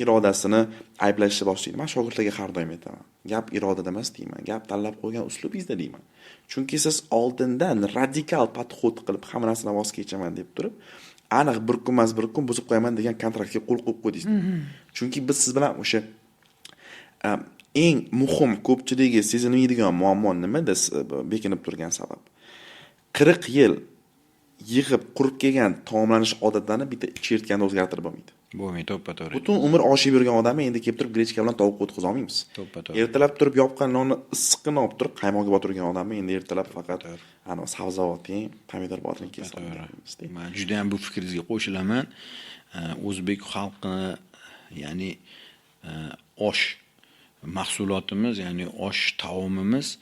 irodasini ayblashni boshlaydi. Men shogirdlarga har doim aytaman. Gap irodada emas deyman, gap tanlab qo'ygan uslubingizda deyman. Chunki siz oldindan radikal podxod qilib hamma narsadan voz kechaman deb turib, aniq bir kun buzib qo'yaman degan kontraktga qo'l qo'yib qo'ydingiz. Chunki biz siz bilan o'sha eng muhim ko'pchiligi sezilmaydigan muammo nimada bekinib turgan sabab. 40 yil yig'ib qurib kelgan taomlanish odatlarini bitta chertkanda o'zgartirib bo'lmaydi. Bo'lmaydi, to'ppa-to'g'ri. Butun umr oshib yurgan odamni endi kelib turib grechka bilan tovuq o'tkazib olmaymiz. To'ppa-to'g'ri. Ertalab turib yopgan nonni issiqqina olib turib qaymoqga botirgan odamni endi ertalab faqat ana sabzavot yeng, pomidor botiring kelsa olamiz. Men juda ham bu fikringizga qo'shilaman. O'zbek xalqini, ya'ni osh mahsulotimiz, ya'ni osh taomimiz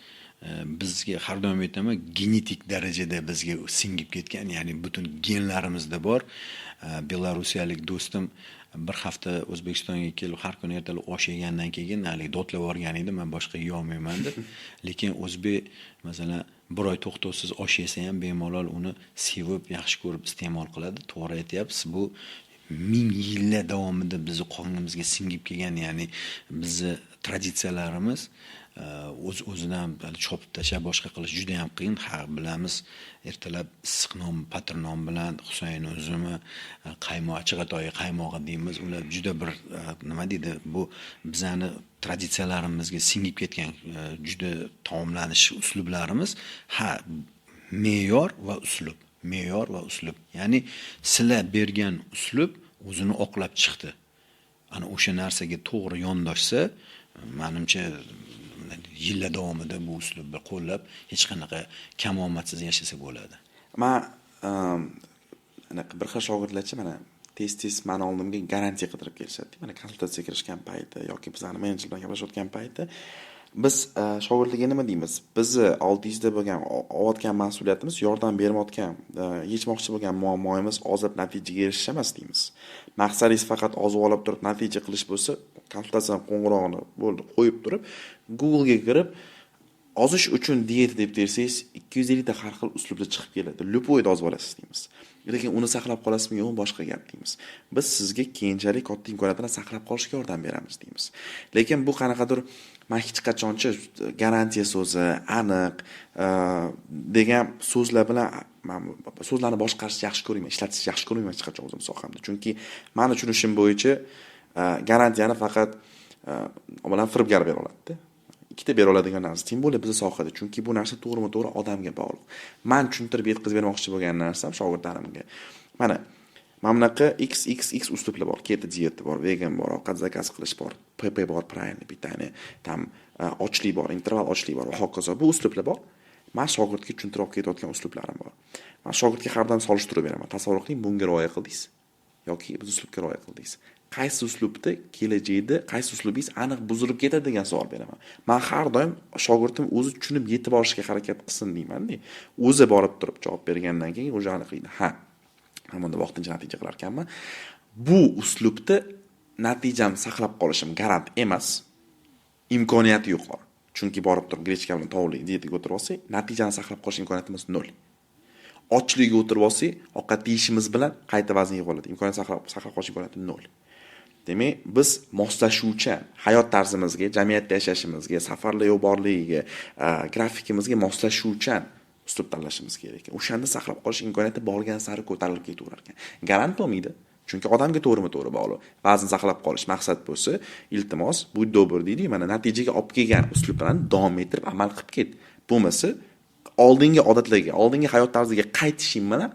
bizga har doim aytaman, genetik darajada bizga singib ketgan, ya'ni butun genlarimizda bor. Belarusiyalik do'stim bir hafta O'zbekistonga kelib har kuni ertalab osh yegandan keyin hali dodlab yuborgan edi, men boshqa yeyolmayman deb. Lekin o'zbek masalan bir oy to'xtovsiz osh yesa ham bemalol uni sevib, yaxshi ko'rib iste'mol qiladi. To'g'ri aytyapsiz, bu ming yillar davomida bizni qonimizga singib kelgan, ya'ni bizni traditsiyalarimiz o'zidan chopib tashlab boshqa qilish juda ham qiyin. Ha, bilamiz, ertalab issiq non, patir non bilan Husayn uzumi, qaymoq, chig'atoyi qaymog'i deymiz. Ular juda bir nima deydi, bu bizani traditsiyalarimizga singib ketgan juda taomlanish uslublarimiz. Ha, me'yor va uslub. Me'yor va uslub. Ya'ni sizlar bergan uslub o'zini oqlab chiqdi. Ana o'sha narsaga to'g'ri yondoshsa, menimcha yillar davomida bu uslubni qo'llab hech qanaqa kamomadsiz yashasa bo'ladi. Men anaqa bir xil shogirdlarcha mana tez mani oldimga garantiya qidirib kelishadi. Mana konsultatsiyaga kirishgan payti yoki bizlarni menejer bilan gaplashayotgan payti biz shogirdlarga nima deymiz? Bizni oldingizda bo'lgan olayotgan mas'uliyatimiz yordam bermayotgan, yechmoqchi bo'lgan muammoimiz ozib natijaga erishish emas deymiz. Maqsadingiz faqat oziq olib turib natija qilish bo'lsa, konsultatsiya qo'ng'irog'ini bo'ldi qo'yib turib, Google ga kirib ozish uchun diyeta deb tersangiz 250 ta har xil uslubda chiqib keladi. Lupoyda ozib olasiz deymiz. Lekin uni saqlab qolasizmi yo'qmi boshqa gap deymiz. Biz sizga keyinchalik katta imkoniyatni saqlab qolishga yordam beramiz deymiz. Lekin bu qanaqadir men hech qachoncha garantiya so'zi, aniq degan so'zlar bilan so'zlarni boshqarishni yaxshi ko'rmayman, ishlatishni yaxshi ko'rmayman hech qachon o'zim sohamda. Chunki meni tushunishim bo'yicha garantiyani faqat bilan firibgar bera oladi. Ikkita bera oladigan narsa tim bo'lib bizning sohada. Chunki bu narsa to'g'rimi-to'g'ri odamga bog'liq. Men tushuntirib yetkazib bermoqchi bo'lgan narsam shogirdlarimga. Mana mamlaqa XXX uslublar bor. Keto diyeti bor, vegan bor, ovqat zakaz qilish bor, PP bor, правильный питание, tam ochlik bor, interval ochlik bor va hokazo. Bu uslublar bor. Men shogirdga tushuntirib ketayotgan uslublarim bor. Men shogirdga har doim solishtirib beraman. Tasavvur qiling, bunga rioya qildingiz yoki biz uslubga rioya qildingiz. Qaysi uslubda kelajakda qaysi uslubingiz aniq buzilib ketadi degan savol beraman. Men har doim shogirdim o'zi tushunib yetib olishga harakat qilsin deyman-da. O'zi borib turib javob bergandan keyin o'zi aniqlaydi. Ha, men bunda vaqtincha natija qilar ekanman. Bu uslubda natijam saqlab qolishim garant emas. Imkoniyati yuqori. Chunki borib turib grechka bilan tovuqli diyetaga o'tirib olsak, natijani saqlab qolish imkoniyatimiz 0. Ochlikka o'tirib olsak, ovqat yeyishimiz bilan qayta vazn yig'ib oladi. Imkoniyat saqlab qolish imkoniyati 0. Demak, biz moslashuvchan hayot tarzimizga, jamiyatda yashashimizga, safarlar borligiga, grafikimizga moslashuvchan uslub tanlashimiz kerak. O'shanda saqlab qolish imkoniyati borgan sari ko'tarilib ketaverar ekan. Garant bo'lmaydi. Chunki odamga to'g'rimi-to'g'ri bog'liq. Vazn saqlab qolish maqsad bo'lsa, iltimos, bu dobr deydi, mana natijaga olib kelgan uslub bilan davom ettirib amal qilib ket. Bo'lmasa, oldingi odatlarga, oldingi hayot tarziga qaytishing bilan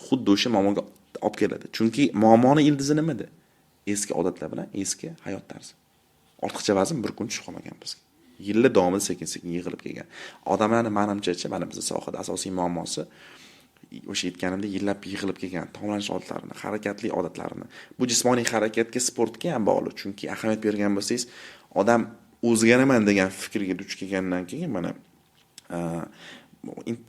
xuddi o'sha muammoga olib keladi. Chunki muammoning ildizi nimada? Eski odatlar bilan eski hayot tarzi. Ortiqcha vazn bir kun tushib qolmagan bizga. Yillar davomida sekin-sekin yig'ilib kelgan. Odamlarning menimcha mana bizning sohada asosiy muammosi o'sha aytganimdek yillab yig'ilib kelgan taomlanish odatlarini, harakatli odatlarini. Bu jismoniy harakatga, sportga ham bog'liq. Chunki ahamiyat bergan bo'lsangiz, odam o'zgaraman degan fikrga duch kelgandan keyin mana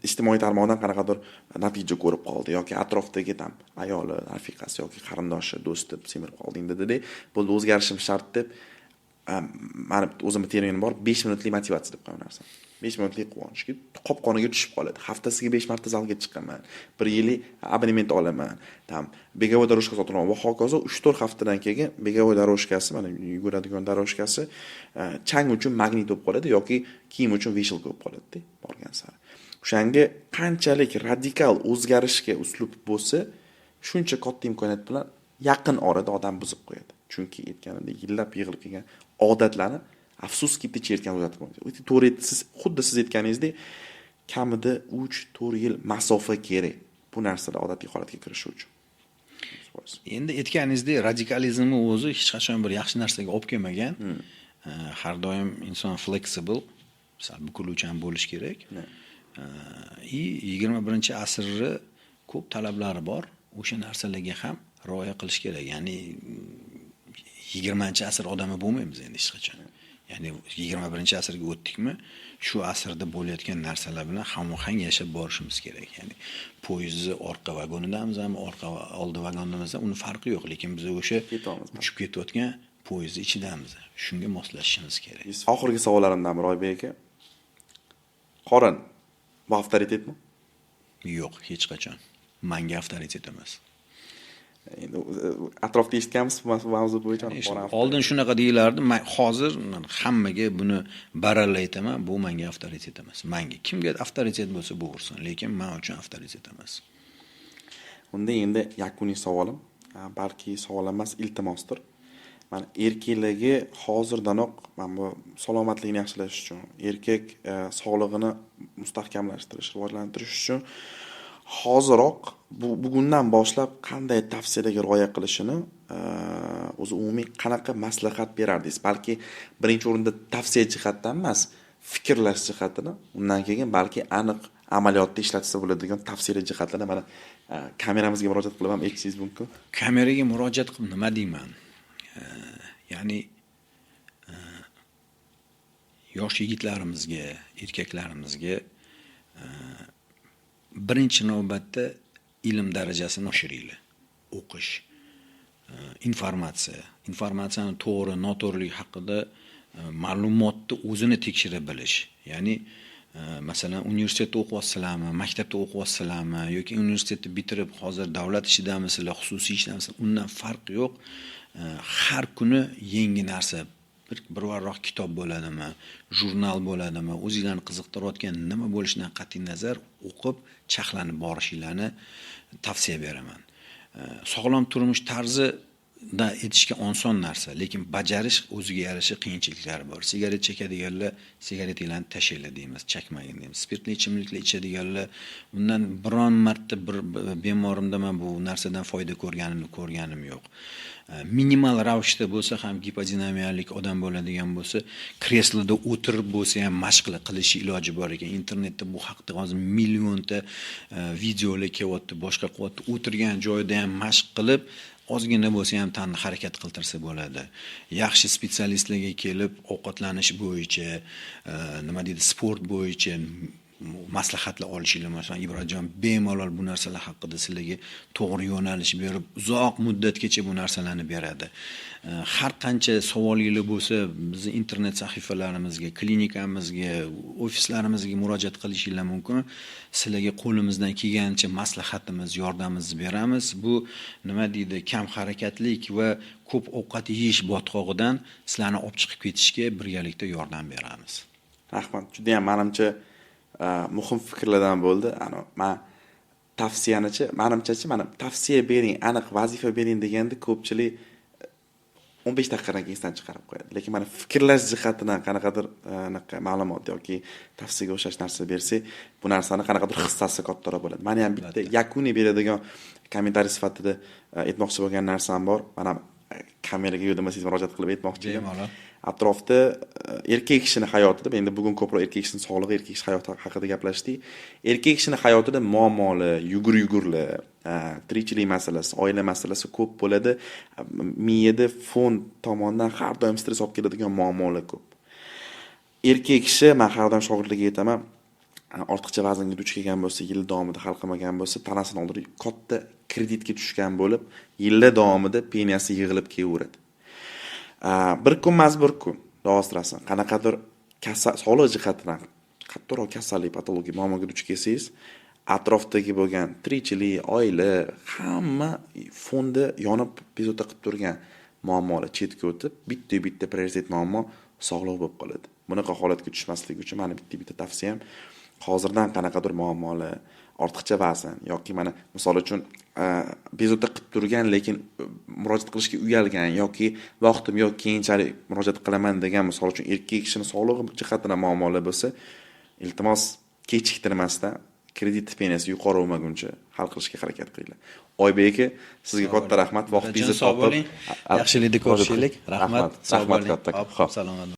ijtimoiy tarmoqdan qanaqadir natija ko'rib qoldi yoki atrofdagi ham ayoli, rafiqasi yoki qarindoshi, do'sti semirib qolding dedi-da, bo'ldi o'zgarishim shart deb meni o'zimning terminim bor, 5 minutlik motivatsiya deb qo'ygan narsam. 5 minutlik quvonchga qop-qoniga tushib qoladi. Haftasiga 5 marta zalga chiqaman. 1 yillik abonement olaman. Tam begovoy daroshka sotaman va hokazo 3-4 haftadan keyin begovoy daroshkasi, mana yuguradigan daroshkasi chang uchun magnit bo'lib qoladi yoki kiyim uchun veshelka bo'lib qoladi-da, borgan sari. O'shanga qanchalik radikal o'zgarishga uslub bo'lsa, shuncha katta imkoniyat bilan yaqin orada odam buzib qo'yadi. Chunki aytganimdek yillab yig'ilib kelgan odatlarni afsuski chertgan o'zatib qo'yadi. To'g'ri, siz xuddi siz aytganingizdek kamida 3-4 yil masofa kerak bu narsalar odatiy holatga kirishi uchun. Endi aytganingizdek radikalizmni o'zi hech qachon bir yaxshi narsaga olib kelmagan. Har doim inson flexible, sal bukiluvchan bo'lish kerak. 21-asrda ko'p talablari bor. O'sha narsalarga ham rioya qilish kerak. Ya'ni 20-asr odami bo'lmaymiz endi hech qachon. Ya'ni 21-asrga o'tdikmi, shu asrda bo'layotgan narsalar bilan hamohang yashab borishimiz kerak. Ya'ni poyezdni orqa vagonidamizmi, oldi vagonimizda uni farqi yo'q, lekin biz o'sha uchib ketayotgan poyezdning ichidamiz. Shunga moslashishimiz kerak. Oxirgi savollarimdan biri Oybek aka. Qorin bu avtoritetmi? Yo'q, hech qachon. Menga avtoritet emas. Endi atrofda eshitganmiz bu mavzu bo'yicha. Oldin shunaqa deyilardi, men hozir hammaga buni baralla aytaman, bu menga avtoritet emas. Menga kimga avtoritet bo'lsa bo'g'irsin, lekin men uchun avtoritet emas. Unda endi yakuniy savolim, balki savol emas, iltimosdir. Mana erkakligi hozirdanoq mana bu salomatligini yaxshilash uchun, erkak sog'lig'ini mustahkamlashtirish, rivojlantirish uchun hoziroq bugundan boshlab qanday tavsiyalarga rioya qilishini o'zi umumiy qanaqa maslahat berardingiz? Balki birinchi o'rinda tavsiya jihatdan emas, fikrlash jihatini, undan keyin balki aniq amaliyotda ishlatsa bo'ladigan tavsiyalar jihatlarini mana kameramizga murojaat qilib ham aytishingiz mumkin. Kameraga murojaat qilib nima deyman? Ya'ni yosh yigitlarimizga, erkaklarimizga birinchi navbatda ilm darajasini oshiringlar. O'qish, informatsiyani to'g'ri, noto'g'riligi haqida ma'lumotni o'zini tekshira bilish. Ya'ni masalan universitetda o'qiyapsizlarmi, maktabda o'qiyapsizlarmi yoki universitetni bitirib hozir davlat ishidamisizlar, xususiy ishdamisizlar, undan farqi yo'q. Har kuni yangi narsa, birvarroq kitob bo'ladimi, jurnal bo'ladimi, o'zinglarni qiziqtirayotgan nima bo'lishidan qat'iy nazar o'qib, chaqlanib borishinglarni tavsiya beraman. Sog'lom turmush tarzida etishga oson narsa, lekin bajarish o'ziga yarasha qiyinchiliklari bor. Sigaret chekadiganlar sigaretlarni tashlaylar deymiz, chakmagin deymiz. Spirtli ichimliklar ichadiganlar, undan biron marta bir bemorimda men bu narsadan foyda ko'rganim yo'q. Minimal ravishda bo'lsa ham gipodinamiyalik odam bo'ladigan bo'lsa, kresloda o'tirib bo'lsa ham mashq qilishi iloji bor ekan. Internetda bu haqda hozir millionta videolar kelyapti, boshqa qilyapti. O'tirgan joyida ham mashq qilib, ozgina bo'lsa ham tanni harakat qiltirsa bo'ladi. Yaxshi specialistlarga kelib, ovqatlanish bo'yicha, nima deydi, sport bo'yicha maslahatlar olishingiz, masalan, Ibrohimjon bemalol bu narsalar haqida sizlarga to'g'ri yo'nalish berib, uzoq muddatgacha bu narsalarni beradi. Har qancha savolingiz bo'lsa, bizning internet sahifalarimizga, klinikamizga, ofislarimizga murojaat qilishingiz mumkin. Sizlarga qo'limizdan kelgancha maslahatimiz, yordamimizni beramiz. Bu nima deydi, kam harakatlik va ko'p ovqat yeyish botqog'idan sizlarni olib chiqib ketishga birgalikda yordam beramiz. Rahmat. Juda ham menimcha muhim fikrlardan bo'ldi. Men tavsiyanichi, menimcha-chi, mana tavsiya bering, aniq vazifa bering deganda ko'pchilik 15 daqiqadan keyin esdan chiqarib qo'yadi. Lekin mana fikrlash jihatidan qanaqadir ma'lumot yoki tavsiyaga o'xshash narsa bersak, bu narsani qanaqadir hissasi kattaroq bo'ladi. Meni ham bitta yakuniy beradigan kommentariy sifatida aytmoqchi bo'lgan narsam bor. Mana kameraga yo'lmasangiz murojaat qilib aytmoqchiman. Atrofda erkak kishining hayotida, endi bugun ko'proq erkak kishining sog'lig'i, erkak kishi hayoti haqida gaplashdik. Erkak kishining hayotida muammolar, yugur-yugurlar, tirikchilik masalasi, oila masalasi ko'p bo'ladi. Miyada fond tomonidan har doim stress olib keladigan muammolar ko'p. Erkak kishi, men har doim shogirdlarga aytaman, ortiqcha vaznga duch kelgan bo'lsa, yil davomida hal qilmagan bo'lsa, tanasini oldida katta kreditga tushgan bo'lib, yillar davomida pensiyasi yig'ilib kelaveradi. Bir kun emas, bir kun rostlasin. Qanaqadir sog'liq jihatidan kattaroq kasallik, patologik muammoga duch kelsangiz, atrofdagi bo'lgan tirikchilik, oila, hamma fondi yonib bezovta qilib turgan muammolar chetga o'tib, bitta prioritet muammo sog'liq bo'lib qoladi. Bunaqa holatga tushmaslik uchun meni bitta tavsiyam, hozirdan qanaqadir muammolar, ortiqcha vazn yoki mana misol uchun bezovta qilib turgan lekin murojaat qilishga uyalgan yoki vaqtim yo'q, keyinchalik murojaat qilaman degan misol uchun erkak kishining sog'lig'i jihatidan muammolar bo'lsa, iltimos kechiktirmasdan kredit pensiyasi yuqori bo'lmaguncha hal qilishga harakat qilinglar. Oybek aka, sizga katta rahmat, vaqtingizni topib yaxshilikni ko'rishaylik. Rahmat, sog' bo'ling. Salomat.